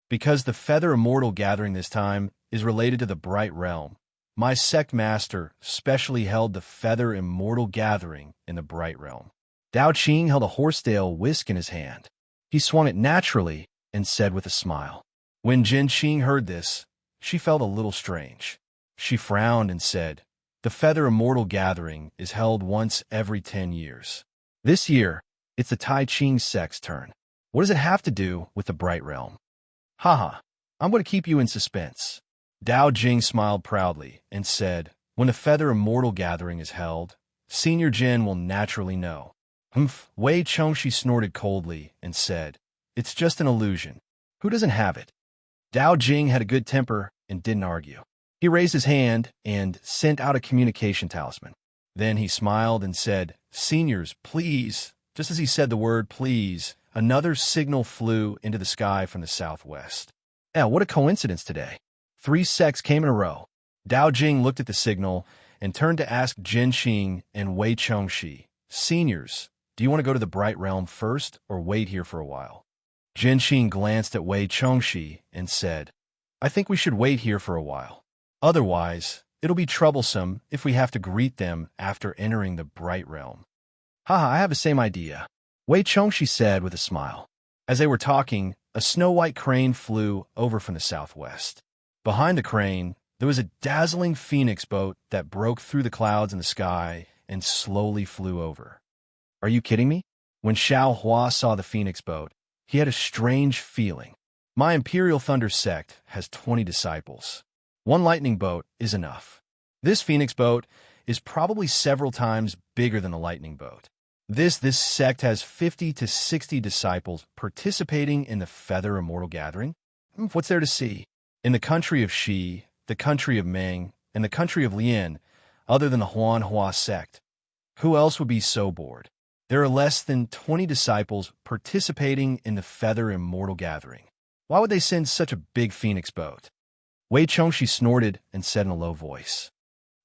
Because the Feather Immortal gathering this time is related to the Bright Realm, my sect master specially held the Feather Immortal gathering in the Bright Realm. Dao Qing held a horsetail whisk in his hand. He swung it naturally and said with a smile. When Jin Qing heard this, she felt a little strange. She frowned and said, "The Feather Immortal gathering is held once every 10 years. This year, it's the Taiching sect's turn. What does it have to do with the Bright Realm?" "Haha, I'm going to keep you in suspense." Dao Jing smiled proudly and said, "When the Feather Immortal gathering is held, Senior Jin will naturally know." Wei Chongxi snorted coldly and said, "It's just an illusion. Who doesn't have it?" Dao Jing had a good temper and didn't argue. He raised his hand and sent out a communication talisman. Then he smiled and said, "Seniors, please." Just as he said the word please, another signal flew into the sky from the southwest. What a coincidence today. 3 sects came in a row. Dao Jing looked at the signal and turned to ask Jin Qing and Wei Chongxi, "Seniors, do you want to go to the Bright Realm first or wait here for a while?" Jin Qing glanced at Wei Chongxi and said, "I think we should wait here for a while. Otherwise, it'll be troublesome if we have to greet them after entering the Bright Realm." "Haha, I have the same idea," Wei Chongxi said with a smile. As they were talking, a snow-white crane flew over from the southwest. Behind the crane, there was a dazzling phoenix boat that broke through the clouds in the sky and slowly flew over. "Are you kidding me?" When Xiaohua saw the phoenix boat, he had a strange feeling. My Imperial Thunder sect has 20 disciples. 1 lightning boat is enough. This phoenix boat is probably several times bigger than the lightning boat. This sect has 50 to 60 disciples participating in the Feather Immortal gathering. What's there to see? In the country of Shi, the country of Meng, and the country of Lian, other than the Huanhua sect, who else would be so bored? There are less than 20 disciples participating in the Feather Immortal gathering. Why would they send such a big phoenix boat? Wei Chongxi snorted and said in a low voice,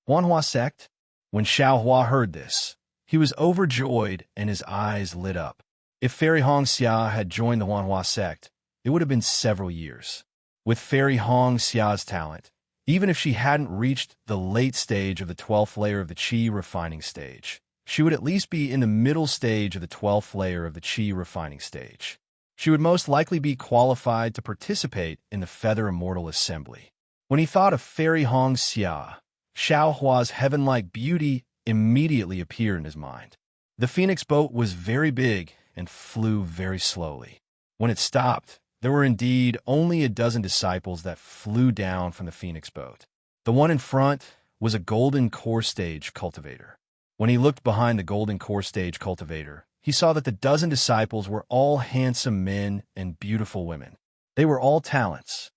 "Huanhua sect?" When Xiaohua heard this, he was overjoyed and his eyes lit up. If Fairy Hong Xia had joined the Huanhua sect, it would have been several years. With Fairy Hong Xia's talent, Even if she hadn't reached the late stage of the 12th layer of the Qi refining stage, she would at least be in the middle stage of the 12th layer of the Qi refining stage. She would most likely be qualified to participate in the Feather Immortal Assembly. When he thought of Fairy Hong Xia, Xiao Hua's heaven-like beauty immediately appeared in his mind. The Phoenix boat was very big and flew very slowly. When it stopped, there were indeed only a dozen disciples that flew down from the Phoenix boat. The one in front was a golden core stage cultivator. When he looked behind the golden core stage cultivator, he saw that the dozen disciples were all handsome men and beautiful women. They were all talents.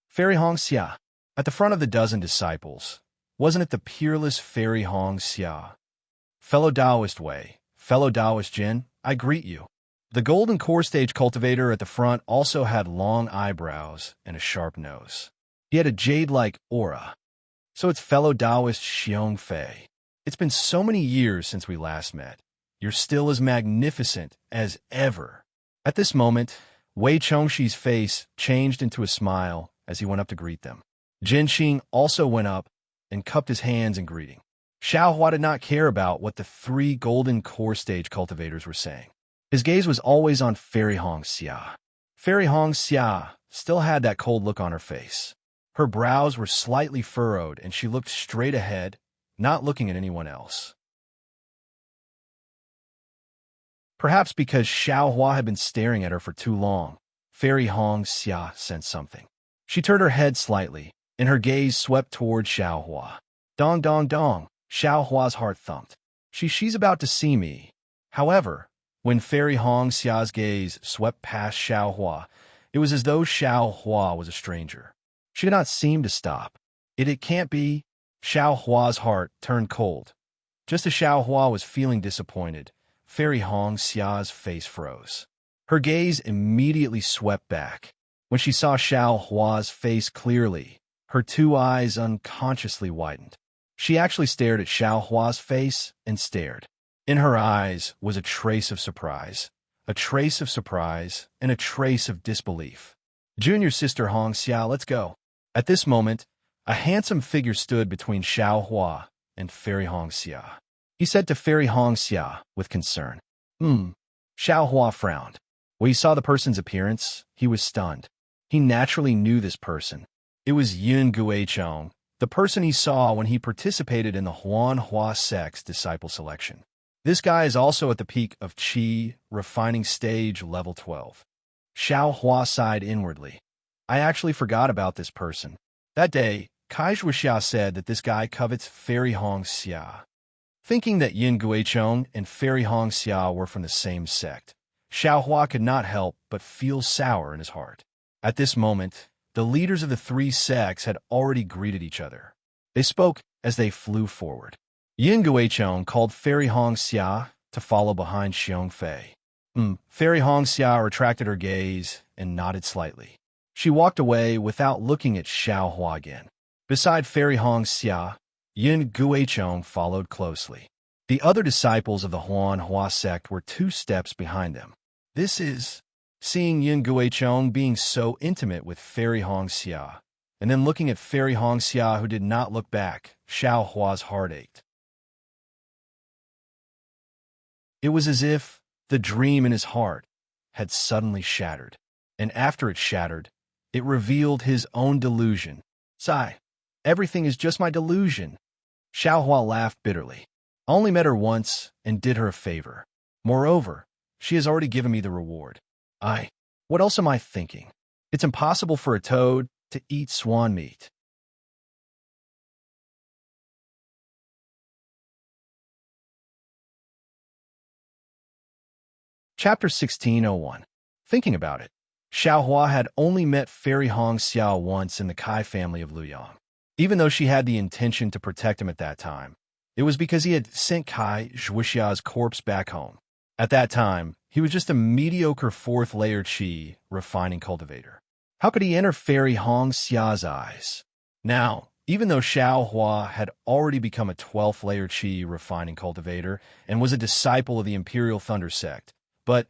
Fairy Hong Xia. At the front of the dozen disciples, wasn't it the peerless Fairy Hong Xia? Fellow Taoist Wei, fellow Taoist Jin, I greet you. The golden core stage cultivator at the front also had long eyebrows and a sharp nose. He had a jade-like aura. So it's fellow Taoist Xiong Fei. It's been so many years since we last met. You're still as magnificent as ever. At this moment, Wei Chongxi's face changed into a smile as he went up to greet them. Jin Xing also went up and cupped his hands in greeting. Xiao Hua did not care about what the three golden core stage cultivators were saying. His gaze was always on Fairy Hong Xia. Fairy Hong Xia still had that cold look on her face. Her brows were slightly furrowed and she looked straight ahead, not looking at anyone else. Perhaps because Xiao Hua had been staring at her for too long, Fairy Hong Xia sensed something. She turned her head slightly, and her gaze swept toward Xiao Hua. Dong dong dong, Xiao Hua's heart thumped. She's about to see me. However, when Fairy Hong Xia's gaze swept past Xiao Hua, it was as though Xiao Hua was a stranger. She did not seem to stop. It can't be. Xiao Hua's heart turned cold. Just as Xiao Hua was feeling disappointed, Fairy Hong Xia's face froze. Her gaze immediately swept back. When she saw Xiao Hua's face clearly, her two eyes unconsciously widened. She actually stared at Xiao Hua's face and stared. In her eyes was a trace of surprise and a trace of disbelief. Junior sister Hong Xia, let's go. At this moment, a handsome figure stood between Xiao Hua and Fairy Hong Xia. He said to Fairy Hong Xia with concern. Xiao Hua frowned. When he saw the person's appearance, he was stunned. He naturally knew this person. It was Yin Guichong, the person he saw when he participated in the Huan Hua sect's disciple selection. This guy is also at the peak of Qi, refining stage level 12. Xiao Hua sighed inwardly. I actually forgot about this person. That day, Kai Zhuxia said that this guy covets Fairy Hong Xia. Thinking that Yin Guichong and Fairy Hong Xia were from the same sect, Xiao Hua could not help but feel sour in his heart. At this moment, the leaders of the three sects had already greeted each other. They spoke as they flew forward. Yin Guichong called Fairy Hong Xia to follow behind Xiong Fei. Fairy Hong Xia retracted her gaze and nodded slightly. She walked away without looking at Xiao Hua again. Beside Fairy Hong Xia, Yin Guichong followed closely. The other disciples of the Huan Hua sect were 2 steps behind them. Seeing Yin Guichong being so intimate with Fairy Hong Xia, and then looking at Fairy Hong Xia who did not look back, Xiao Hua's heart ached. It was as if the dream in his heart had suddenly shattered, and after it shattered, it revealed his own delusion. Sigh, everything is just my delusion. Xiao Hua laughed bitterly. I only met her once and did her a favor. Moreover, she has already given me the reward. What else am I thinking? It's impossible for a toad to eat swan meat. Chapter 1601. Thinking about it, Xiao Hua had only met Fairy Hong Xia once in the Kai family of Luyang. Even though she had the intention to protect him at that time, it was because he had sent Kai Zhuxia's corpse back home. At that time, he was just a mediocre 4th layer Qi refining cultivator. How could he enter Fairy Hong Xia's eyes? Now, even though Xiao Hua had already become a 12th layer Qi refining cultivator and was a disciple of the Imperial Thunder sect, but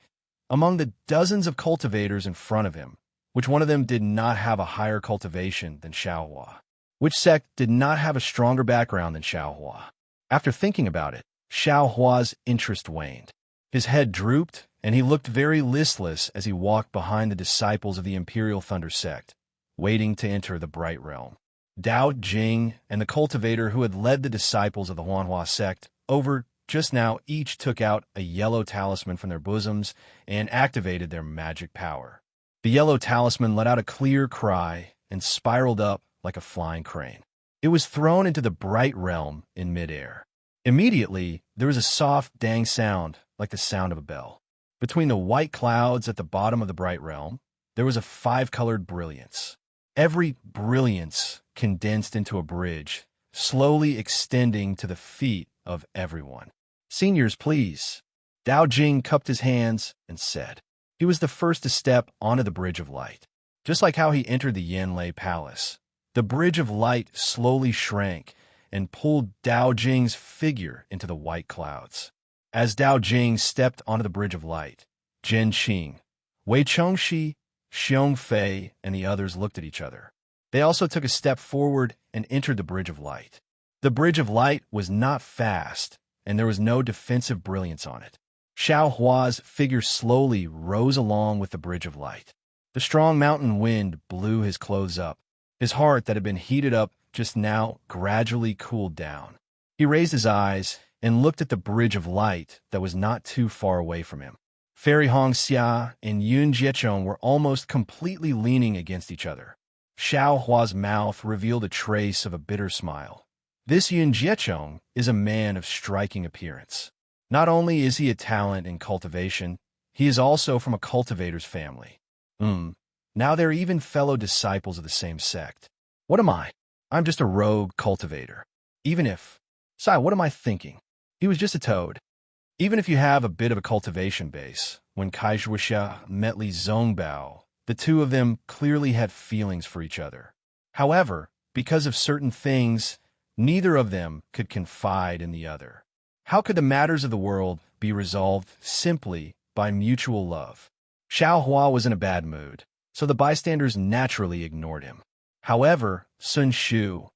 among the dozens of cultivators in front of him, which one of them did not have a higher cultivation than Xiao Hua? Which sect did not have a stronger background than Xiaohua? After thinking about it, Xiaohua's interest waned. His head drooped, and he looked very listless as he walked behind the disciples of the Imperial Thunder sect, waiting to enter the Bright Realm. Dao Jing and the cultivator who had led the disciples of the Huanhua sect over just now each took out a yellow talisman from their bosoms and activated their magic power. The yellow talisman let out a clear cry and spiraled up like a flying crane. It was thrown into the Bright Realm in midair. Immediately, there was a soft dang sound like the sound of a bell. Between the white clouds at the bottom of the Bright Realm, there was a five-colored brilliance. Every brilliance condensed into a bridge, slowly extending to the feet of everyone. "Seniors, please." Dao Jing cupped his hands and said. He was the first to step onto the Bridge of Light. Just like how he entered the Yanlei Palace, the Bridge of Light slowly shrank and pulled Dao Jing's figure into the white clouds. As Dao Jing stepped onto the Bridge of Light, Zhen Qing, Wei Chengxi, Xiong Fei, and the others looked at each other. They also took a step forward and entered the Bridge of Light. The Bridge of Light was not fast, and there was no defensive brilliance on it. Xiaohua's figure slowly rose along with the Bridge of Light. The strong mountain wind blew his clothes up. His heart that had been heated up just now gradually cooled down. He raised his eyes and looked at the Bridge of Light that was not too far away from him. Fairy Hong Xia and Yun Jiechong were almost completely leaning against each other. Xiaohua's mouth revealed a trace of a bitter smile. This Yun Jiechong is a man of striking appearance. Not only is he a talent in cultivation, he is also from a cultivator's family. Now they're even fellow disciples of the same sect. What am I? I'm just a rogue cultivator. Even if... Sai, what am I thinking? He was just a toad. Even if you have a bit of a cultivation base, when Kai Zhuoxia met Li Zongbao, the two of them clearly had feelings for each other. However, because of certain things, neither of them could confide in the other. How could the matters of the world be resolved simply by mutual love? Xiaohua was in a bad mood, so the bystanders naturally ignored him. However, Sun Shu,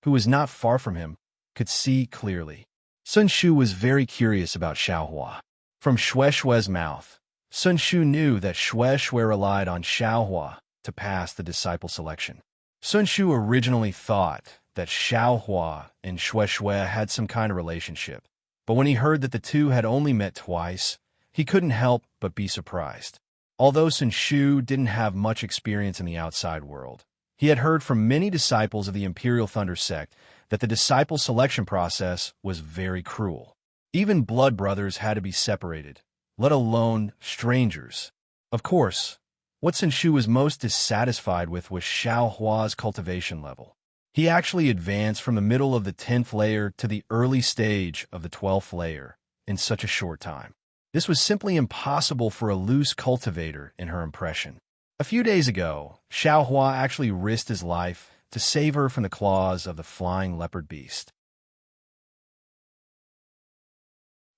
who was not far from him, could see clearly. Sun Shu was very curious about Xiaohua. From Shue's mouth, Sun Shu knew that Shui relied on Xiaohua to pass the disciple selection. Sun Shu originally thought that Xiaohua and Shui had some kind of relationship, but when he heard that the two had only met twice, he couldn't help but be surprised. Although Sun Shu didn't have much experience in the outside world, he had heard from many disciples of the Imperial Thunder sect that the disciple selection process was very cruel. Even blood brothers had to be separated, let alone strangers. Of course, what Sun Shu was most dissatisfied with was Xiaohua's cultivation level. He actually advanced from the middle of the 10th layer to the early stage of the 12th layer in such a short time. This was simply impossible for a loose cultivator in her impression. A few days ago, Xiaohua actually risked his life to save her from the claws of the flying leopard beast.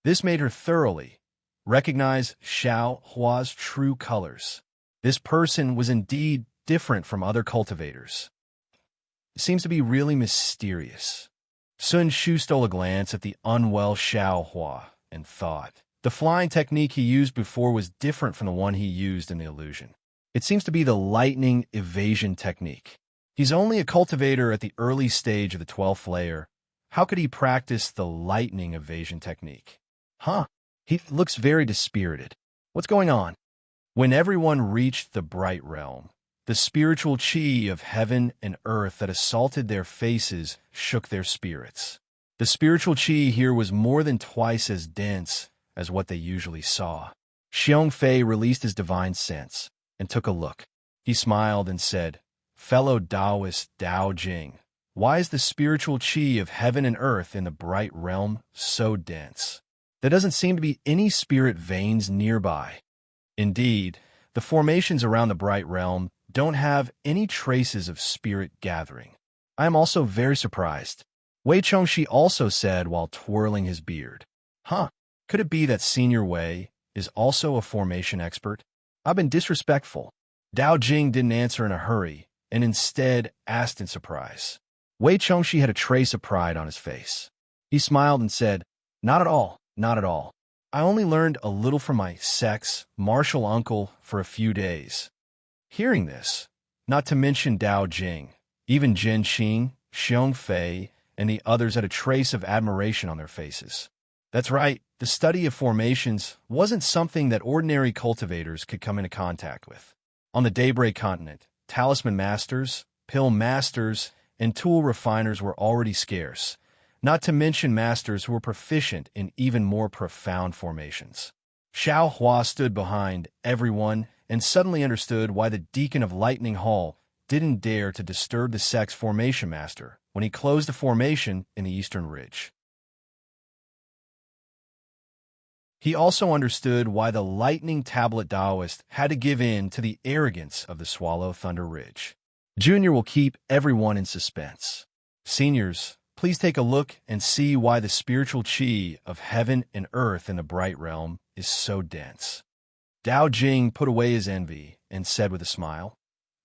This made her thoroughly recognize Xiaohua's true colors. This person was indeed different from other cultivators. It seems to be really mysterious. Sun Shu stole a glance at the unwell Xiaohua and thought. The flying technique he used before was different from the one he used in the illusion. It seems to be the lightning evasion technique. He's only a cultivator at the early stage of the 12th layer. How could he practice the lightning evasion technique? He looks very dispirited. What's going on? When everyone reached the Bright Realm, the spiritual chi of heaven and earth that assaulted their faces shook their spirits. The spiritual chi here was more than twice as dense as what they usually saw. Xiong Fei released his divine sense and took a look. He smiled and said, "Fellow Taoist Dao Jing, why is the spiritual chi of heaven and earth in the Bright Realm so dense? There doesn't seem to be any spirit veins nearby. Indeed, the formations around the Bright Realm don't have any traces of spirit gathering. I am also very surprised." Wei Chengxi also said while twirling his beard. Could it be that Senior Wei is also a formation expert? I've been disrespectful. Dao Jing didn't answer in a hurry and instead asked in surprise. Wei Chengxi had a trace of pride on his face. He smiled and said, "Not at all, not at all. I only learned a little from my martial uncle for a few days." Hearing this, not to mention Dao Jing, even Jin Qing, Xiong Fei, and the others had a trace of admiration on their faces. That's right, the study of formations wasn't something that ordinary cultivators could come into contact with. On the Daybreak continent, talisman masters, pill masters, and tool refiners were already scarce, not to mention masters who were proficient in even more profound formations. Xiao Hua stood behind everyone and suddenly understood why the Deacon of Lightning Hall didn't dare to disturb the sect's formation master when he closed the formation in the Eastern Ridge. He also understood why the Lightning Tablet Taoist had to give in to the arrogance of the Swallow Thunder Ridge. Junior will keep everyone in suspense. Seniors, please take a look and see why the spiritual qi of heaven and earth in the Bright Realm is so dense. Dao Jing put away his envy and said with a smile,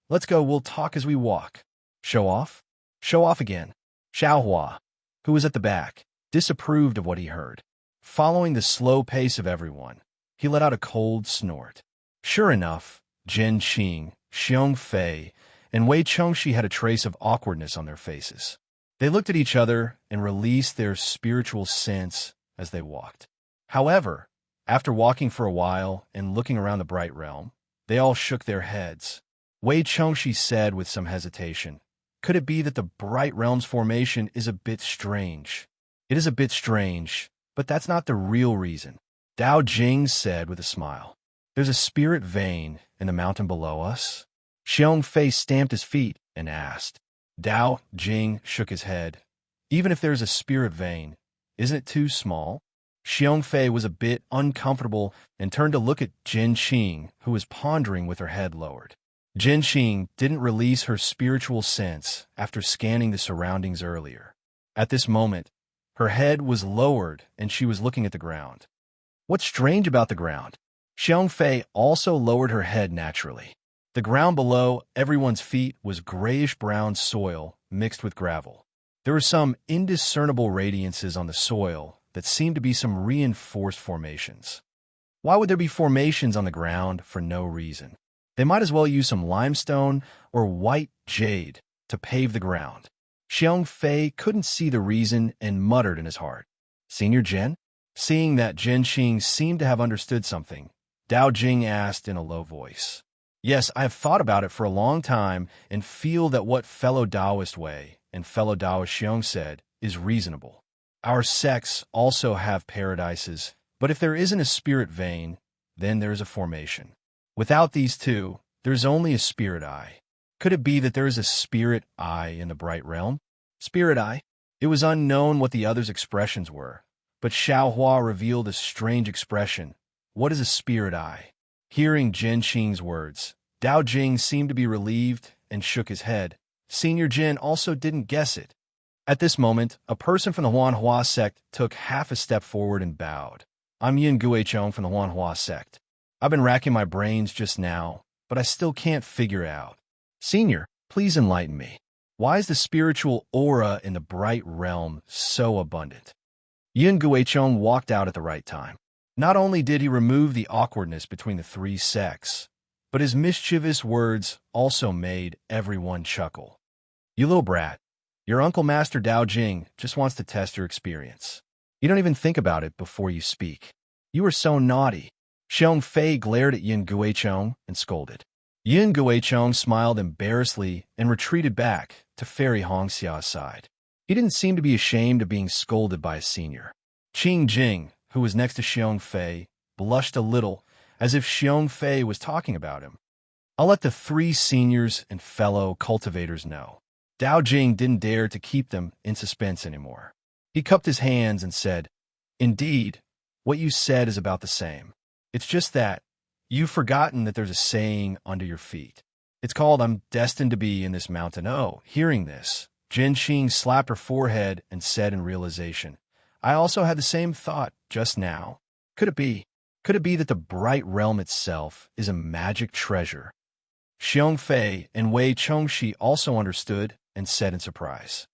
"Let's go, we'll talk as we walk." Show off? Show off again. Xiao Hua, who was at the back, disapproved of what he heard. Following the slow pace of everyone, he let out a cold snort. Sure enough, Jin Qing, Xiong Fei, and Wei Chengxi had a trace of awkwardness on their faces. They looked at each other and released their spiritual sense as they walked. However, after walking for a while and looking around the Bright Realm, they all shook their heads. Wei Chengxi said with some hesitation, "Could it be that the Bright Realm's formation is a bit strange?" "It is a bit strange, but that's not the real reason." Dao Jing said with a smile, "There's a spirit vein in the mountain below us." Xiong Fei stamped his feet and asked. Dao Jing shook his head. "Even if there's a spirit vein, isn't it too small?" Xiong Fei was a bit uncomfortable and turned to look at Jin Qing, who was pondering with her head lowered. Jin Qing didn't release her spiritual sense after scanning the surroundings earlier. At this moment, her head was lowered and she was looking at the ground. What's strange about the ground? Xiong Fei also lowered her head naturally. The ground below everyone's feet was grayish-brown soil mixed with gravel. There were some indiscernible radiances on the soil that seemed to be some reinforced formations. Why would there be formations on the ground for no reason? They might as well use some limestone or white jade to pave the ground. Xiong Fei couldn't see the reason and muttered in his heart, "Senior Jin?" Seeing that Jin Qing seemed to have understood something, Dao Jing asked in a low voice, "Yes, I have thought about it for a long time and feel that what fellow Taoist Wei and fellow Taoist Xiong said is reasonable. Our sects also have paradises, but if there isn't a spirit vein, then there is a formation. Without these two, there's only a spirit eye. Could it be that there is a spirit eye in the Bright Realm?" Spirit eye? It was unknown what the others' expressions were, but Xiao Hua revealed a strange expression. What is a spirit eye? Hearing Jin Qing's words, Dao Jing seemed to be relieved and shook his head. Senior Jin also didn't guess it. At this moment, a person from the Huanhua sect took half a step forward and bowed. "I'm Yin Guichong from the Huanhua sect. I've been racking my brains just now, but I still can't figure it out. Senior, please enlighten me. Why is the spiritual aura in the Bright Realm so abundant?" Yin Guichong walked out at the right time. Not only did he remove the awkwardness between the three sects, but his mischievous words also made everyone chuckle. "You little brat. Your Uncle Master Dao Jing just wants to test your experience. You don't even think about it before you speak. You are so naughty." Xiong Fei glared at Yin Guichong and scolded. Yin Guichong smiled embarrassedly and retreated back to Fairy Hongxia's side. He didn't seem to be ashamed of being scolded by a senior. Qing Jing, who was next to Xiong Fei, blushed a little, as if Xiong Fei was talking about him. "I'll let the three seniors and fellow cultivators know." Dao Jing didn't dare to keep them in suspense anymore. He cupped his hands and said, "Indeed, what you said is about the same. It's just that you've forgotten that there's a saying under your feet. It's called 'I'm destined to be in this mountain.'" Oh, hearing this, Jin Qing slapped her forehead and said in realization, "I also had the same thought just now. Could it be? Could it be that the Bright Realm itself is a magic treasure?" Xiong Fei and Wei Chengxi also understood and said in surprise,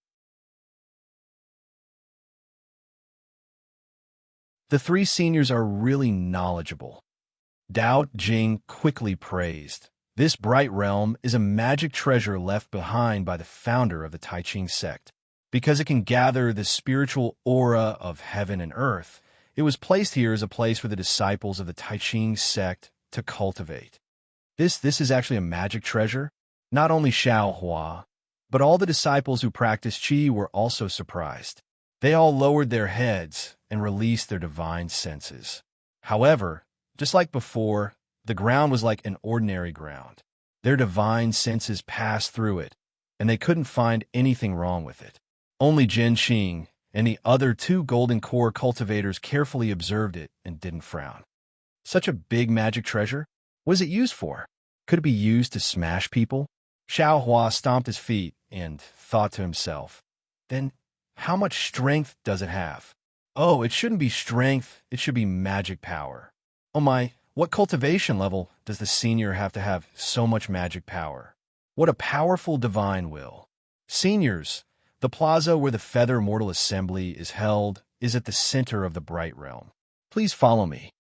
The three seniors are really knowledgeable. Dao Jing quickly praised. This bright realm is a magic treasure left behind by the founder of the Tai Ching sect. Because it can gather the spiritual aura of heaven and earth, it was placed here as a place for the disciples of the Tai Ching sect to cultivate. This is actually a magic treasure. Not only Xiao Hua, but all the disciples who practiced Qi were also surprised. They all lowered their heads and released their divine senses. However, just like before, the ground was like an ordinary ground. Their divine senses passed through it, and they couldn't find anything wrong with it. Only Zhen Xing and the other two golden core cultivators carefully observed it and didn't frown. Such a big magic treasure? What is it used for? Could it be used to smash people? Xiao Hua stomped his feet and thought to himself, then how much strength does it have? Oh, it shouldn't be strength, it should be magic power. Oh my, what cultivation level does the senior have to have so much magic power? What a powerful divine will. Seniors, the plaza where the Feather Immortal Assembly is held is at the center of the Bright Realm. Please follow me.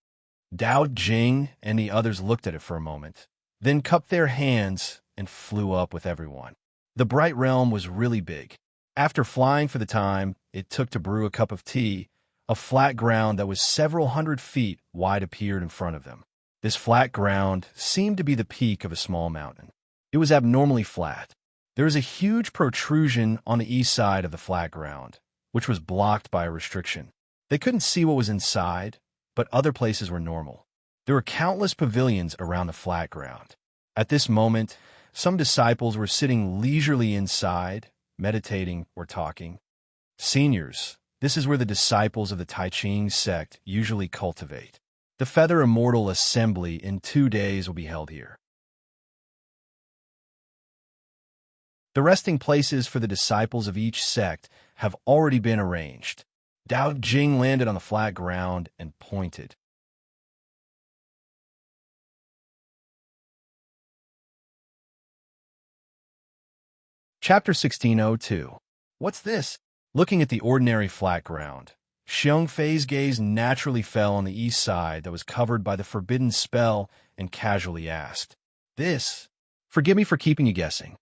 Dao Jing and the others looked at it for a moment, then cupped their hands and flew up with everyone. The Bright Realm was really big. After flying for the time it took to brew a cup of tea, a flat ground that was several hundred feet wide appeared in front of them. This flat ground seemed to be the peak of a small mountain. It was abnormally flat. There was a huge protrusion on the east side of the flat ground, which was blocked by a restriction. They couldn't see what was inside, but other places were normal. There were countless pavilions around the flat ground. At this moment, some disciples were sitting leisurely inside, meditating or talking. Seniors, this is where the disciples of the Tai Ching sect usually cultivate. The Feather Immortal Assembly in 2 days will be held here. The resting places for the disciples of each sect have already been arranged. Dao Jing landed on the flat ground and pointed. Chapter 1602. What's this? Looking at the ordinary flat ground, Xiong Fei's gaze naturally fell on the east side that was covered by the forbidden spell and casually asked, "This? Forgive me for keeping you guessing."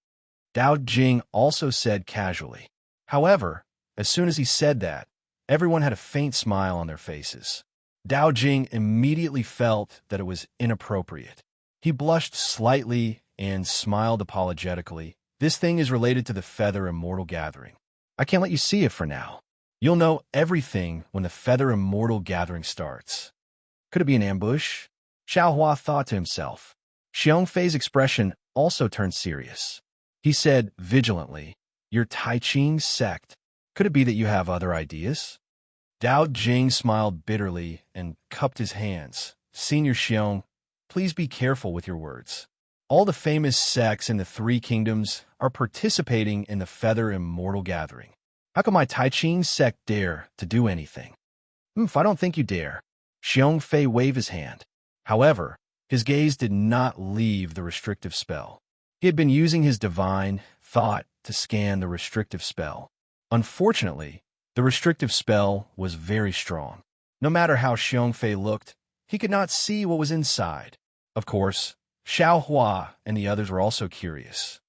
Dao Jing also said casually. However, as soon as he said that, everyone had a faint smile on their faces. Dao Jing immediately felt that it was inappropriate. He blushed slightly and smiled apologetically. This thing is related to the Feather Immortal Gathering. I can't let you see it for now. You'll know everything when the Feather Immortal Gathering starts. Could it be an ambush? Xiao Hua thought to himself. Xiong Fei's expression also turned serious. He said vigilantly, "Your Tai Ching sect. Could it be that you have other ideas?" Dao Jing smiled bitterly and cupped his hands. "Senior Xiong, please be careful with your words. All the famous sects in the Three Kingdoms are participating in the Feather Immortal Gathering. How can my Tai Ching sect dare to do anything?" I don't think you dare." Xiong Fei waved his hand. However, his gaze did not leave the restrictive spell. He had been using his divine thought to scan the restrictive spell. Unfortunately, the restrictive spell was very strong. No matter how Xiong Fei looked, he could not see what was inside. Of course, Xiao Hua and the others were also curious.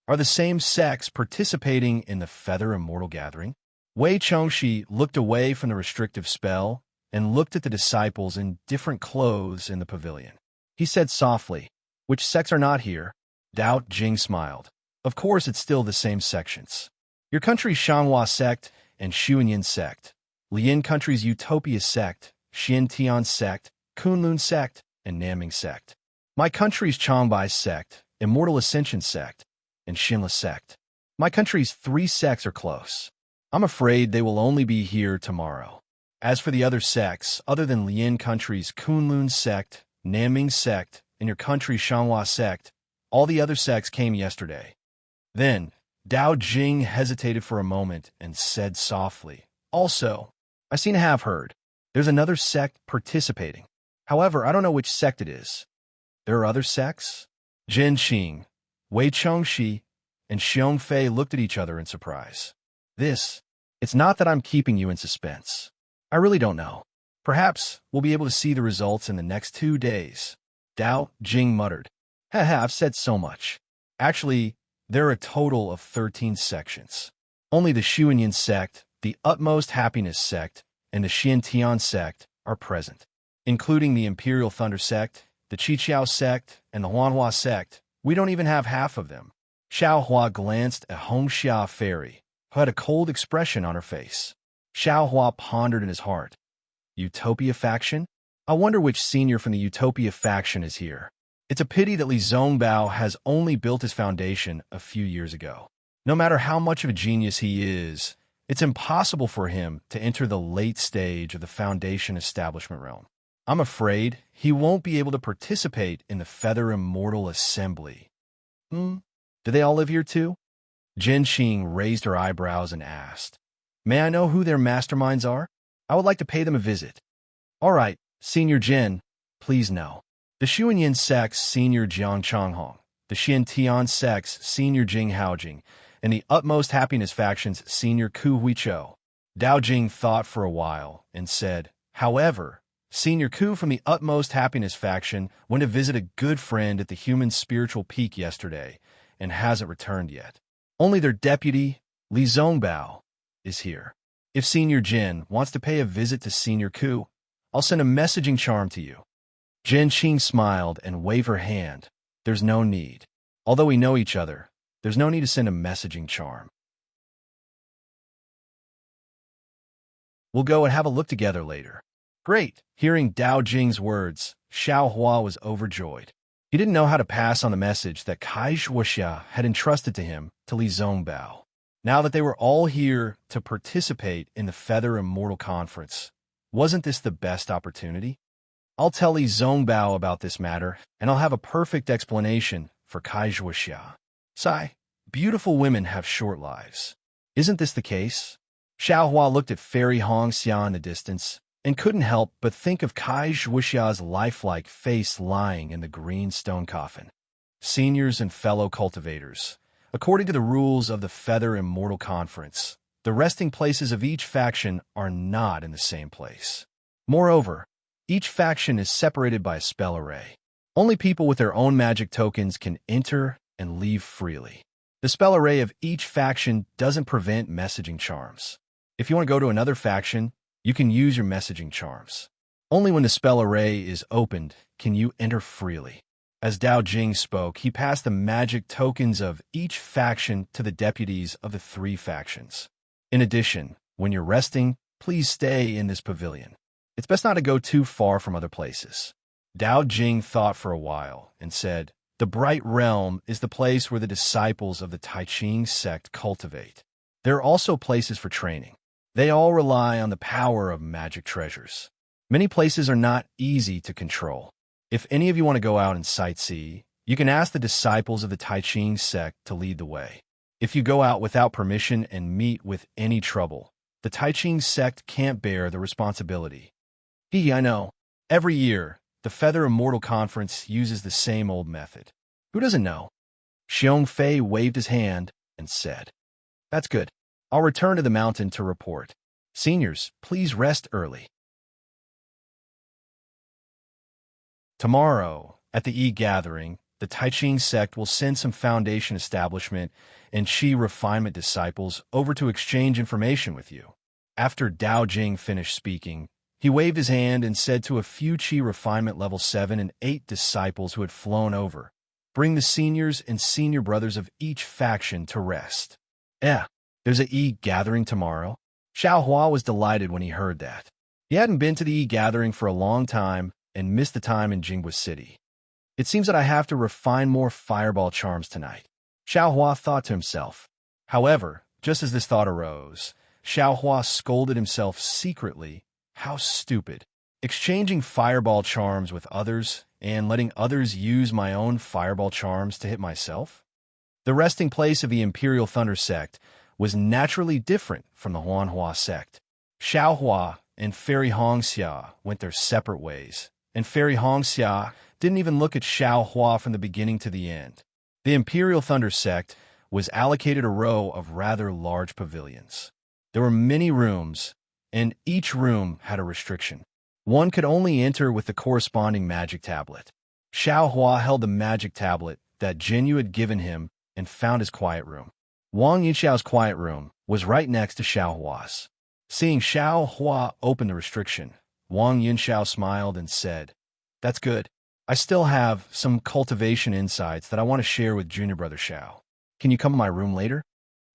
Are the same sects participating in the Feather Immortal Gathering? Wei Chongxi looked away from the restrictive spell and looked at the disciples in different clothes in the pavilion. He said softly, "Which sects are not here?" Dao Jing smiled. "Of course it's still the same sections. Your country's Shanghua sect and Xuanyin sect, Lian country's Utopia sect, Xiantian sect, Kunlun sect, and Naming sect. My country's Changbai sect, Immortal Ascension sect, and Xinla sect. My country's 3 sects are close. I'm afraid they will only be here tomorrow. As for the other sects, other than Lian country's Kunlun sect, Naming sect, and your country's Shanghua sect, all the other sects came yesterday." Then, Dao Jing hesitated for a moment and said softly, "Also, I seem to have heard. There's another sect participating. However, I don't know which sect it is." "There are other sects?" Zhen Xing, Wei Chongxi, and Xiong Fei looked at each other in surprise. It's not that I'm keeping you in suspense. I really don't know. Perhaps we'll be able to see the results in the next 2 days. Dao Jing muttered. Haha, I've said so much. Actually, there are a total of 13 sections. Only the Xuanyin sect, the Utmost Happiness sect, and the Xiantian sect are present. Including the Imperial Thunder sect, the Qiqiao sect, and the Huanhua sect, we don't even have half of them. Xiaohua glanced at Hongxia Fairy, who had a cold expression on her face. Xiaohua pondered in his heart. Utopia faction? I wonder which senior from the Utopia faction is here. It's a pity that Li Zongbao has only built his foundation a few years ago. No matter how much of a genius he is, it's impossible for him to enter the late stage of the foundation establishment realm. I'm afraid he won't be able to participate in the Feather Immortal Assembly. Do they all live here too? Jin Qing raised her eyebrows and asked, May I know who their masterminds are? I would like to pay them a visit. All right, Senior Jin, please no. The Xuanyin sect's Senior Jiang Changhong, the Xiantian sect's Senior Jing Haojing, and the Utmost Happiness faction's Senior Ku Huichou. Dao Jing thought for a while and said, However, Senior Ku from the Utmost Happiness faction went to visit a good friend at the human spiritual peak yesterday and hasn't returned yet. Only their deputy, Li Zongbao, is here. If Senior Jin wants to pay a visit to Senior Ku, I'll send a messaging charm to you. Jin Qing smiled and waved her hand. There's no need. Although we know each other, there's no need to send a messaging charm. We'll go and have a look together later. Great! Hearing Dao Jing's words, Xiaohua was overjoyed. He didn't know how to pass on the message that Kai Zhuoxia had entrusted to him to Li Zongbao. Now that they were all here to participate in the Feather Immortal Conference, wasn't this the best opportunity? I'll tell Li Zongbao about this matter, and I'll have a perfect explanation for Kai Zhuoxia. Sigh, beautiful women have short lives. Isn't this the case? Xiaohua looked at Fairy Hongxia in the distance and couldn't help but think of Kai Zhuoxia's lifelike face lying in the green stone coffin. Seniors and fellow cultivators, according to the rules of the Feather Immortal Conference, the resting places of each faction are not in the same place. Moreover, each faction is separated by a spell array. Only people with their own magic tokens can enter and leave freely. The spell array of each faction doesn't prevent messaging charms. If you want to go to another faction, you can use your messaging charms. Only when the spell array is opened can you enter freely. As Dao Jing spoke, he passed the magic tokens of each faction to the deputies of the 3 factions. In addition, when you're resting, please stay in this pavilion. It's best not to go too far from other places. Dao Jing thought for a while and said, The Bright Realm is the place where the disciples of the Taiqing sect cultivate. There are also places for training. They all rely on the power of magic treasures. Many places are not easy to control. If any of you want to go out and sightsee, you can ask the disciples of the Taiqing sect to lead the way. If you go out without permission and meet with any trouble, the Taiqing sect can't bear the responsibility. I know. Every year, the Feather Immortal Conference uses the same old method. Who doesn't know? Xiong Fei waved his hand and said, That's good. I'll return to the mountain to report. Seniors, please rest early. Tomorrow, at the E-Gathering, the Taiqing sect will send some foundation establishment and Qi refinement disciples over to exchange information with you. After Dao Jing finished speaking, he waved his hand and said to a few Qi refinement level 7 and 8 disciples who had flown over, Bring the seniors and senior brothers of each faction to rest. There's a E-Gathering tomorrow? Xiaohua was delighted when he heard that. He hadn't been to the E-Gathering for a long time and missed the time in Jinghua City. It seems that I have to refine more fireball charms tonight, Xiaohua thought to himself. However, just as this thought arose, Xiaohua scolded himself secretly. How stupid. Exchanging fireball charms with others and letting others use my own fireball charms to hit myself? The resting place of the Imperial Thunder sect was naturally different from the Huanhua sect. Xiaohua and Fairy Hongxia went their separate ways, and Fairy Hongxia didn't even look at Xiaohua from the beginning to the end. The Imperial Thunder sect was allocated a row of rather large pavilions. There were many rooms, and each room had a restriction. One could only enter with the corresponding magic tablet. Xiao Hua held the magic tablet that Jinyu had given him and found his quiet room. Wang Yunxiao's quiet room was right next to Xiao Hua's. Seeing Xiao Hua open the restriction, Wang Yunxiao smiled and said, "That's good. I still have some cultivation insights that I want to share with junior brother Xiao. Can you come to my room later?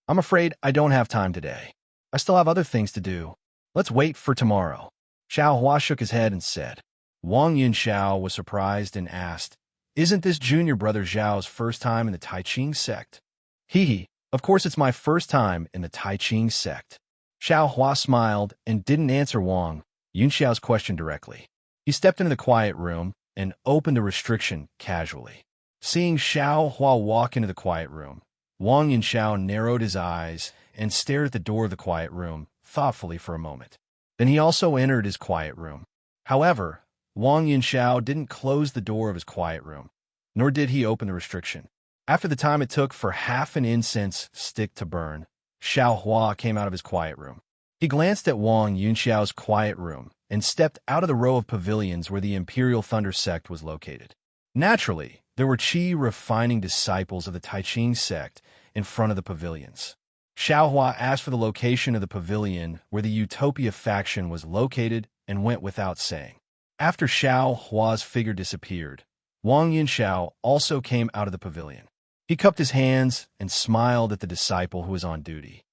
I'm afraid I don't have time today. I still have other things to do. Let's wait for tomorrow." Xiao Hua shook his head and said. Wang Yunxiao was surprised and asked, "Isn't this junior brother Zhao's first time in the Tai Ching sect?" "Hee, of course it's my first time in the Tai Ching sect." Xiao Hua smiled and didn't answer Wang Yunxiao's question directly. He stepped into the quiet room and opened the restriction casually. Seeing Xiao Hua walk into the quiet room, Wang Yunxiao narrowed his eyes and stared at the door of the quiet room thoughtfully for a moment. Then he also entered his quiet room. However, Wang Yunxiao didn't close the door of his quiet room, nor did he open the restriction. After the time it took for half an incense stick to burn, Xiao Hua came out of his quiet room. He glanced at Wang Yunxiao's quiet room and stepped out of the row of pavilions where the Imperial Thunder sect was located. Naturally, there were qi refining disciples of the Tai Ching sect in front of the pavilions. Xiao Hua asked for the location of the pavilion where the Utopia faction was located and went without saying. After Xiao Hua's figure disappeared, Wang Yunxiao also came out of the pavilion. He cupped his hands and smiled at the disciple who was on duty.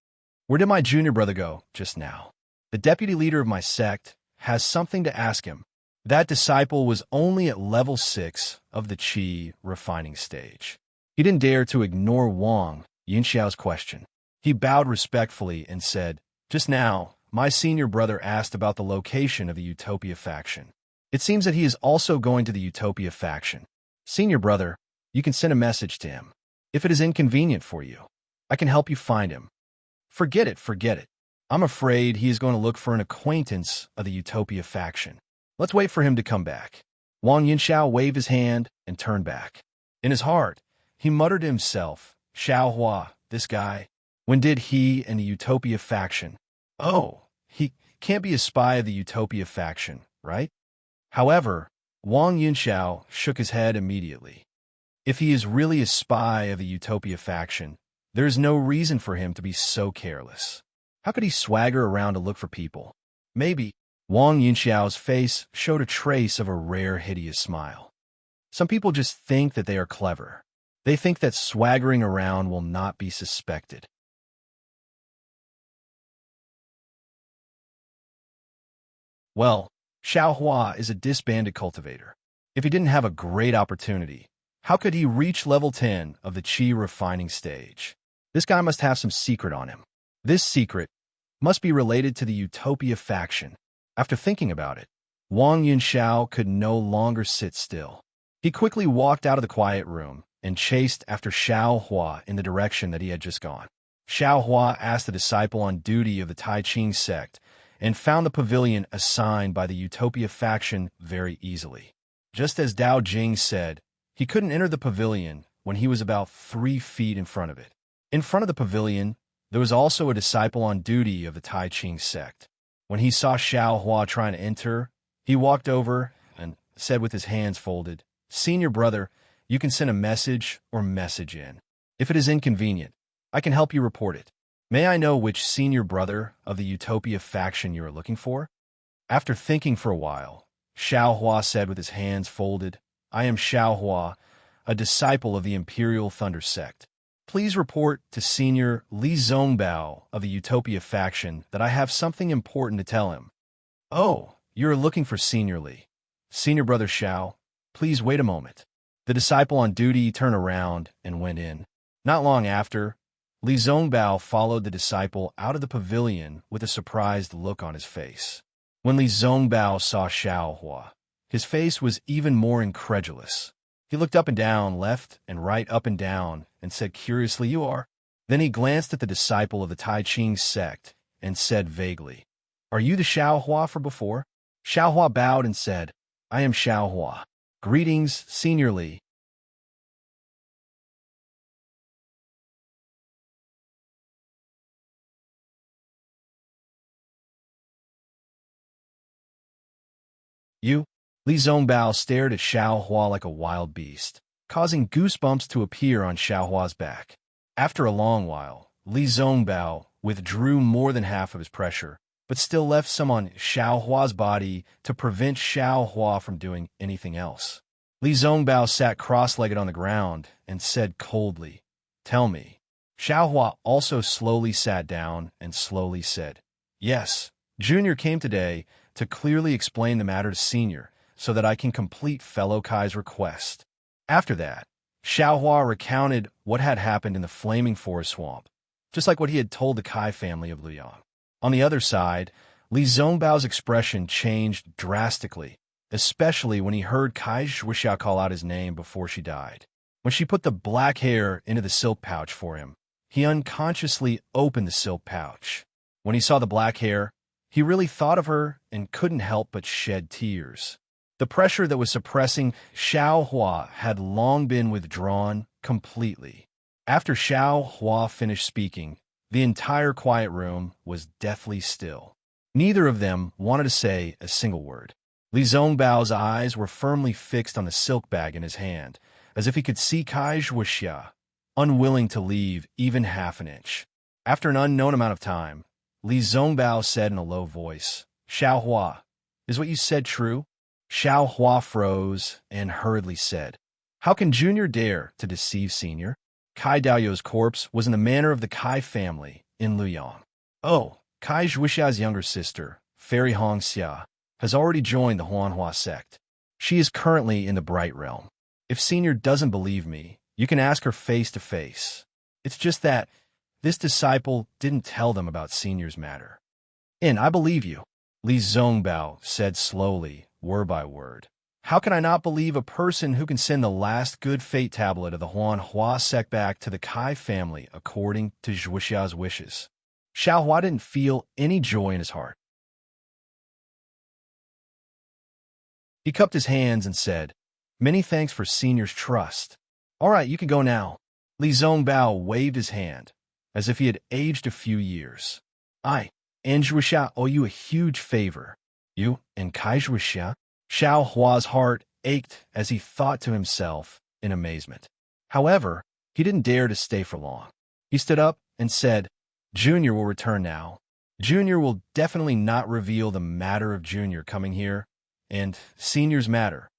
"Where did my junior brother go just now? The deputy leader of my sect has something to ask him." That disciple was only at level 6 of the qi refining stage. He didn't dare to ignore Wang Yunxiao's question. He bowed respectfully and said, "Just now, my senior brother asked about the location of the Utopia faction. It seems that he is also going to the Utopia faction. Senior brother, you can send a message to him. If it is inconvenient for you, I can help you find him." Forget it. I'm afraid he is going to look for an acquaintance of the Utopia faction. Let's wait for him to come back." Wang Yunxiao waved his hand and turned back. In his heart, he muttered to himself, "Xiao Hua, this guy. When did he and the Utopia faction? Oh, he can't be a spy of the Utopia faction, right?" However, Wang Yunxiao shook his head immediately. If he is really a spy of the Utopia faction, there is no reason for him to be so careless. How could he swagger around to look for people? Maybe. Wang Yunxiao's face showed a trace of a rare, hideous smile. Some people just think that they are clever. They think that swaggering around will not be suspected. Well, Xiao Hua is a disbanded cultivator. If he didn't have a great opportunity, how could he reach level 10 of the qi refining stage? This guy must have some secret on him. This secret must be related to the Utopia faction. After thinking about it, Wang Yunxiao could no longer sit still. He quickly walked out of the quiet room and chased after Xiao Hua in the direction that he had just gone. Xiao Hua asked the disciple on duty of the Tai Ching sect and found the pavilion assigned by the Utopia faction very easily. Just as Dao Jing said, he couldn't enter the pavilion when he was about 3 feet in front of it. In front of the pavilion, there was also a disciple on duty of the Tai Ching sect. When he saw Xiao Hua trying to enter, he walked over and said with his hands folded, "Senior brother, you can send a message or message in. If it is inconvenient, I can help you report it. May I know which senior brother of the Utopia faction you are looking for?" After thinking for a while, Xiao Hua said with his hands folded, "I am Xiao Hua, a disciple of the Imperial Thunder sect. Please report to Senior Li Zongbao of the Utopia faction that I have something important to tell him." "Oh, you are looking for Senior Li. Senior brother Xiao, please wait a moment." The disciple on duty turned around and went in. Not long after, Li Zongbao followed the disciple out of the pavilion with a surprised look on his face. When Li Zongbao saw Xiao Hua, his face was even more incredulous. He looked up and down, left and right, up and down, and said curiously, "You are?" Then he glanced at the disciple of the Tai Ching sect and said vaguely, "Are you the Xiao Hua from before?" Xiao Hua bowed and said, "I am Xiao Hua. Greetings, Senior Li." You? Li Zongbao stared at Xiao Hua like a wild beast, causing goosebumps to appear on Xiao Hua's back. After a long while, Li Zongbao withdrew more than half of his pressure, but still left some on Xiao Hua's body to prevent Xiao Hua from doing anything else. Li Zongbao sat cross-legged on the ground and said coldly, "Tell me." Xiao Hua also slowly sat down and slowly said, "Yes, Junior came today to clearly explain the matter to Senior so that I can complete Fellow Kai's request." After that, Xiao Hua recounted what had happened in the Flaming Forest Swamp, just like what he had told the Kai family of Luyang. On the other side, Li Zongbao's expression changed drastically, especially when he heard Kai Zhuixia call out his name before she died. When she put the black hair into the silk pouch for him, he unconsciously opened the silk pouch. When he saw the black hair, he really thought of her and couldn't help but shed tears. The pressure that was suppressing Xiao Hua had long been withdrawn completely. After Xiao Hua finished speaking, the entire quiet room was deathly still. Neither of them wanted to say a single word. Li Zongbao's eyes were firmly fixed on the silk bag in his hand, as if he could see Kai Zhuixia, unwilling to leave even half an inch. After an unknown amount of time, Li Zongbao said in a low voice, "Xiao Hua, is what you said true?" Xiao Hua froze and hurriedly said, "How can Junior dare to deceive Senior? Kai Daoyou's corpse was in the manor of the Kai family in Luyang. Oh, Kai Zhuixia's younger sister, Fairy Hongxia, has already joined the Huanhua sect. She is currently in the Bright Realm. If Senior doesn't believe me, you can ask her face to face. It's just that this disciple didn't tell them about Senior's matter." "And I believe you," Li Zongbao said slowly, word by word. "How can I not believe a person who can send the last good fate tablet of the Huanhua sect back to the Kai family according to Zhuixia's wishes?" Xiao Hua didn't feel any joy in his heart. He cupped his hands and said, "Many thanks for Senior's trust. All right, you can go now." Li Zongbao waved his hand, as if he had aged a few years. "I and Zhuixia owe you a huge favor. You and Kai Zhuixia?" Xiao Hua's heart ached as he thought to himself in amazement. However, he didn't dare to stay for long. He stood up and said, "Junior will return now. Junior will definitely not reveal the matter of Junior coming here, and Senior's matter.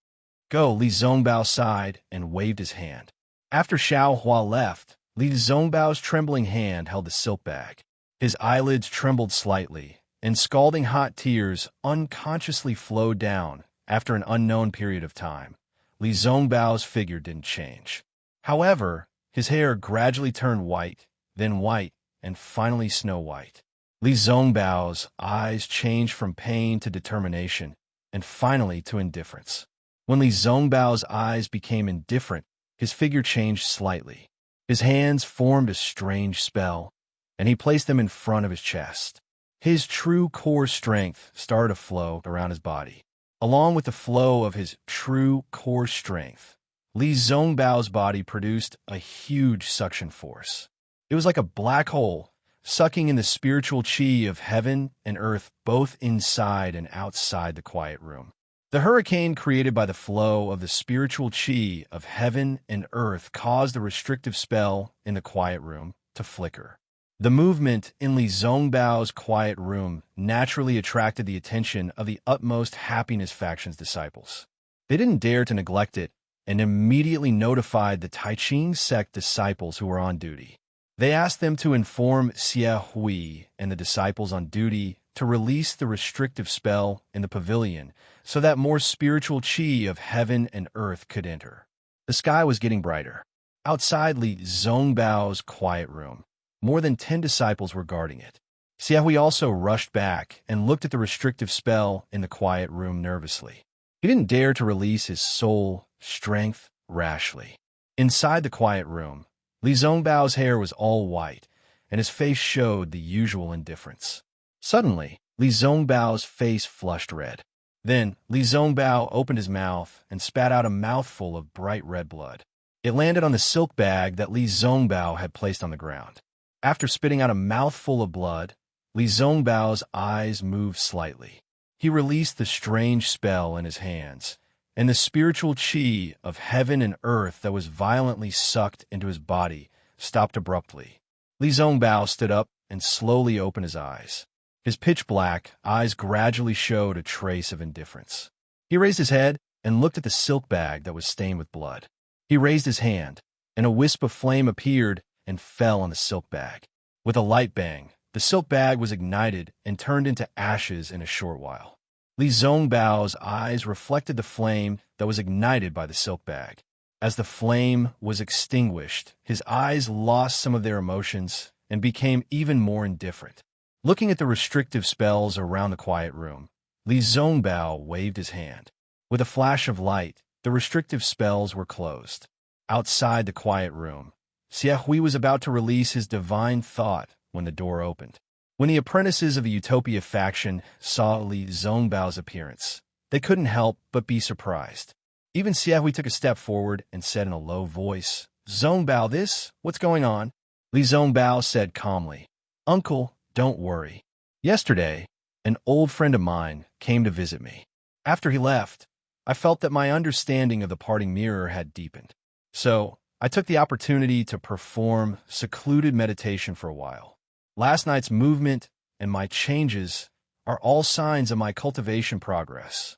Go." Li Zongbao sighed and waved his hand. After Xiao Hua left, Li Zongbao's trembling hand held the silk bag. His eyelids trembled slightly, and scalding hot tears unconsciously flowed down. After an unknown period of time, Li Zongbao's figure didn't change. However, his hair gradually turned white, then white, and finally snow white. Li Zongbao's eyes changed from pain to determination, and finally to indifference. When Li Zongbao's eyes became indifferent, his figure changed slightly. His hands formed a strange spell, and he placed them in front of his chest. His true core strength started to flow around his body. Along with the flow of his true core strength, Li Zongbao's body produced a huge suction force. It was like a black hole, sucking in the spiritual chi of heaven and earth both inside and outside the quiet room. The hurricane created by the flow of the spiritual chi of heaven and earth caused the restrictive spell in the quiet room to flicker. The movement in Li Zongbao's quiet room naturally attracted the attention of the Utmost Happiness Faction's disciples. They didn't dare to neglect it and immediately notified the Taiqing sect disciples who were on duty. They asked them to inform Xie Hui and the disciples on duty to release the restrictive spell in the pavilion so that more spiritual chi of heaven and earth could enter. The sky was getting brighter. Outside Li Zongbao's quiet room, more than 10 disciples were guarding it. Xie Hui also rushed back and looked at the restrictive spell in the quiet room nervously. He didn't dare to release his soul strength rashly. Inside the quiet room, Li Zongbao's hair was all white, and his face showed the usual indifference. Suddenly, Li Zongbao's face flushed red. Then, Li Zongbao opened his mouth and spat out a mouthful of bright red blood. It landed on the silk bag that Li Zongbao had placed on the ground. After spitting out a mouthful of blood, Li Zongbao's eyes moved slightly. He released the strange spell in his hands, and the spiritual chi of heaven and earth that was violently sucked into his body stopped abruptly. Li Zongbao stood up and slowly opened his eyes. His pitch-black eyes gradually showed a trace of indifference. He raised his head and looked at the silk bag that was stained with blood. He raised his hand, and a wisp of flame appeared and fell on the silk bag. With a light bang, the silk bag was ignited and turned into ashes in a short while. Li Zongbao's eyes reflected the flame that was ignited by the silk bag. As the flame was extinguished, his eyes lost some of their emotions and became even more indifferent. Looking at the restrictive spells around the quiet room, Li Zongbao waved his hand. With a flash of light, the restrictive spells were closed. Outside the quiet room, Xie Hui was about to release his divine thought when the door opened. When the apprentices of the Utopia faction saw Li Zongbao's appearance, they couldn't help but be surprised. Even Xie Hui took a step forward and said in a low voice, "Zongbao, what's going on?" Li Zongbao said calmly, "Uncle, don't worry. Yesterday, an old friend of mine came to visit me. After he left, I felt that my understanding of the parting mirror had deepened. So, I took the opportunity to perform secluded meditation for a while. Last night's movement and my changes are all signs of my cultivation progress."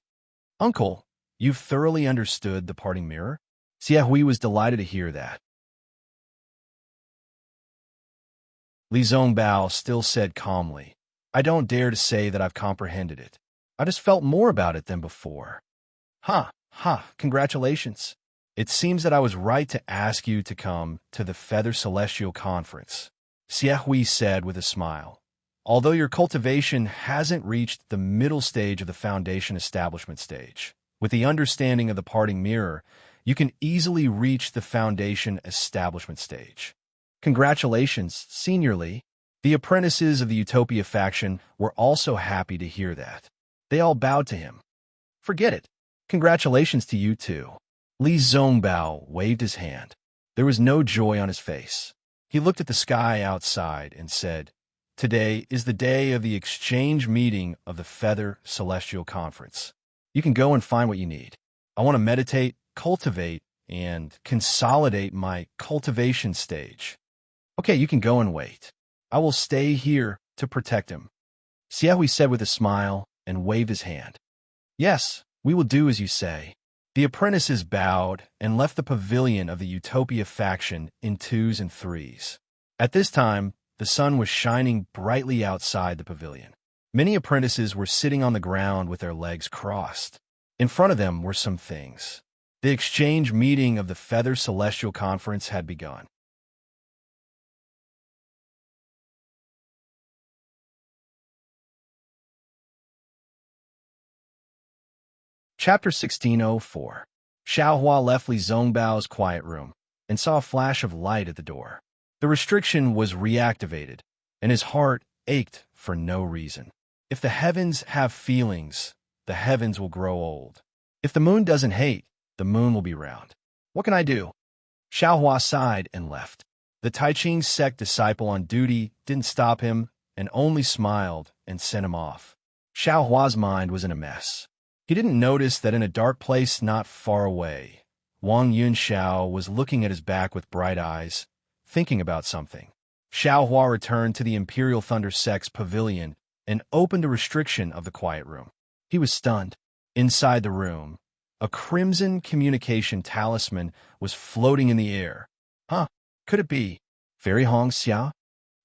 "Uncle, you've thoroughly understood the parting mirror?" Xie Hui was delighted to hear that. Li Zongbao still said calmly, "I don't dare to say that I've comprehended it. I just felt more about it than before." Congratulations. It seems that I was right to ask you to come to the Feather Celestial Conference," Xie Hui said with a smile. "Although your cultivation hasn't reached the middle stage of the foundation establishment stage, with the understanding of the parting mirror, you can easily reach the foundation establishment stage." "Congratulations, Senior Li." The apprentices of the Utopia faction were also happy to hear that. They all bowed to him. "Forget it. Congratulations to you too." Li Zongbao waved his hand. There was no joy on his face. He looked at the sky outside and said, "Today is the day of the exchange meeting of the Feather Celestial Conference. You can go and find what you need. I want to meditate, cultivate, and consolidate my cultivation stage. Okay, you can go and wait. I will stay here to protect him." Xie Hui said with a smile and waved his hand. "Yes, we will do as you say." The apprentices bowed and left the pavilion of the Utopia faction in 2s and 3s. At this time, the sun was shining brightly outside the pavilion. Many apprentices were sitting on the ground with their legs crossed. In front of them were some things. The exchange meeting of the Feather Celestial Conference had begun. Chapter 1604. Xiaohua left Li Zongbao's quiet room and saw a flash of light at the door. The restriction was reactivated, and his heart ached for no reason. If the heavens have feelings, the heavens will grow old. If the moon doesn't hate, the moon will be round. What can I do? Xiaohua sighed and left. The Taiching sect disciple on duty didn't stop him and only smiled and sent him off. Xiaohua's mind was in a mess. He didn't notice that in a dark place not far away, Wang Yunxiao was looking at his back with bright eyes, thinking about something. Xiaohua returned to the Imperial Thunder Sect's pavilion and opened a restriction of the quiet room. He was stunned. Inside the room, a crimson communication talisman was floating in the air. Could it be Fairy Hong Xia?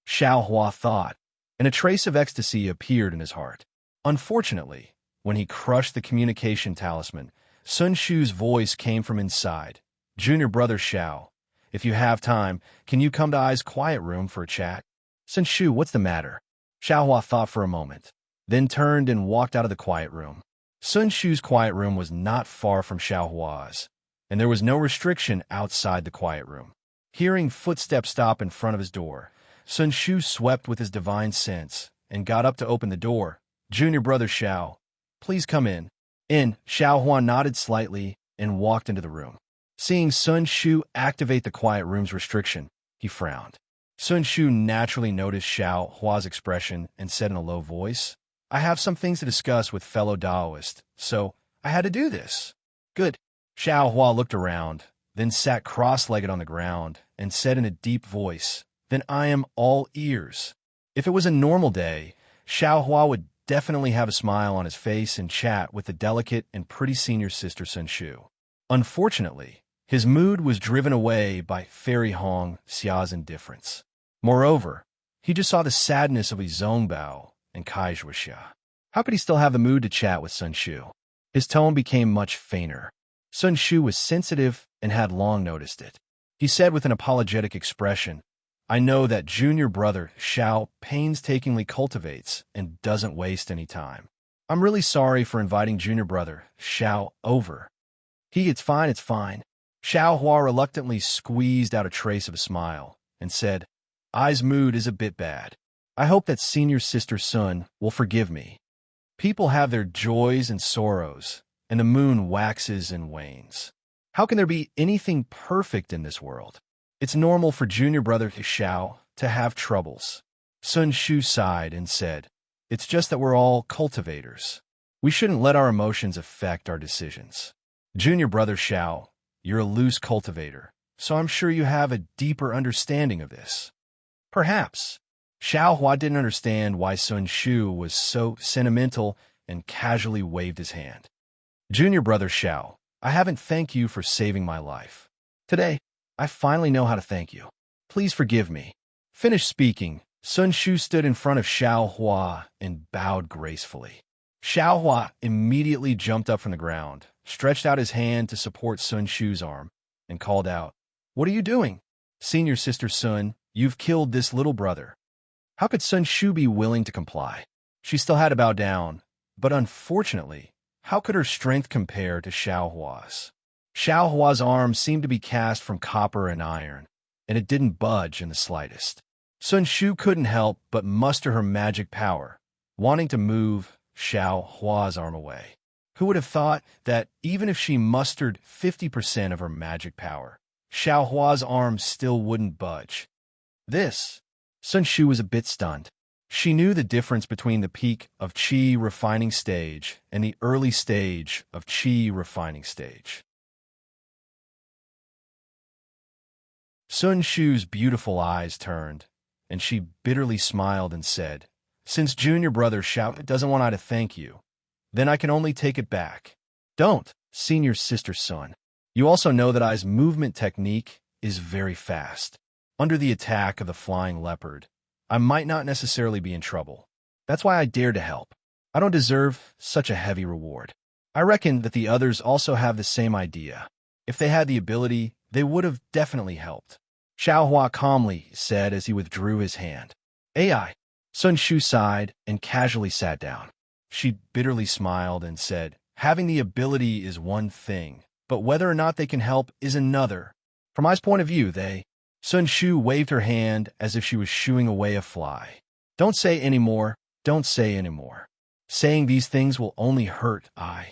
Xiaohua thought, and a trace of ecstasy appeared in his heart. Unfortunately, when he crushed the communication talisman, Sun Shu's voice came from inside. "Junior brother Xiao, if you have time, can you come to Ai's quiet room for a chat?" "Sun Shu, what's the matter?" Xiaohua thought for a moment, then turned and walked out of the quiet room. Sun Shu's quiet room was not far from Xiaohua's, and there was no restriction outside the quiet room. Hearing footsteps stop in front of his door, Sun Shu swept with his divine sense and got up to open the door. "Junior brother Xiao, please come in." Xiaohua nodded slightly and walked into the room. Seeing Sun Shu activate the quiet room's restriction, he frowned. Sun Shu naturally noticed Xiaohua's expression and said in a low voice, I have some things to discuss with fellow Taoists, so I had to do this. Good. Xiao Hua looked around, then sat cross-legged on the ground, and said in a deep voice, "Then I am all ears." If it was a normal day, Xiao Hua would definitely have a smile on his face and chat with the delicate and pretty senior sister Sun Shu. Unfortunately, his mood was driven away by Fairy Hong Xia's indifference. Moreover, he just saw the sadness of Li Zongbao and Kai Zhuoxia. How could he still have the mood to chat with Sun Shu? His tone became much fainter. Sun Shu was sensitive and had long noticed it. He said with an apologetic expression, "I know that junior brother Xiao painstakingly cultivates and doesn't waste any time. I'm really sorry for inviting junior brother Xiao over." It's fine, it's fine." Xiao Hua reluctantly squeezed out a trace of a smile and said, "I's mood is a bit bad. I hope that senior sister Sun will forgive me. People have their joys and sorrows, and the moon waxes and wanes. How can there be anything perfect in this world? It's normal for junior brother Xiao to have troubles." Sun Shu sighed and said, "It's just that we're all cultivators. We shouldn't let our emotions affect our decisions. Junior brother Xiao, you're a loose cultivator, so I'm sure you have a deeper understanding of this." Perhaps. Xiao Hua didn't understand why Sun Shu was so sentimental and casually waved his hand. "Junior brother Xiao, I haven't thanked you for saving my life. Today, I finally know how to thank you. Please forgive me." Finished speaking, Sun Shu stood in front of Xiao Hua and bowed gracefully. Xiao Hua immediately jumped up from the ground, stretched out his hand to support Sun Shu's arm, and called out, "What are you doing? Senior sister Sun, you've killed this little brother." How could Sun Shu be willing to comply? She still had to bow down, but unfortunately, how could her strength compare to Xiao Hua's? Xiao Hua's arm seemed to be cast from copper and iron, and it didn't budge in the slightest. Sun Shu couldn't help but muster her magic power, wanting to move Xiao Hua's arm away. Who would have thought that even if she mustered 50% of her magic power, Xiao Hua's arm still wouldn't budge? Sun Shu was a bit stunned. She knew the difference between the peak of qi refining stage and the early stage of qi refining stage. Sun Shu's beautiful eyes turned, and she bitterly smiled and said, "Since junior brother Xiao doesn't want I to thank you, then I can only take it back. Don't, senior sister Sun. You also know that I's movement technique is very fast. Under the attack of the flying leopard, I might not necessarily be in trouble. That's why I dared to help. I don't deserve such a heavy reward. I reckon that the others also have the same idea. If they had the ability, they would have definitely helped." Xiao Hua calmly said as he withdrew his hand. "AI." Sun Shu sighed and casually sat down. She bitterly smiled and said, "Having the ability is one thing, but whether or not they can help is another. From my point of view, they—" Sun Shu waved her hand as if she was shooing away a fly. "Don't say any more. Don't say any more. Saying these things will only hurt I."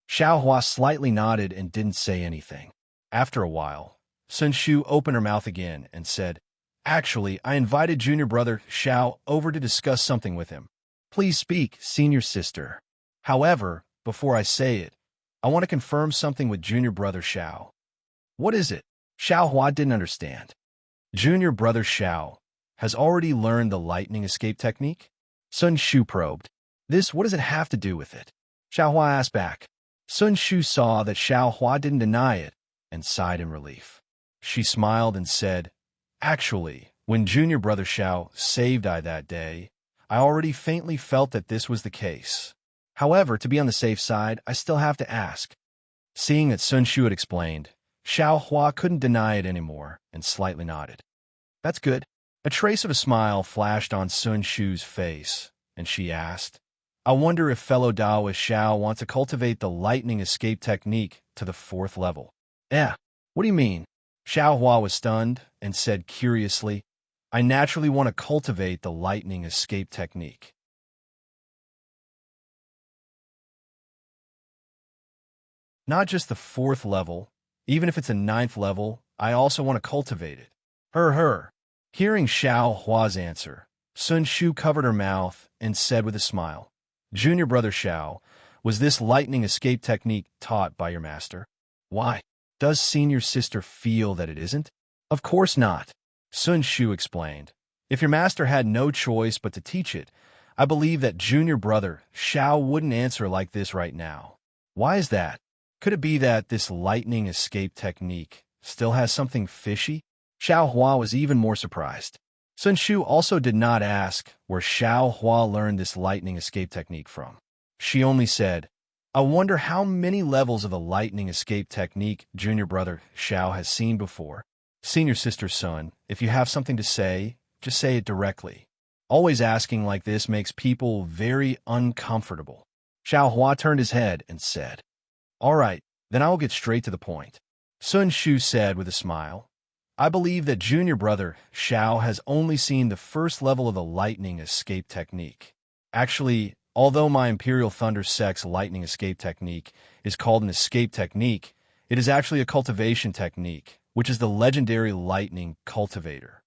Xiao Hua slightly nodded and didn't say anything. After a while, Sun Shu opened her mouth again and said, "Actually, I invited junior brother Xiao over to discuss something with him. Please speak, senior sister. However, before I say it, I want to confirm something with junior brother Xiao." "What is it?" Xiao Hua didn't understand. "Junior brother Xiao has already learned the lightning escape technique?" Sun Shu probed. What does it have to do with it?" Xiao Hua asked back. Sun Shu saw that Xiao Hua didn't deny it and sighed in relief. She smiled and said, "Actually, when junior brother Xiao saved I that day, I already faintly felt that this was the case. However, to be on the safe side, I still have to ask." Seeing that Sun Shu had explained, Xiao Hua couldn't deny it anymore and slightly nodded. "That's good." A trace of a smile flashed on Sun Shu's face, and she asked, "I wonder if fellow Taoist Xiao wants to cultivate the lightning escape technique to the 4th level." What do you mean?" Xiao Hua was stunned and said curiously, "I naturally want to cultivate the lightning escape technique." "Not just the 4th level. Even if it's a 9th level, I also want to cultivate it." Her. Hearing Xiao Hua's answer, Sun Shu covered her mouth and said with a smile, Junior brother Xiao, was this lightning escape technique taught by your master? Why? Does senior sister feel that it isn't? Of course not. Sun Shu explained. If your master had no choice but to teach it, I believe that junior brother Xiao wouldn't answer like this right now. Why is that? Could it be that this lightning escape technique still has something fishy? Xiao Hua was even more surprised. Sun Shu also did not ask where Xiao Hua learned this lightning escape technique from. She only said, I wonder how many levels of the lightning escape technique junior brother Xiao has seen before. Senior sister Sun, if you have something to say, just say it directly. Always asking like this makes people very uncomfortable. Xiao Hua turned his head and said, All right, then I will get straight to the point. Sun Shu said with a smile, I believe that junior brother Xiao has only seen the first level of the lightning escape technique. Actually, although my Imperial Thunder Sect's lightning escape technique is called an escape technique, it is actually a cultivation technique, which is the legendary lightning cultivator.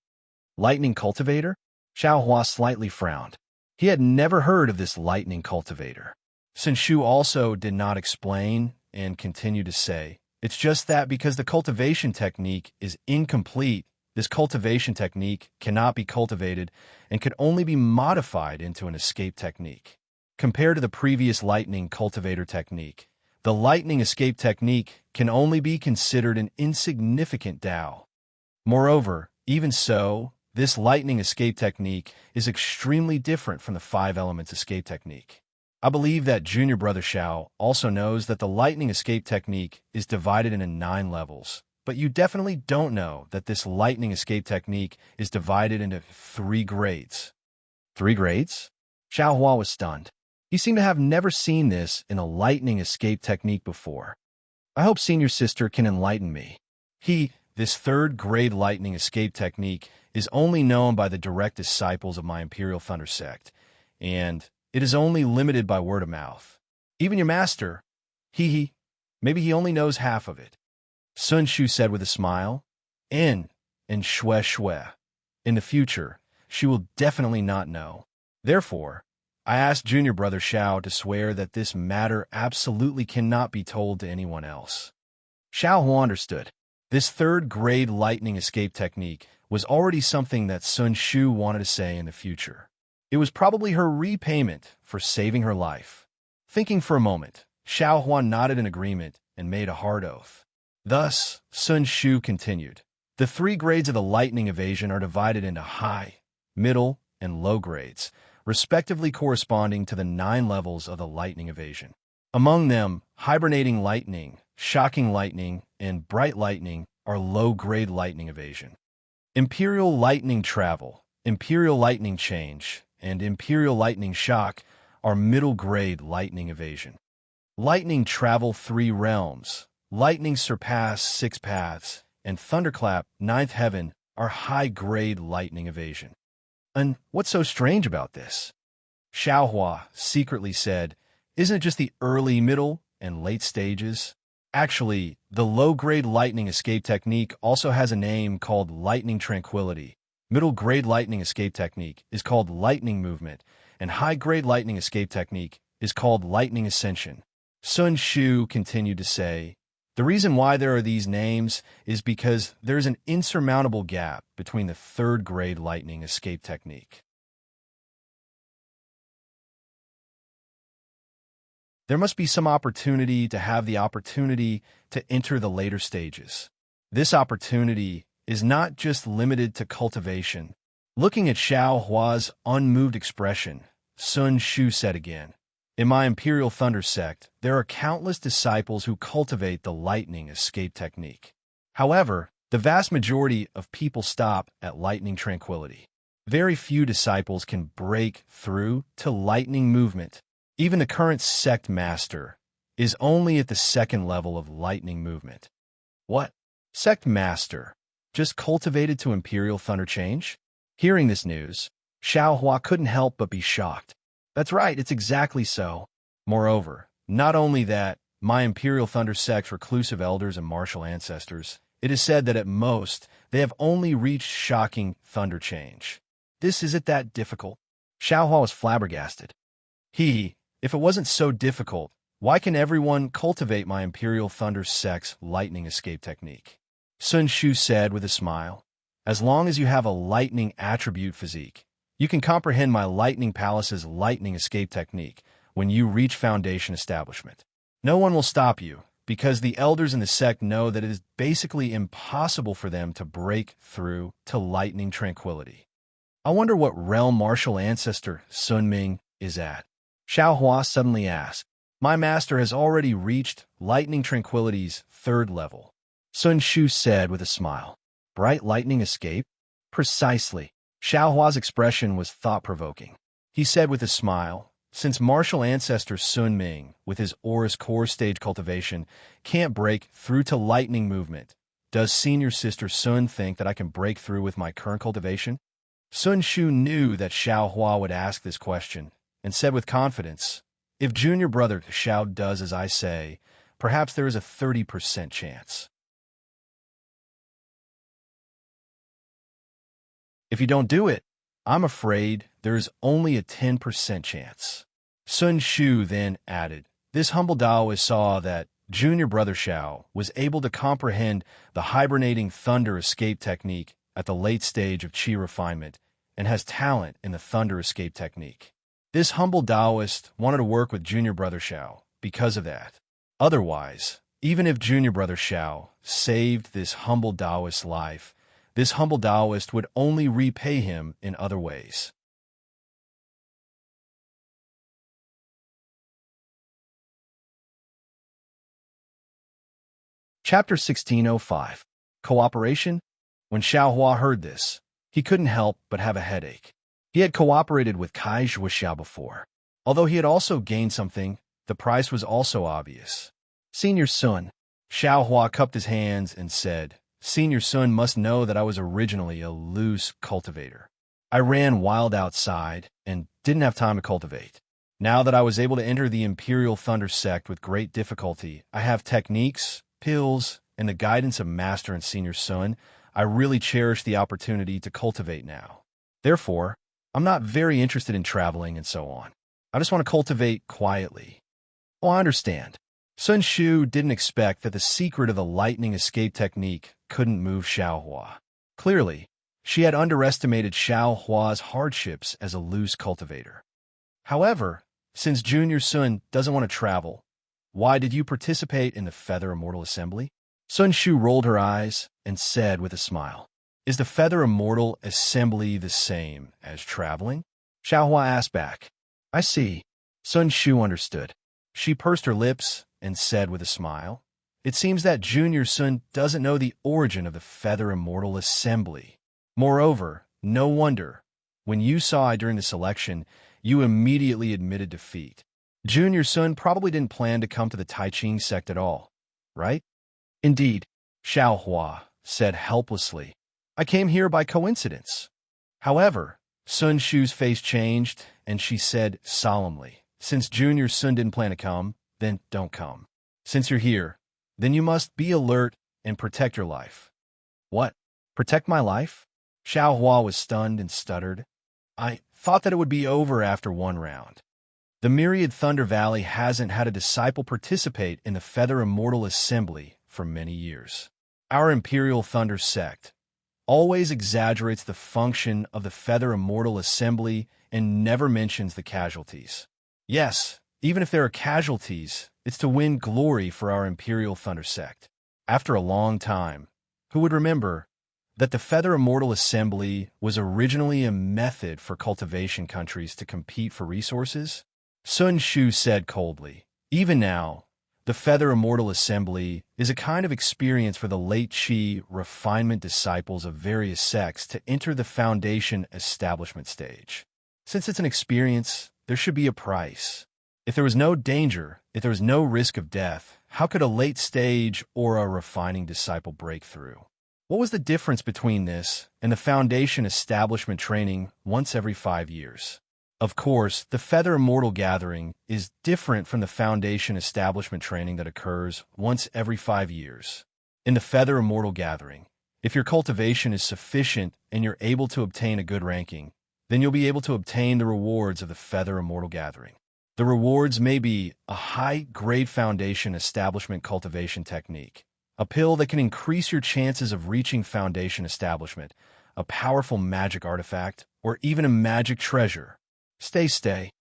Lightning cultivator? Xiao Hua slightly frowned. He had never heard of this lightning cultivator. Sun Shu also did not explain and continued to say, It's just that because the cultivation technique is incomplete, this cultivation technique cannot be cultivated and could only be modified into an escape technique. Compared to the previous lightning cultivator technique, the lightning escape technique can only be considered an insignificant Dao. Moreover, even so, this lightning escape technique is extremely different from the 5 elements escape technique. I believe that junior brother Xiao also knows that the lightning escape technique is divided into 9 levels, but you definitely don't know that this lightning escape technique is divided into 3 grades. 3 grades? Xiao Hua was stunned. He seemed to have never seen this in a lightning escape technique before. I hope senior sister can enlighten me. This 3rd grade lightning escape technique is only known by the direct disciples of my Imperial Thunder Sect, and it is only limited by word of mouth. Even your master, maybe he only knows half of it. Sun Shu said with a smile, and shue. In the future, she will definitely not know. Therefore, I asked junior brother Xiao to swear that this matter absolutely cannot be told to anyone else. Xiao Hua understood. This 3rd grade lightning escape technique was already something that Sun Shu wanted to say in the future. It was probably her repayment for saving her life. Thinking for a moment, Xiao Hua nodded in agreement and made a hard oath. Thus, Sun Shu continued. The 3 grades of the lightning evasion are divided into high, middle, and low grades, respectively corresponding to the 9 levels of the lightning evasion. Among them, hibernating lightning, shocking lightning, and bright lightning are low-grade lightning evasion. Imperial lightning travel, imperial lightning change, and imperial lightning shock are middle-grade lightning evasion. Lightning travel 3 realms, lightning surpass 6 paths, and thunderclap 9th heaven are high-grade lightning evasion. And what's so strange about this? Xiao Hua secretly said, Isn't it just the early, middle, and late stages? Actually, the low-grade lightning escape technique also has a name called lightning tranquility. Middle-grade lightning escape technique is called lightning movement, and high-grade lightning escape technique is called lightning ascension. Sun Shu continued to say, The reason why there are these names is because there's an insurmountable gap between the 3rd grade lightning escape technique. There must be some opportunity to have the opportunity to enter the later stages. This opportunity is not just limited to cultivation. Looking at Xiao Hua's unmoved expression, Sun Shu said again, In my Imperial Thunder Sect, there are countless disciples who cultivate the lightning escape technique. However, the vast majority of people stop at lightning tranquility. Very few disciples can break through to lightning movement. Even the current sect master is only at the 2nd level of lightning movement. What? Sect master? Just cultivated to Imperial Thunder change? Hearing this news, Xiao Hua couldn't help but be shocked. That's right, it's exactly so. Moreover, not only that, my Imperial Thunder Sect's reclusive elders and martial ancestors, it is said that at most, they have only reached shocking thunder change. This isn't that difficult. Xiao Hua was flabbergasted. If it wasn't so difficult, why can everyone cultivate my Imperial Thunder Sect's lightning escape technique? Sun Shu said with a smile. As long as you have a lightning attribute physique, you can comprehend my Lightning Palace's lightning escape technique when you reach Foundation Establishment. No one will stop you, because the elders in the sect know that it is basically impossible for them to break through to lightning tranquility. I wonder what realm martial ancestor Sun Ming is at. Xiao Hua suddenly asked. My master has already reached lightning tranquility's 3rd level. Sun Shu said with a smile. Bright lightning escape? Precisely. Xiao Hua's expression was thought-provoking. He said with a smile, since martial ancestor Sun Ming, with his Aura's core stage cultivation, can't break through to lightning movement, does senior sister Sun think that I can break through with my current cultivation? Sun Shu knew that Xiao Hua would ask this question, and said with confidence, if junior brother Xiao does as I say, perhaps there is a 30% chance. If you don't do it, I'm afraid there is only a 10% chance. Sun Shu then added, this humble Taoist saw that junior brother Xiao was able to comprehend the hibernating thunder escape technique at the late stage of Qi refinement and has talent in the thunder escape technique. This humble Taoist wanted to work with junior brother Xiao because of that. Otherwise, even if junior brother Xiao saved this humble Taoist's life, this humble Taoist would only repay him in other ways. Chapter 1605. Cooperation? When Xiao Hua heard this, he couldn't help but have a headache. He had cooperated with Kai Zhuoxiao before. Although he had also gained something, the price was also obvious. Senior Sun. Xiao Hua cupped his hands and said, Senior Sun must know that I was originally a loose cultivator. I ran wild outside and didn't have time to cultivate. Now that I was able to enter the Imperial Thunder Sect with great difficulty, I have techniques, pills, and the guidance of Master and Senior Sun. I really cherish the opportunity to cultivate now. Therefore, I'm not very interested in traveling and so on. I just want to cultivate quietly. Oh, I understand. Sun Shu didn't expect that the secret of the lightning escape technique couldn't move Xiao Hua. Clearly, she had underestimated Xiao Hua's hardships as a loose cultivator. However, since Junior Sun doesn't want to travel, why did you participate in the Feather Immortal Assembly? Sun Shu rolled her eyes and said with a smile, Is the Feather Immortal Assembly the same as traveling? Xiao Hua asked back. I see. Sun Shu understood. She pursed her lips and said with a smile, It seems that Junior Sun doesn't know the origin of the Feather Immortal Assembly. Moreover, no wonder, when you saw I during the selection, you immediately admitted defeat. Junior Sun probably didn't plan to come to the Taiching sect at all, right? Indeed, Xiao Hua said helplessly. I came here by coincidence. However, Sun Shu's face changed, and she said solemnly, Since Junior Sun didn't plan to come, then don't come. Since you're here, then you must be alert and protect your life. What? Protect my life? Xiao Hua was stunned and stuttered. I thought that it would be over after one round. The Myriad Thunder Valley hasn't had a disciple participate in the Feather Immortal Assembly for many years. Our Imperial Thunder sect always exaggerates the function of the Feather Immortal Assembly and never mentions the casualties. Yes, even if there are casualties, it's to win glory for our Imperial Thunder sect. After a long time, who would remember that the Feather Immortal Assembly was originally a method for cultivation countries to compete for resources? Sun Shu said coldly, Even now, the Feather Immortal Assembly is a kind of experience for the late Qi refinement disciples of various sects to enter the Foundation establishment stage. Since it's an experience, there should be a price. If there was no danger, if there was no risk of death, how could a late stage or a refining disciple break through? What was the difference between this and the Foundation establishment training once every 5 years? Of course, the Feather Immortal Gathering is different from the Foundation establishment training that occurs once every 5 years. In the Feather Immortal Gathering, if your cultivation is sufficient and you're able to obtain a good ranking, then you'll be able to obtain the rewards of the Feather Immortal Gathering. The rewards may be a high-grade foundation establishment cultivation technique, a pill that can increase your chances of reaching foundation establishment, a powerful magic artifact, or even a magic treasure. Stay.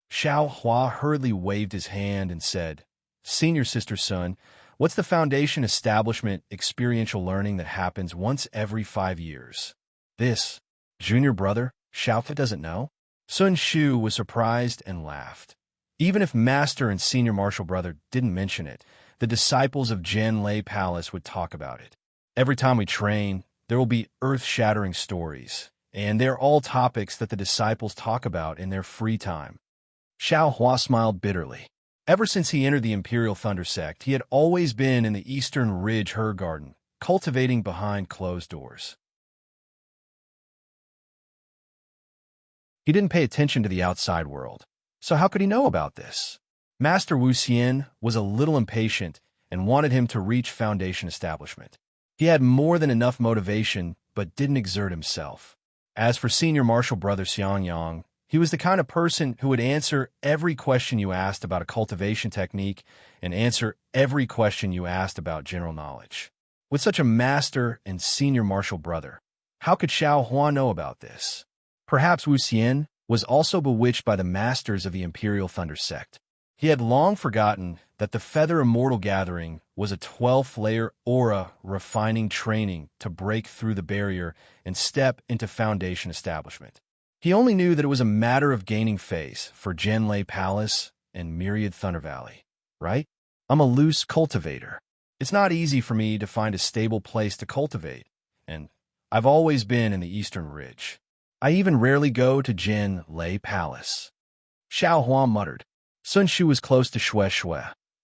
Xiao Hua hurriedly waved his hand and said, Senior sister's son, what's the foundation establishment experiential learning that happens once every 5 years? This, junior brother, Xiao doesn't know? Sun Shu was surprised and laughed. Even if Master and Senior Martial Brother didn't mention it, the disciples of Jian Lei Palace would talk about it. Every time we train, there will be earth-shattering stories, and they're all topics that the disciples talk about in their free time. Xiao Hua smiled bitterly. Ever since he entered the Imperial Thunder Sect, he had always been in the Eastern Ridge Her Garden, cultivating behind closed doors. He didn't pay attention to the outside world, so how could he know about this? Master Wu Xian was a little impatient and wanted him to reach foundation establishment. He had more than enough motivation, but didn't exert himself. As for Senior Martial Brother Xiangyang, he was the kind of person who would answer every question you asked about a cultivation technique and answer every question you asked about general knowledge. With such a master and senior martial brother, how could Xiao Hua know about this? Perhaps Wu Xian was also bewitched by the masters of the Imperial Thunder Sect. He had long forgotten that the Feather Immortal Gathering was a 12th-layer aura refining training to break through the barrier and step into foundation establishment. He only knew that it was a matter of gaining face for Jian Lei Palace and Myriad Thunder Valley, right? I'm a loose cultivator. It's not easy for me to find a stable place to cultivate, and I've always been in the Eastern Ridge. I even rarely go to Jian Lei Palace. Xiao Hua muttered. Sun Shu was close to Shui,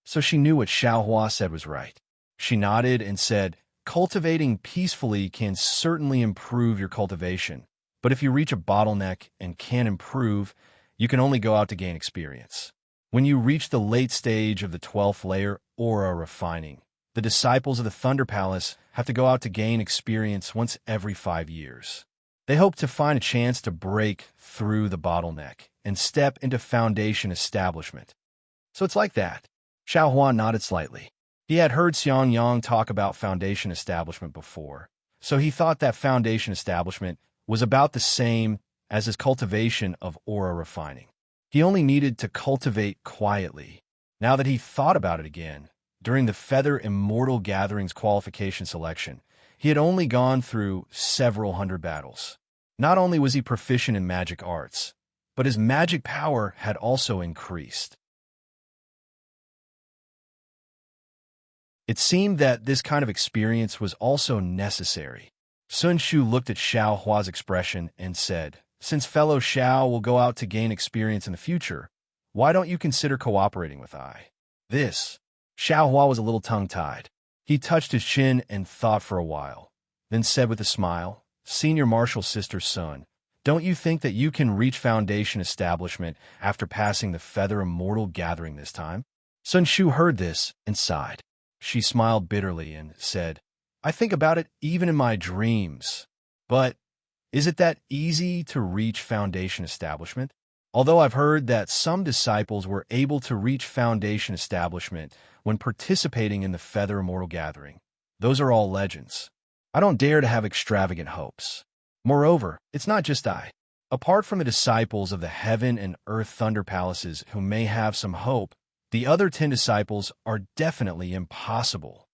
so she knew what Xiao Hua said was right. She nodded and said, cultivating peacefully can certainly improve your cultivation, but if you reach a bottleneck and can't improve, you can only go out to gain experience. When you reach the late stage of the 12th layer aura refining, the disciples of the Thunder Palace have to go out to gain experience once every 5 years. They hope to find a chance to break through the bottleneck and step into foundation establishment. So it's like that. Xiao Hua nodded slightly. He had heard Xiangyang talk about foundation establishment before, so he thought that foundation establishment was about the same as his cultivation of aura refining. He only needed to cultivate quietly. Now that he thought about it again, during the Feather Immortal Gatherings qualification selection, he had only gone through several hundred battles. Not only was he proficient in magic arts, but his magic power had also increased. It seemed that this kind of experience was also necessary. Sun Shu looked at Xiao Hua's expression and said, since fellow Xiao will go out to gain experience in the future, why don't you consider cooperating with I? This. Xiao Hua was a little tongue-tied. He touched his chin and thought for a while, then said with a smile, Senior Martial Sister's son, don't you think that you can reach foundation establishment after passing the Feather Immortal Gathering this time? Sun Shu heard this and sighed. She smiled bitterly and said, I think about it even in my dreams. But is it that easy to reach foundation establishment? Although I've heard that some disciples were able to reach foundation establishment when participating in the Feather Immortal Gathering, those are all legends. I don't dare to have extravagant hopes. Moreover, it's not just I. Apart from the disciples of the Heaven and Earth Thunder Palaces who may have some hope, the other 10 disciples are definitely impossible.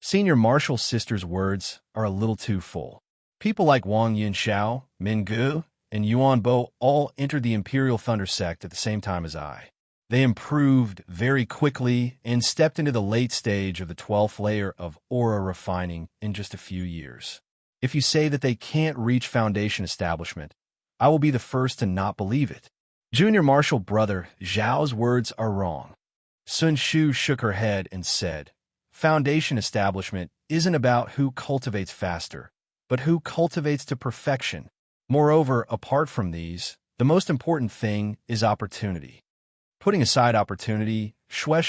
Senior Martial Sister's words are a little too full. People like Wang Yinxiao, Min Gu, and Yuan Bo all entered the Imperial Thunder Sect at the same time as I. They improved very quickly and stepped into the late stage of the 12th layer of aura refining in just a few years. If you say that they can't reach foundation establishment, I will be the first to not believe it. Junior Martial Brother Zhao's words are wrong. Sun Shu shook her head and said, foundation establishment isn't about who cultivates faster, but who cultivates to perfection. Moreover, apart from these, the most important thing is opportunity. Putting aside opportunity, Shui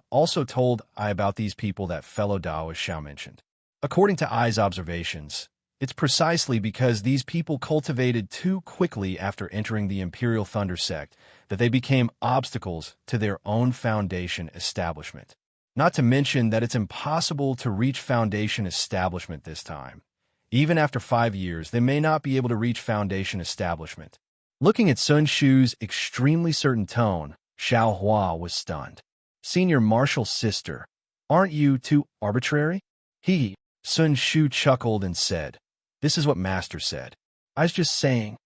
also told I about these people that fellow Daoist Xiao mentioned. According to I's observations, It's precisely because these people cultivated too quickly after entering the Imperial Thunder sect that they became obstacles to their own Foundation establishment. Not to mention that it's impossible to reach Foundation establishment this time. Even after 5 years, they may not be able to reach Foundation establishment. Looking at Sun Shu's extremely certain tone, Xiao Hua was stunned. Senior Marshal's sister, aren't you too arbitrary? Sun Shu chuckled and said, this is what Master said. I was just saying.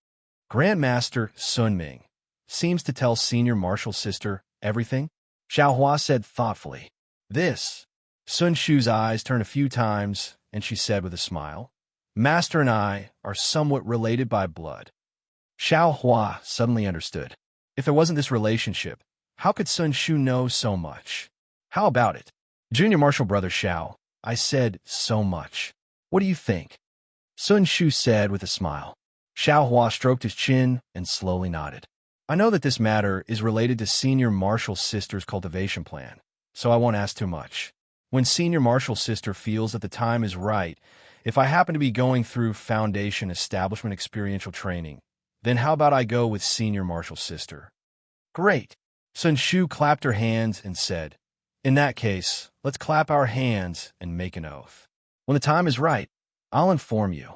Grandmaster Sun Ming seems to tell Senior Marshal's sister everything, Xiao Hua said thoughtfully. This. Sun Shu's eyes turned a few times, and she said with a smile, Master and I are somewhat related by blood. Xiao Hua suddenly understood. If there wasn't this relationship, how could Sun Shu know so much? How about it? Junior Marshal Brother Xiao, I said so much. What do you think? Sun Shu said with a smile. Xiao Hua stroked his chin and slowly nodded. I know that this matter is related to Senior Marshal's sister's cultivation plan, so I won't ask too much. When Senior Marshal's sister feels that the time is right, if I happen to be going through Foundation Establishment experiential training, then how about I go with Senior Marshal's sister? Great. Sun Shu clapped her hands and said, in that case, let's clap our hands and make an oath. When the time is right, I'll inform you.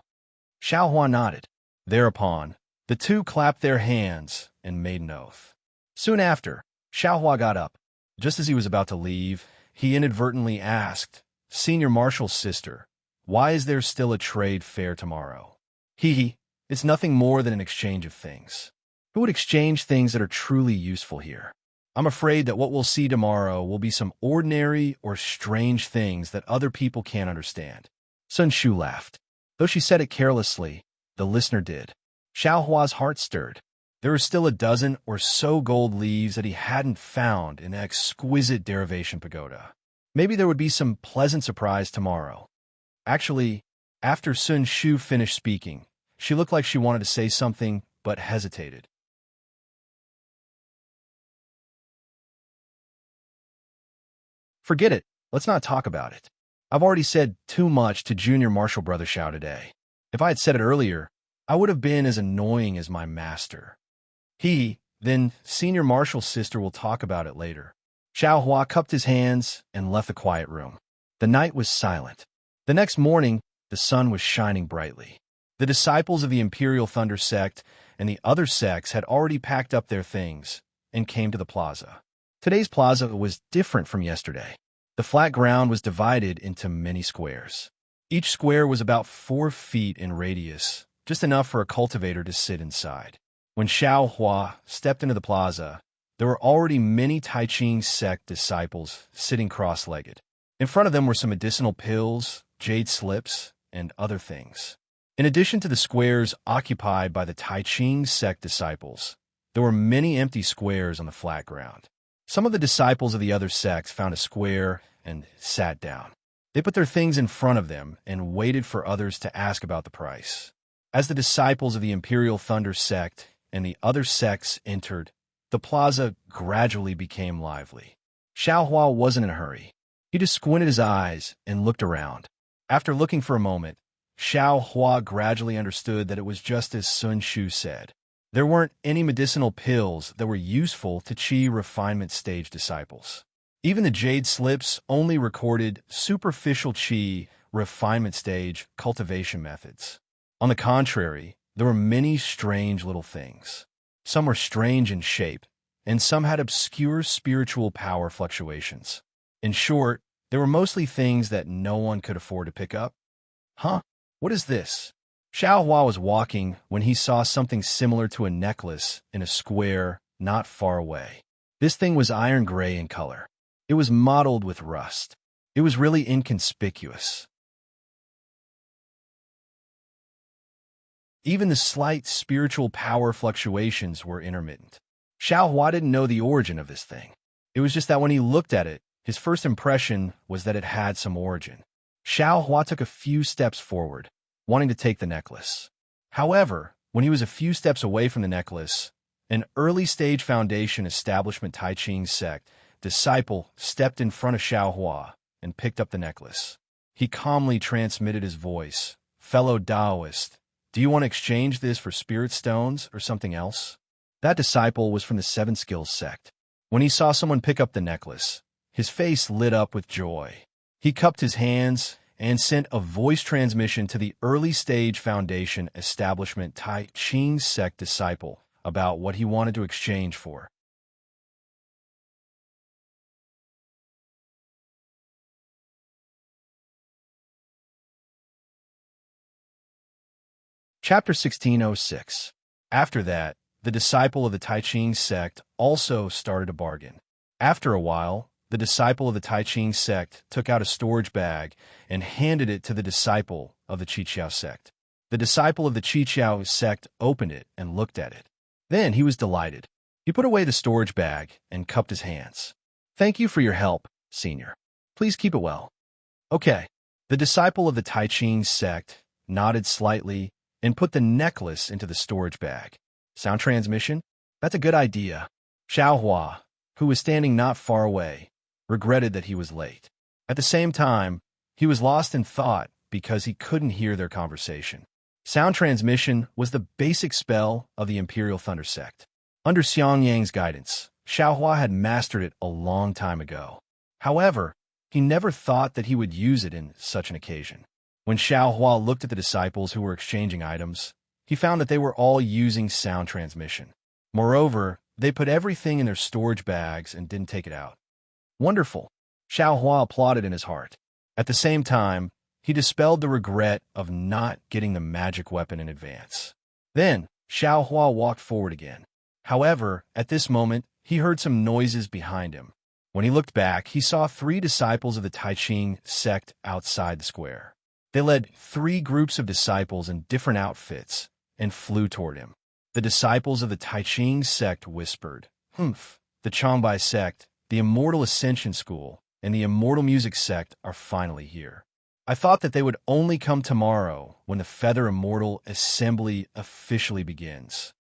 Xiao Hua nodded. Thereupon, the two clapped their hands and made an oath. Soon after, Xiao Hua got up. Just as he was about to leave, he inadvertently asked, Senior Marshal's sister, why is there still a trade fair tomorrow? It's nothing more than an exchange of things. Who would exchange things that are truly useful here? I'm afraid that what we'll see tomorrow will be some ordinary or strange things that other people can't understand. Sun Shu laughed. Though she said it carelessly, the listener did. Xiao Hua's heart stirred. There were still a dozen or so gold leaves that he hadn't found in the exquisite derivation pagoda. Maybe there would be some pleasant surprise tomorrow. Actually, after Sun Shu finished speaking, she looked like she wanted to say something, but hesitated. Forget it. Let's not talk about it. I've already said too much to Junior Marshal Brother Xiao today. If I had said it earlier, I would have been as annoying as my master. Then Senior Marshal's sister will talk about it later. Xiao Hua cupped his hands and left the quiet room. The night was silent. The next morning, the sun was shining brightly. The disciples of the Imperial Thunder sect and the other sects had already packed up their things and came to the plaza. Today's plaza was different from yesterday. The flat ground was divided into many squares. Each square was about 4 feet in radius, just enough for a cultivator to sit inside. When Xiao Hua stepped into the plaza, there were already many Tai Ching sect disciples sitting cross-legged. In front of them were some medicinal pills, jade slips, and other things. In addition to the squares occupied by the Tai Ching sect disciples, there were many empty squares on the flat ground. Some of the disciples of the other sects found a square and sat down. They put their things in front of them and waited for others to ask about the price. As the disciples of the Imperial Thunder sect and the other sects entered, the plaza gradually became lively. Xiao Hua wasn't in a hurry. He just squinted his eyes and looked around. After looking for a moment, Xiao Hua gradually understood that it was just as Sun Shu said. There weren't any medicinal pills that were useful to Qi refinement stage disciples. Even the jade slips only recorded superficial Qi refinement stage cultivation methods. On the contrary, there were many strange little things. Some were strange in shape, and some had obscure spiritual power fluctuations. In short, they were mostly things that no one could afford to pick up. What is this? Xiao Hua was walking when he saw something similar to a necklace in a square not far away. This thing was iron gray in color. It was mottled with rust. It was really inconspicuous. Even the slight spiritual power fluctuations were intermittent. Xiao Hua didn't know the origin of this thing. It was just that when he looked at it, his first impression was that it had some origin. Xiao Hua took a few steps forward, wanting to take the necklace. However, when he was a few steps away from the necklace, an early-stage Foundation Establishment Tai Ching sect disciple stepped in front of Xiao Hua and picked up the necklace. He calmly transmitted his voice, fellow Taoist, do you want to exchange this for spirit stones or something else? That disciple was from the Seven Skills sect. When he saw someone pick up the necklace, his face lit up with joy. He cupped his hands and sent a voice transmission to the early stage foundation establishment Tai Ching sect disciple about what he wanted to exchange for. Chapter 1606. After that, the disciple of the Tai Ching sect also started to bargain. After a while, the disciple of the Tai Ching sect took out a storage bag and handed it to the disciple of the Qiqiao sect. The disciple of the Qiqiao sect opened it and looked at it. Then he was delighted. He put away the storage bag and cupped his hands. Thank you for your help, senior. Please keep it well. Okay. The disciple of the Tai Ching sect nodded slightly and put the necklace into the storage bag. Sound transmission? That's a good idea. Xiaohua, who was standing not far away, regretted that he was late. At the same time, he was lost in thought because he couldn't hear their conversation. Sound transmission was the basic spell of the Imperial Thunder sect. Under Xiangyang's guidance, Xiaohua had mastered it a long time ago. However, he never thought that he would use it in such an occasion. When Xiaohua looked at the disciples who were exchanging items, he found that they were all using sound transmission. Moreover, they put everything in their storage bags and didn't take it out. Wonderful! Xiaohua applauded in his heart. At the same time, he dispelled the regret of not getting the magic weapon in advance. Then, Xiaohua walked forward again. However, at this moment, he heard some noises behind him. When he looked back, he saw 3 disciples of the Tai Ching sect outside the square. They led 3 groups of disciples in different outfits and flew toward him. The disciples of the Tai Ching sect whispered, "Humph, the Changbai sect, the Immortal Ascension School, and the Immortal Music sect are finally here. I thought that they would only come tomorrow when the Feather Immortal Assembly officially begins.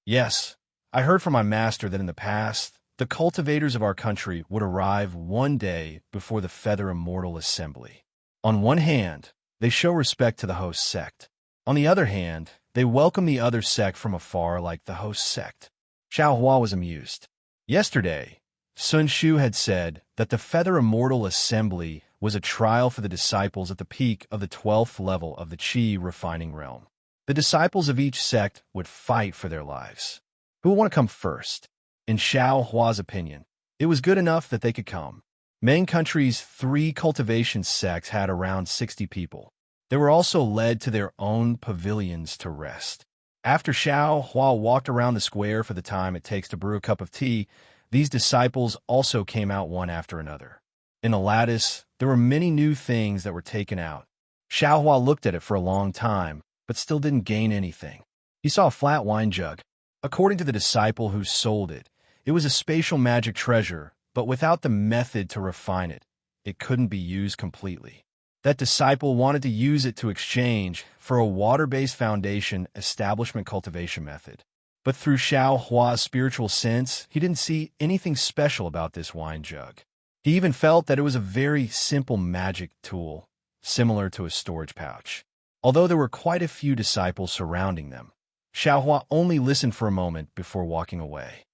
Yes, I heard from my master that in the past, the cultivators of our country would arrive one day before the Feather Immortal Assembly. On one hand, they show respect to the host sect. On the other hand, they welcome the other sect from afar like the host sect." Xiaohua was amused. Yesterday, Sun Shu had said that the Feather Immortal Assembly was a trial for the disciples at the peak of the 12th level of the Qi refining realm. The disciples of each sect would fight for their lives. Who would want to come first? In Xiaohua's opinion, it was good enough that they could come. Meng Country's 3 cultivation sects had around 60 people. They were also led to their own pavilions to rest. After Xiaohua walked around the square for the time it takes to brew a cup of tea, these disciples also came out one after another. In the lattice, there were many new things that were taken out. Xiaohua looked at it for a long time, but still didn't gain anything. He saw a flat wine jug. According to the disciple who sold it, it was a spatial magic treasure, but without the method to refine it, it couldn't be used completely. That disciple wanted to use it to exchange for a water-based foundation establishment cultivation method. But through Xiaohua's spiritual sense, he didn't see anything special about this wine jug. He even felt that it was a very simple magic tool, similar to a storage pouch. Although there were quite a few disciples surrounding them, Xiaohua only listened for a moment before walking away.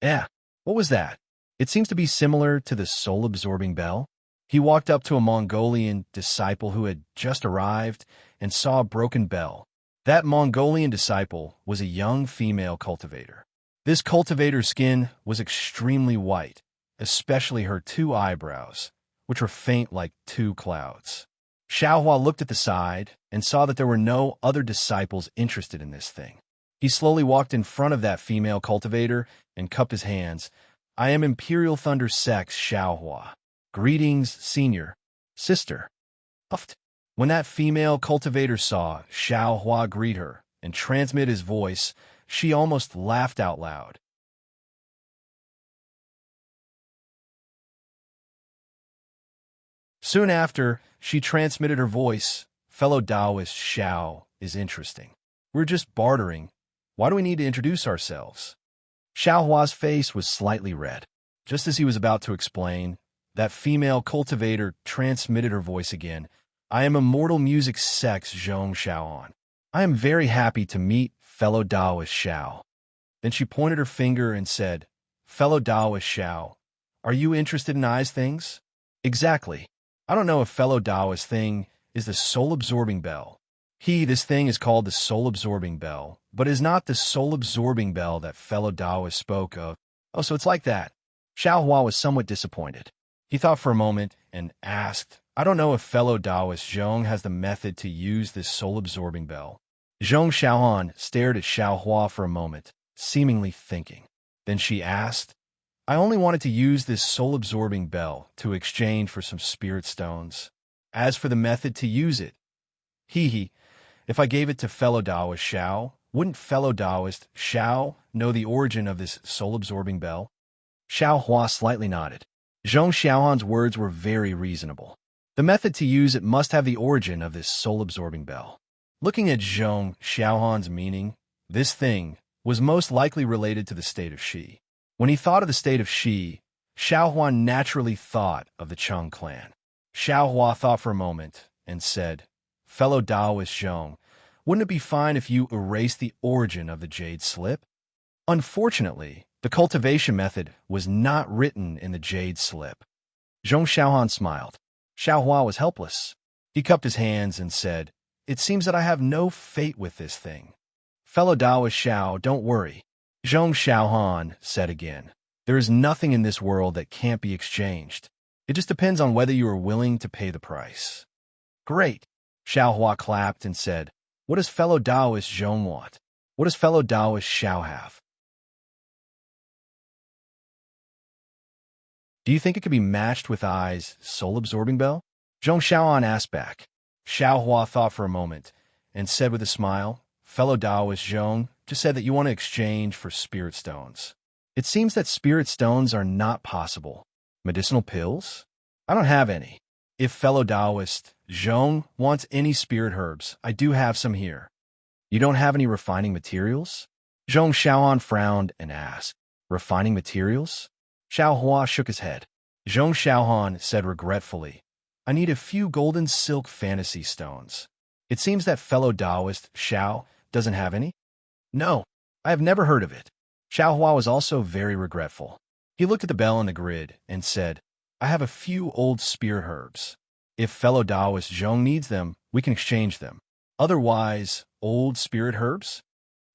What was that? It seems to be similar to the soul-absorbing bell. He walked up to a Mongolian disciple who had just arrived and saw a broken bell. That Mongolian disciple was a young female cultivator. This cultivator's skin was extremely white, especially her 2 eyebrows, which were faint like 2 clouds. Xiaohua looked at the side and saw that there were no other disciples interested in this thing. He slowly walked in front of that female cultivator and cupped his hands. "I am Imperial Thunder Sect's Xiaohua. Greetings, senior. Sister." Uft. When that female cultivator saw Xiaohua greet her and transmit his voice, she almost laughed out loud. Soon after, she transmitted her voice. "Fellow Taoist Xiao is interesting. We're just bartering. Why do we need to introduce ourselves?" Xiaohua's face was slightly red. Just as he was about to explain, that female cultivator transmitted her voice again. I am Immortal Music Sex Zhong Xiaoan. I am very happy to meet fellow Taoist Xiao. Then she pointed her finger and said, fellow Taoist Xiao, are you interested in eyes things? Exactly. I don't know if fellow Taoist thing is the soul-absorbing bell. This thing is called the soul-absorbing bell, but is not the soul-absorbing bell that fellow Taoist spoke of. Oh, so it's like that. Xiao Hua was somewhat disappointed. He thought for a moment and asked, I don't know if fellow Taoist Zhong has the method to use this soul-absorbing bell. Zhong Xiaohan stared at Xiao Hua for a moment, seemingly thinking. Then she asked, I only wanted to use this soul-absorbing bell to exchange for some spirit stones. As for the method to use it, if I gave it to fellow Taoist Xiao, wouldn't fellow Taoist Xiao know the origin of this soul-absorbing bell? Xiao Hua slightly nodded. Zhong Xiaohan's words were very reasonable. The method to use it must have the origin of this soul-absorbing bell. Looking at Zhong Xiaohan's meaning, this thing was most likely related to the state of Shi. When he thought of the state of Shi, Xiao Hua naturally thought of the Cheng clan. Xiao Hua thought for a moment and said, fellow Taoist Zhong, wouldn't it be fine if you erased the origin of the jade slip? Unfortunately, the cultivation method was not written in the jade slip. Zhong Xiaohan smiled. Xiao Hua was helpless. He cupped his hands and said, it seems that I have no fate with this thing. Fellow Taoist Xiao, don't worry. Zhong Xiaohan said again, there is nothing in this world that can't be exchanged. It just depends on whether you are willing to pay the price. Great. Xiao Hua clapped and said, what does fellow Taoist Zhong want? What does fellow Taoist Xiao have? Do you think it could be matched with Ai's soul-absorbing bell? Zhong Xiaohan asked back. Xiao Hua thought for a moment and said with a smile, fellow Taoist Zhong just said that you want to exchange for spirit stones. It seems that spirit stones are not possible. Medicinal pills? I don't have any. If fellow Taoist Zhong wants any spirit herbs, I do have some here. You don't have any refining materials? Zhong Xiaohan frowned and asked, refining materials? Xiao Hua shook his head. Zhong Xiaohan said regretfully, I need a few golden silk fantasy stones. It seems that fellow Taoist Xiao doesn't have any? No, I have never heard of it. Xiao Hua was also very regretful. He looked at the bell on the grid and said, I have a few old spirit herbs. If fellow Taoist Zhong needs them, we can exchange them. Otherwise, old spirit herbs?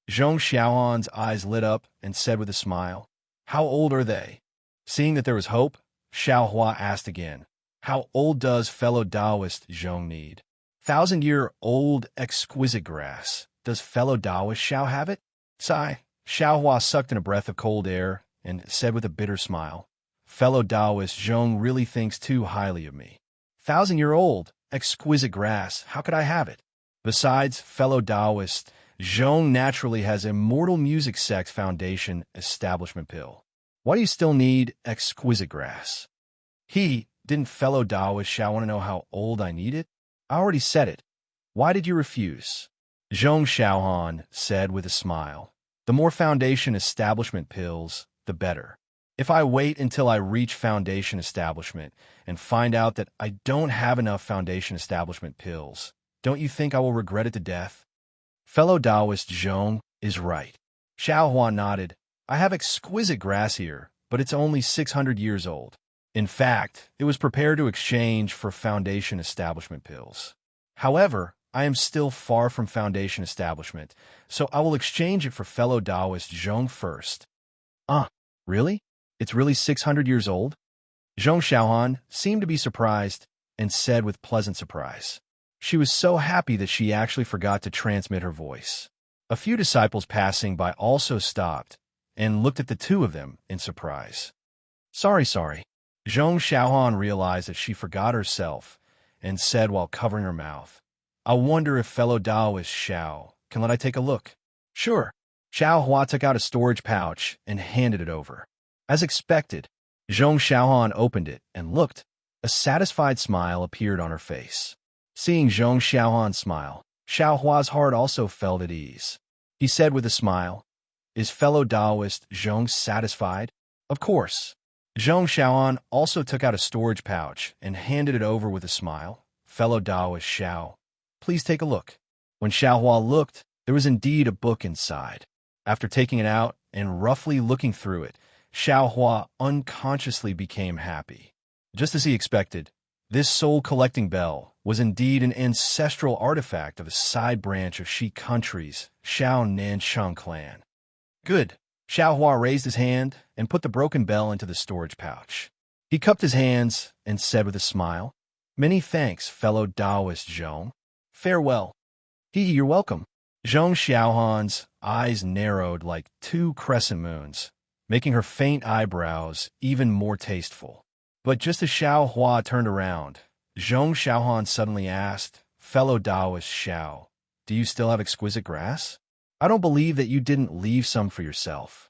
Zhong Xiaohan's eyes lit up and said with a smile, how old are they? Seeing that there was hope, Xiao Hua asked again, how old does fellow Taoist Zhong need? 1,000-year-old exquisite grass. Does fellow Taoist Xiao have it? Sigh. Xiao Hua sucked in a breath of cold air and said with a bitter smile, fellow Taoist Zhong really thinks too highly of me. 1,000-year-old exquisite grass, how could I have it? Besides, fellow Taoist Zhong naturally has Immortal Music Sex Foundation establishment pill. Why do you still need exquisite grass? Didn't fellow Taoist Xiao want to know how old I need it? I already said it. Why did you refuse? Zhong Xiaohan said with a smile, the more foundation establishment pills, the better. If I wait until I reach foundation establishment and find out that I don't have enough foundation establishment pills, don't you think I will regret it to death? Fellow Taoist Zhong is right. Xiao Hua nodded. I have exquisite grass here, but it's only 600 years old. In fact, it was prepared to exchange for foundation establishment pills. However, I am still far from foundation establishment, so I will exchange it for fellow Taoist Zhong first. Really? It's really 600 years old? Zhong Xiaohan seemed to be surprised and said with pleasant surprise. She was so happy that she actually forgot to transmit her voice. A few disciples passing by also stopped and looked at the two of them in surprise. Sorry. Zhong Xiaohan realized that she forgot herself and said while covering her mouth, I wonder if fellow Taoist Xiao can let I take a look. Sure. Xiao Hua took out a storage pouch and handed it over. As expected, Zhong Xiaohan opened it and looked. A satisfied smile appeared on her face. Seeing Zhong Xiaohan smile, Xiao Hua's heart also felt at ease. He said with a smile, is fellow Taoist Zhong satisfied? Of course. Zhong Xiaohan also took out a storage pouch and handed it over with a smile. fellow Taoist Xiao. Please take a look." When Xiaohua looked, there was indeed a book inside. After taking it out and roughly looking through it, Xiaohua unconsciously became happy. Just as he expected, this soul-collecting bell was indeed an ancestral artifact of a side branch of Shi country's Xiao Nanshang clan. Good. Xiaohua raised his hand and put the broken bell into the storage pouch. He cupped his hands and said with a smile, "Many thanks, fellow Taoist Zhong. Farewell." You're welcome." Zhong Xiaohan's eyes narrowed like two crescent moons, making her faint eyebrows even more tasteful. But just as Xiaohua turned around, Zhong Xiaohan suddenly asked, "Fellow Taoist Xiao, do you still have exquisite grass? I don't believe that you didn't leave some for yourself."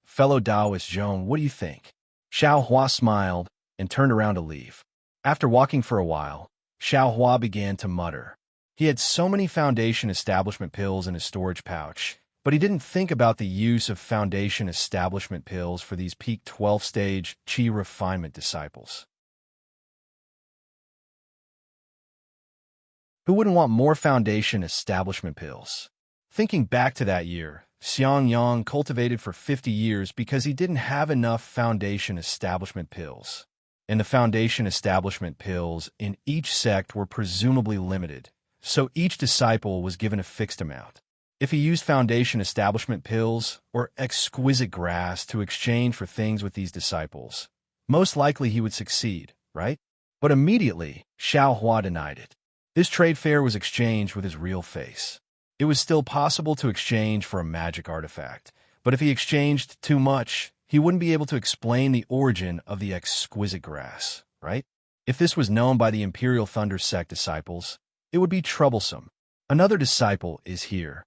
Fellow Taoist Zhong, what do you think?" Xiaohua smiled and turned around to leave. After walking for a while, Xiaohua began to mutter. He had so many foundation establishment pills in his storage pouch, but he didn't think about the use of foundation establishment pills for these peak 12th-stage Qi refinement disciples. Who wouldn't want more foundation establishment pills? Thinking back to that year, Xiang Yang cultivated for 50 years because he didn't have enough foundation establishment pills. And the foundation establishment pills in each sect were presumably limited, so each disciple was given a fixed amount. If he used foundation establishment pills or exquisite grass to exchange for things with these disciples, most likely he would succeed, right? But immediately, Xiaohua denied it. This trade fair was exchanged with his real face. It was still possible to exchange for a magic artifact, but if he exchanged too much, he wouldn't be able to explain the origin of the exquisite grass, right? If this was known by the Imperial Thunder Sect disciples, it would be troublesome. Another disciple is here.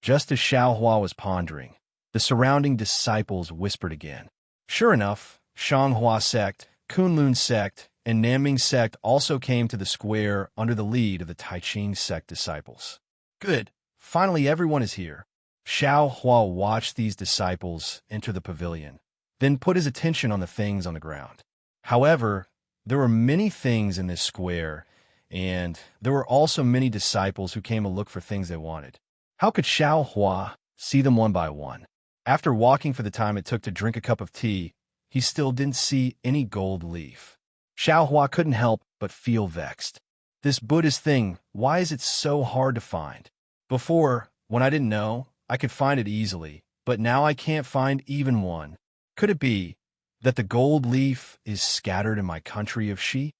Just as Xiaohua was pondering, the surrounding disciples whispered again. Sure enough, Shanghua Sect, Kunlun Sect, and Nanming Sect also came to the square under the lead of the Taiching Sect disciples. Good. Finally, everyone is here. Xiaohua watched these disciples enter the pavilion, then put his attention on the things on the ground. However, there were many things in this square, and there were also many disciples who came to look for things they wanted. How could Xiaohua see them one by one? After walking for the time it took to drink a cup of tea, he still didn't see any gold leaf. Xiaohua couldn't help but feel vexed. This Buddhist thing, why is it so hard to find? Before, when I didn't know, I could find it easily, but now I can't find even one. Could it be that the gold leaf is scattered in my country of Shi?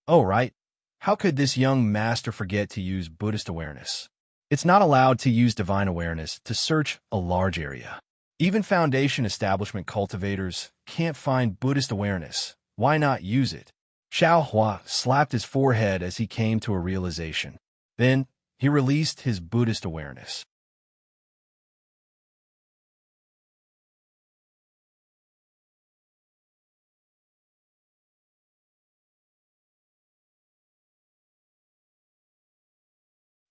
Oh, right. How could this young master forget to use Buddhist awareness? It's not allowed to use divine awareness to search a large area. Even foundation establishment cultivators can't find Buddhist awareness. Why not use it? Xiaohua slapped his forehead as he came to a realization. Then, he released his Buddhist awareness.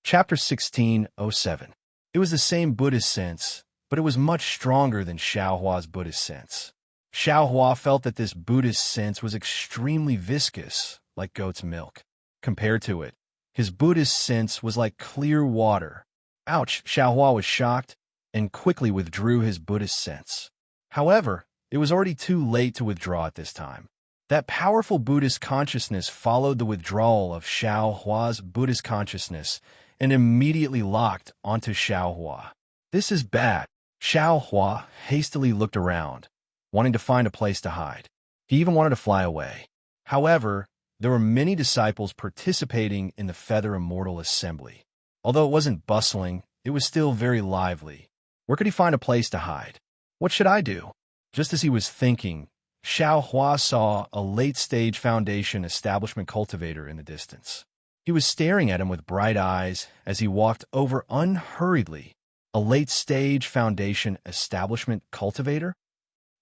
Chapter 16:07. It was the same Buddhist sense, but it was much stronger than Xiaohua's Buddhist sense. Xiaohua felt that this Buddhist sense was extremely viscous, like goat's milk. Compared to it, his Buddhist sense was like clear water. Ouch! Xiaohua was shocked and quickly withdrew his Buddhist sense. However, it was already too late to withdraw at this time. That powerful Buddhist consciousness followed the withdrawal of Xiaohua's Buddhist consciousness and immediately locked onto Xiaohua. This is bad. Xiaohua hastily looked around, wanting to find a place to hide. He even wanted to fly away. However, there were many disciples participating in the Feather Immortal Assembly. Although it wasn't bustling, it was still very lively. Where could he find a place to hide? What should I do? Just as he was thinking, Xiaohua saw a late-stage foundation establishment cultivator in the distance. He was staring at him with bright eyes as he walked over unhurriedly. A late-stage foundation establishment cultivator?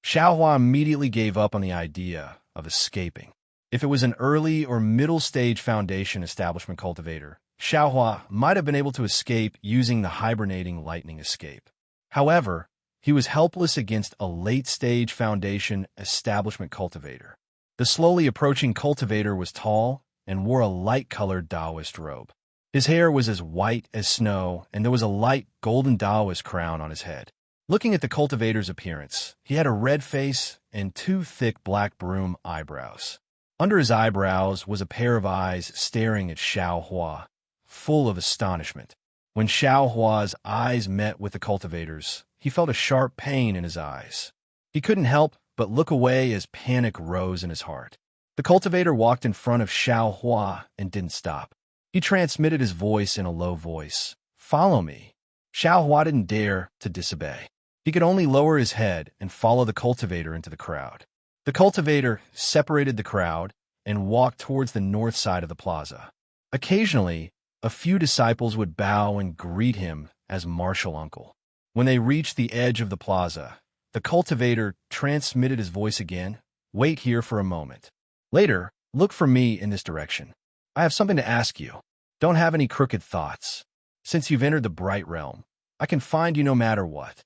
Xiaohua immediately gave up on the idea of escaping. If it was an early or middle-stage foundation establishment cultivator, Xiaohua might have been able to escape using the hibernating lightning escape. However, he was helpless against a late-stage foundation establishment cultivator. The slowly approaching cultivator was tall and wore a light-colored Taoist robe. His hair was as white as snow, and there was a light golden Taoist crown on his head. Looking at the cultivator's appearance, he had a red face and two thick black broom eyebrows. Under his eyebrows was a pair of eyes staring at Xiao Hua, full of astonishment. When Xiao Hua's eyes met with the cultivator's, he felt a sharp pain in his eyes. He couldn't help but look away as panic rose in his heart. The cultivator walked in front of Xiao Hua and didn't stop. He transmitted his voice in a low voice. "Follow me." Xiao Hua didn't dare to disobey. He could only lower his head and follow the cultivator into the crowd. The cultivator separated the crowd and walked towards the north side of the plaza. Occasionally, a few disciples would bow and greet him as martial uncle. When they reached the edge of the plaza, the cultivator transmitted his voice again. "Wait here for a moment. Later, look for me in this direction. I have something to ask you. Don't have any crooked thoughts. Since you've entered the bright realm, I can find you no matter what."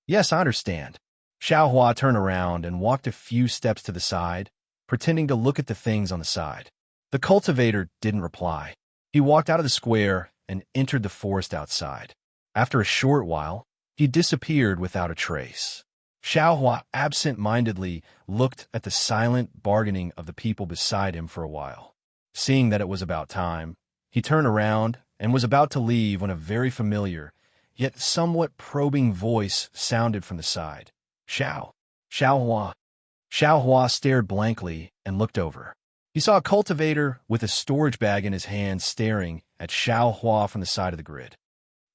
"Yes, I understand." Xiao Hua turned around and walked a few steps to the side, pretending to look at the things on the side. The cultivator didn't reply. He walked out of the square and entered the forest outside. After a short while, he disappeared without a trace. Xiao Hua absent-mindedly looked at the silent bargaining of the people beside him for a while. Seeing that it was about time, he turned around and was about to leave when a very familiar, yet somewhat probing voice sounded from the side. "Xiao Hua." Xiao Hua stared blankly and looked over. He saw a cultivator with a storage bag in his hand staring at Xiao Hua from the side of the grid.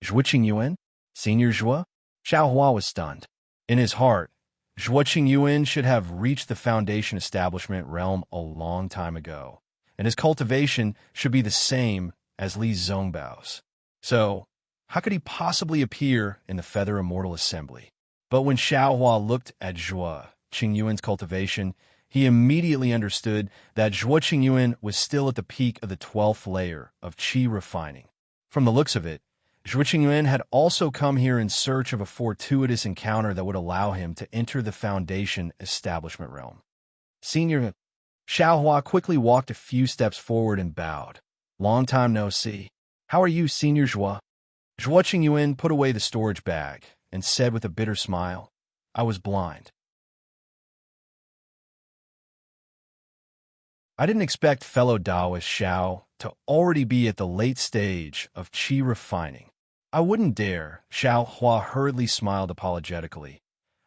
"Zhuo Qingyuan? Senior Zhuo?" Xiao Hua was stunned. In his heart, Zhuo Qingyuan should have reached the Foundation establishment realm a long time ago, and his cultivation should be the same as Li Zhongbao's. So, how could he possibly appear in the Feather Immortal Assembly? But when Xiao Hua looked at Zhuo Qingyuan's cultivation, he immediately understood that Zhuo Qingyuan was still at the peak of the 12th layer of qi refining. From the looks of it, Zhuo Qingyuan had also come here in search of a fortuitous encounter that would allow him to enter the Foundation establishment realm. Senior Xiao Hua quickly walked a few steps forward and bowed. "Long time no see. How are you, Senior Zhuo?" Zhuo Qingyuan put away the storage bag and said with a bitter smile, "I was blind. I didn't expect fellow Taoist Xiao to already be at the late stage of qi refining. I wouldn't dare." Xiao Hua hurriedly smiled apologetically.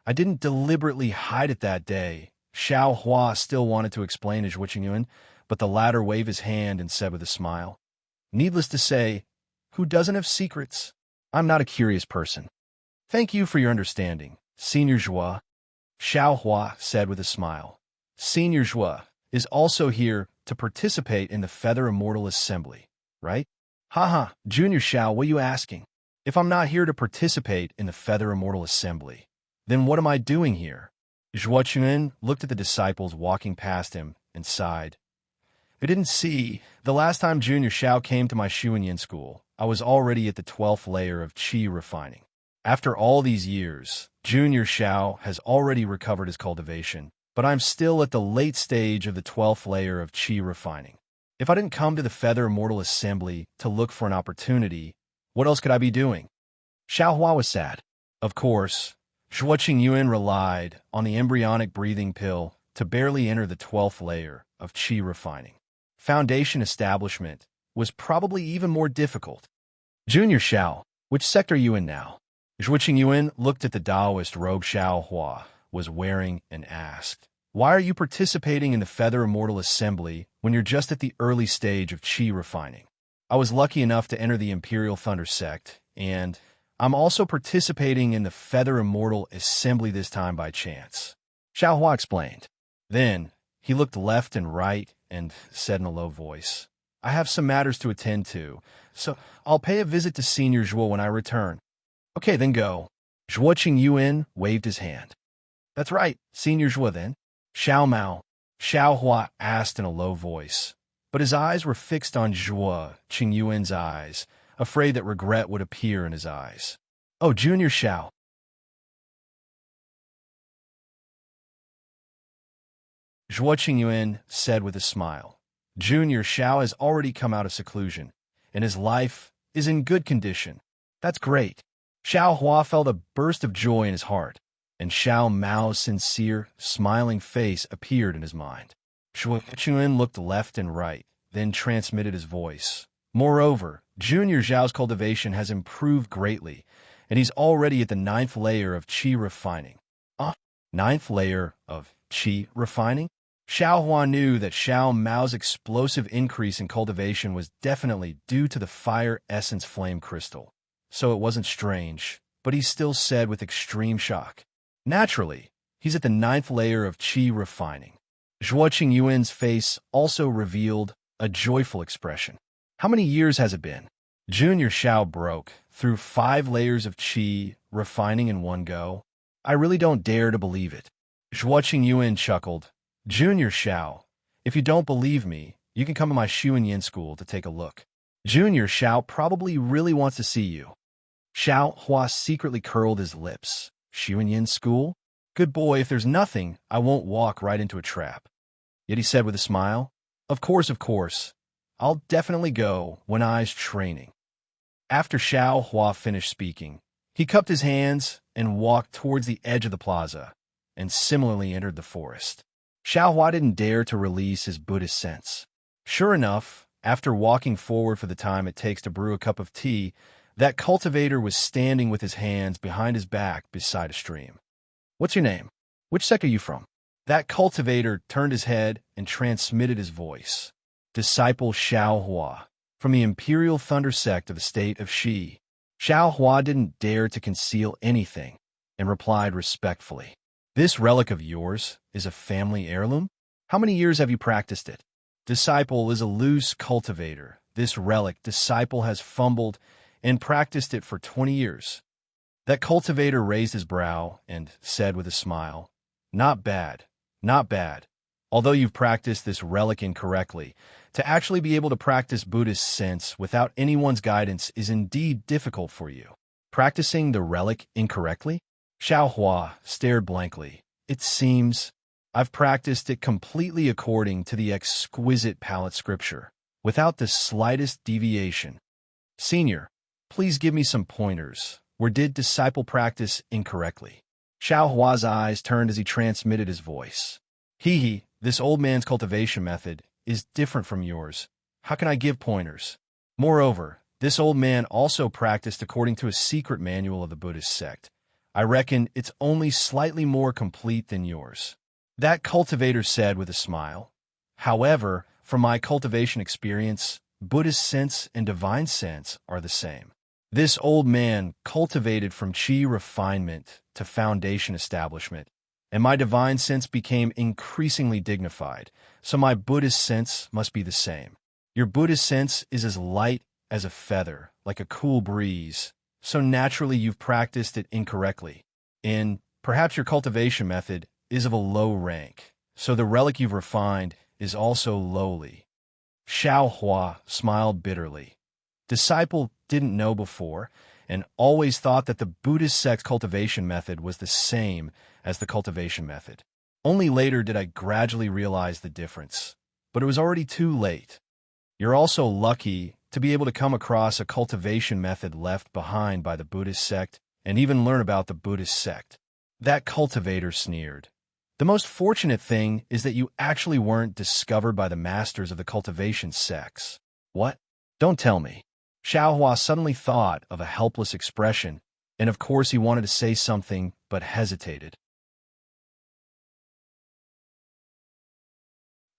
"I didn't deliberately hide it that day." Xiao Hua still wanted to explain to Zhuo Qingyuan, but the latter waved his hand and said with a smile, "Needless to say, who doesn't have secrets? I'm not a curious person." "Thank you for your understanding, Senior Zhuo," Xiao Hua said with a smile. "Senior Zhuo is also here to participate in the Feather Immortal Assembly, right?" "Haha, Junior Xiao, what are you asking? If I'm not here to participate in the Feather Immortal Assembly, then what am I doing here?" Zhuo Qingyuan looked at the disciples walking past him and sighed. "I didn't see. The last time Junior Xiao came to my Xuanyan school, I was already at the 12th layer of qi refining. After all these years, Junior Xiao has already recovered his cultivation, but I'm still at the late stage of the 12th layer of qi refining. If I didn't come to the Feather Immortal Assembly to look for an opportunity, what else could I be doing?" Xiao Hua was sad. Of course, Zhuo Qingyuan relied on the embryonic breathing pill to barely enter the 12th layer of qi refining. Foundation establishment was probably even more difficult. "Junior Xiao, which sector are you in now?" Zhuo Qingyuan looked at the Taoist robe Xiao Hua was wearing and asked, "Why are you participating in the Feather Immortal Assembly when you're just at the early stage of qi refining?" "I was lucky enough to enter the Imperial Thunder Sect, and I'm also participating in the Feather Immortal Assembly this time by chance," Xiao Hua explained. Then he looked left and right and said in a low voice, "I have some matters to attend to, so I'll pay a visit to Senior Zhuo when I return." "Okay, then go." Zhuo Qingyuan waved his hand. "That's right, Senior Zhuo then." Xiao Hua asked in a low voice, but his eyes were fixed on Zhuo Qingyuan's eyes, afraid that regret would appear in his eyes. "Oh, Junior Xiao." Zhuo Qingyuan said with a smile. Junior Xiao has already come out of seclusion, and his life is in good condition. That's great. Xiao Hua felt a burst of joy in his heart, and Xiao Mao's sincere, smiling face appeared in his mind. Shuo Chuan looked left and right, then transmitted his voice. Moreover, Junior Zhao's cultivation has improved greatly, and he's already at the 9th layer of qi refining. 9th layer of qi refining? Xiao Hua knew that Xiao Mao's explosive increase in cultivation was definitely due to the fire essence flame crystal. So it wasn't strange, but he still said with extreme shock. Naturally, he's at the 9th layer of qi refining. Zhuo Qingyuan's face also revealed a joyful expression. How many years has it been? Junior Xiao broke through 5 layers of qi refining in one go. I really don't dare to believe it. Zhuo Qingyuan chuckled. Junior Xiao, if you don't believe me, you can come to my Xuanyin school to take a look. Junior Xiao probably really wants to see you. Xiao Hua secretly curled his lips. Xuanyin school? Good boy, if there's nothing, I won't walk right into a trap. Yet he said with a smile, Of course. I'll definitely go when I's training. After Xiao Hua finished speaking, he cupped his hands and walked towards the edge of the plaza, and similarly entered the forest. Xiao Hua didn't dare to release his Buddhist sense. Sure enough, after walking forward for the time it takes to brew a cup of tea, that cultivator was standing with his hands behind his back beside a stream. What's your name? Which sect are you from? That cultivator turned his head and transmitted his voice. Disciple Xiao Hua, from the Imperial Thunder sect of the state of Shi. Xiao Hua didn't dare to conceal anything and replied respectfully. This relic of yours is a family heirloom? How many years have you practiced it? Disciple is a loose cultivator. This relic disciple has fumbled and practiced it for 20 years. That cultivator raised his brow and said with a smile, Not bad. Although you've practiced this relic incorrectly, to actually be able to practice Buddhist sense without anyone's guidance is indeed difficult for you. Practicing the relic incorrectly? Xiao Hua stared blankly. It seems I've practiced it completely according to the exquisite palette scripture, without the slightest deviation. Senior, please give me some pointers. Where did disciple practice incorrectly? Xiao Hua's eyes turned as he transmitted his voice. This old man's cultivation method is different from yours. How can I give pointers? Moreover, this old man also practiced according to a secret manual of the Buddhist sect. I reckon it's only slightly more complete than yours. That cultivator said with a smile. However, from my cultivation experience, Buddhist sense and divine sense are the same. This old man cultivated from qi refinement to foundation establishment, and my divine sense became increasingly dignified, so my Buddhist sense must be the same. Your Buddhist sense is as light as a feather, like a cool breeze, so naturally you've practiced it incorrectly. Perhaps your cultivation method is of a low rank, so the relic you've refined is also lowly. Xiao Hua smiled bitterly. Disciple didn't know before, and always thought that the Buddhist sect's cultivation method was the same as the cultivation method. Only later did I gradually realize the difference, but it was already too late. You're also lucky to be able to come across a cultivation method left behind by the Buddhist sect and even learn about the Buddhist sect. That cultivator sneered. The most fortunate thing is that you actually weren't discovered by the masters of the cultivation sects. What? Don't tell me. Xiao Hua suddenly thought of a helpless expression, and of course he wanted to say something, but hesitated.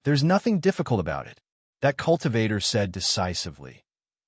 There's nothing difficult about it, that cultivator said decisively.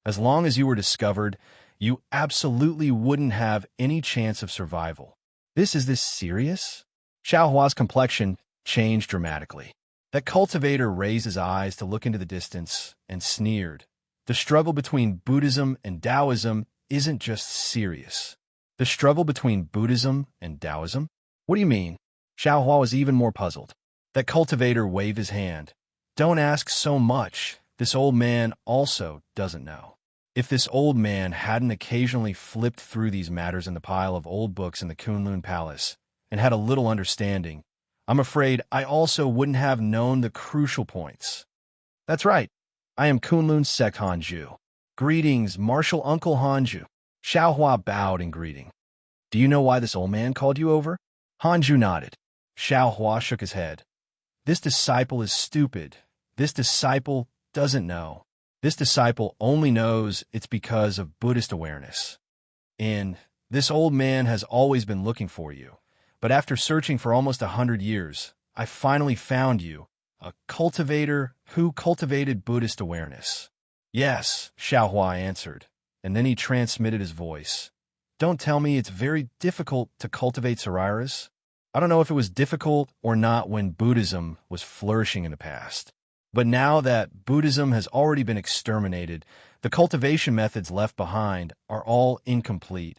As long as you were discovered, you absolutely wouldn't have any chance of survival. Is this serious? Xiao Hua's complexion changed dramatically. That cultivator raised his eyes to look into the distance and sneered. The struggle between Buddhism and Taoism isn't just serious. The struggle between Buddhism and Taoism? What do you mean? Xiao Hua was even more puzzled. That cultivator waved his hand. Don't ask so much. This old man also doesn't know. If this old man hadn't occasionally flipped through these matters in the pile of old books in the Kunlun Palace and had a little understanding, I'm afraid I also wouldn't have known the crucial points. That's right. I am Kunlun sect Hanju. Greetings, Martial Uncle Hanju. Xiaohua bowed in greeting. Do you know why this old man called you over? Hanju nodded. Xiaohua shook his head. This disciple is stupid. This disciple doesn't know. This disciple only knows it's because of Buddhist awareness. This old man has always been looking for you. But after searching for almost 100 years, I finally found you, a cultivator who cultivated Buddhist awareness. Yes, Xiaohua answered, and then he transmitted his voice. Don't tell me it's very difficult to cultivate Sariras. I don't know if it was difficult or not when Buddhism was flourishing in the past. But now that Buddhism has already been exterminated, the cultivation methods left behind are all incomplete,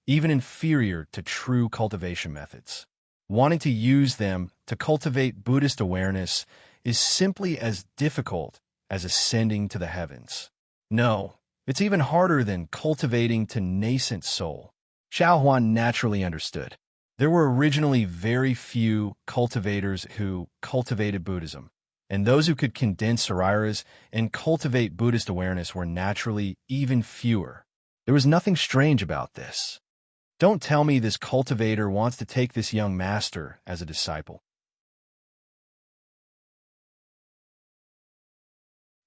even inferior to true cultivation methods. Wanting to use them to cultivate Buddhist awareness is simply as difficult as ascending to the heavens. No, it's even harder than cultivating to nascent soul. Xiaohuan naturally understood. There were originally very few cultivators who cultivated Buddhism, and those who could condense Sariras and cultivate Buddhist awareness were naturally even fewer. There was nothing strange about this. Don't tell me this cultivator wants to take this young master as a disciple.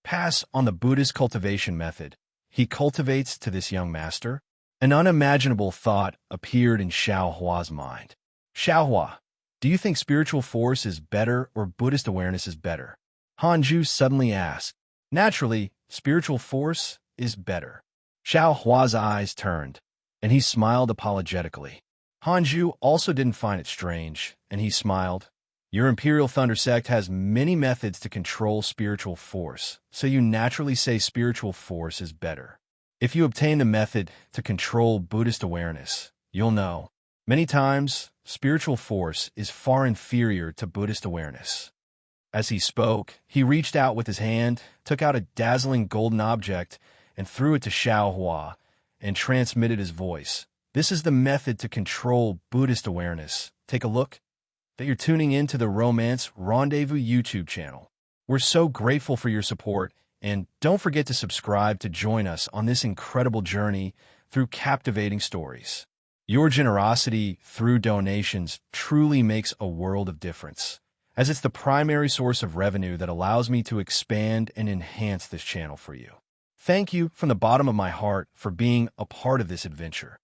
Pass on the Buddhist cultivation method. He cultivates to this young master. An unimaginable thought appeared in Xiaohua's mind. Xiaohua, do you think spiritual force is better or Buddhist awareness is better? Hanju suddenly asked. Naturally, spiritual force is better. Xiaohua's eyes turned, and he smiled apologetically. Hanju also didn't find it strange, and he smiled. Your Imperial Thunder sect has many methods to control spiritual force, so you naturally say spiritual force is better. If you obtain the method to control Buddhist awareness, you'll know. Many times, spiritual force is far inferior to Buddhist awareness. As he spoke, he reached out with his hand, took out a dazzling golden object, and threw it to Xiaohua, and transmitted his voice. This is the method to control Buddhist awareness. Take a look. That you're tuning in to the Romance Rendezvous YouTube channel. We're so grateful for your support, and don't forget to subscribe to join us on this incredible journey through captivating stories. Your generosity through donations truly makes a world of difference, as it's the primary source of revenue that allows me to expand and enhance this channel for you. Thank you from the bottom of my heart for being a part of this adventure.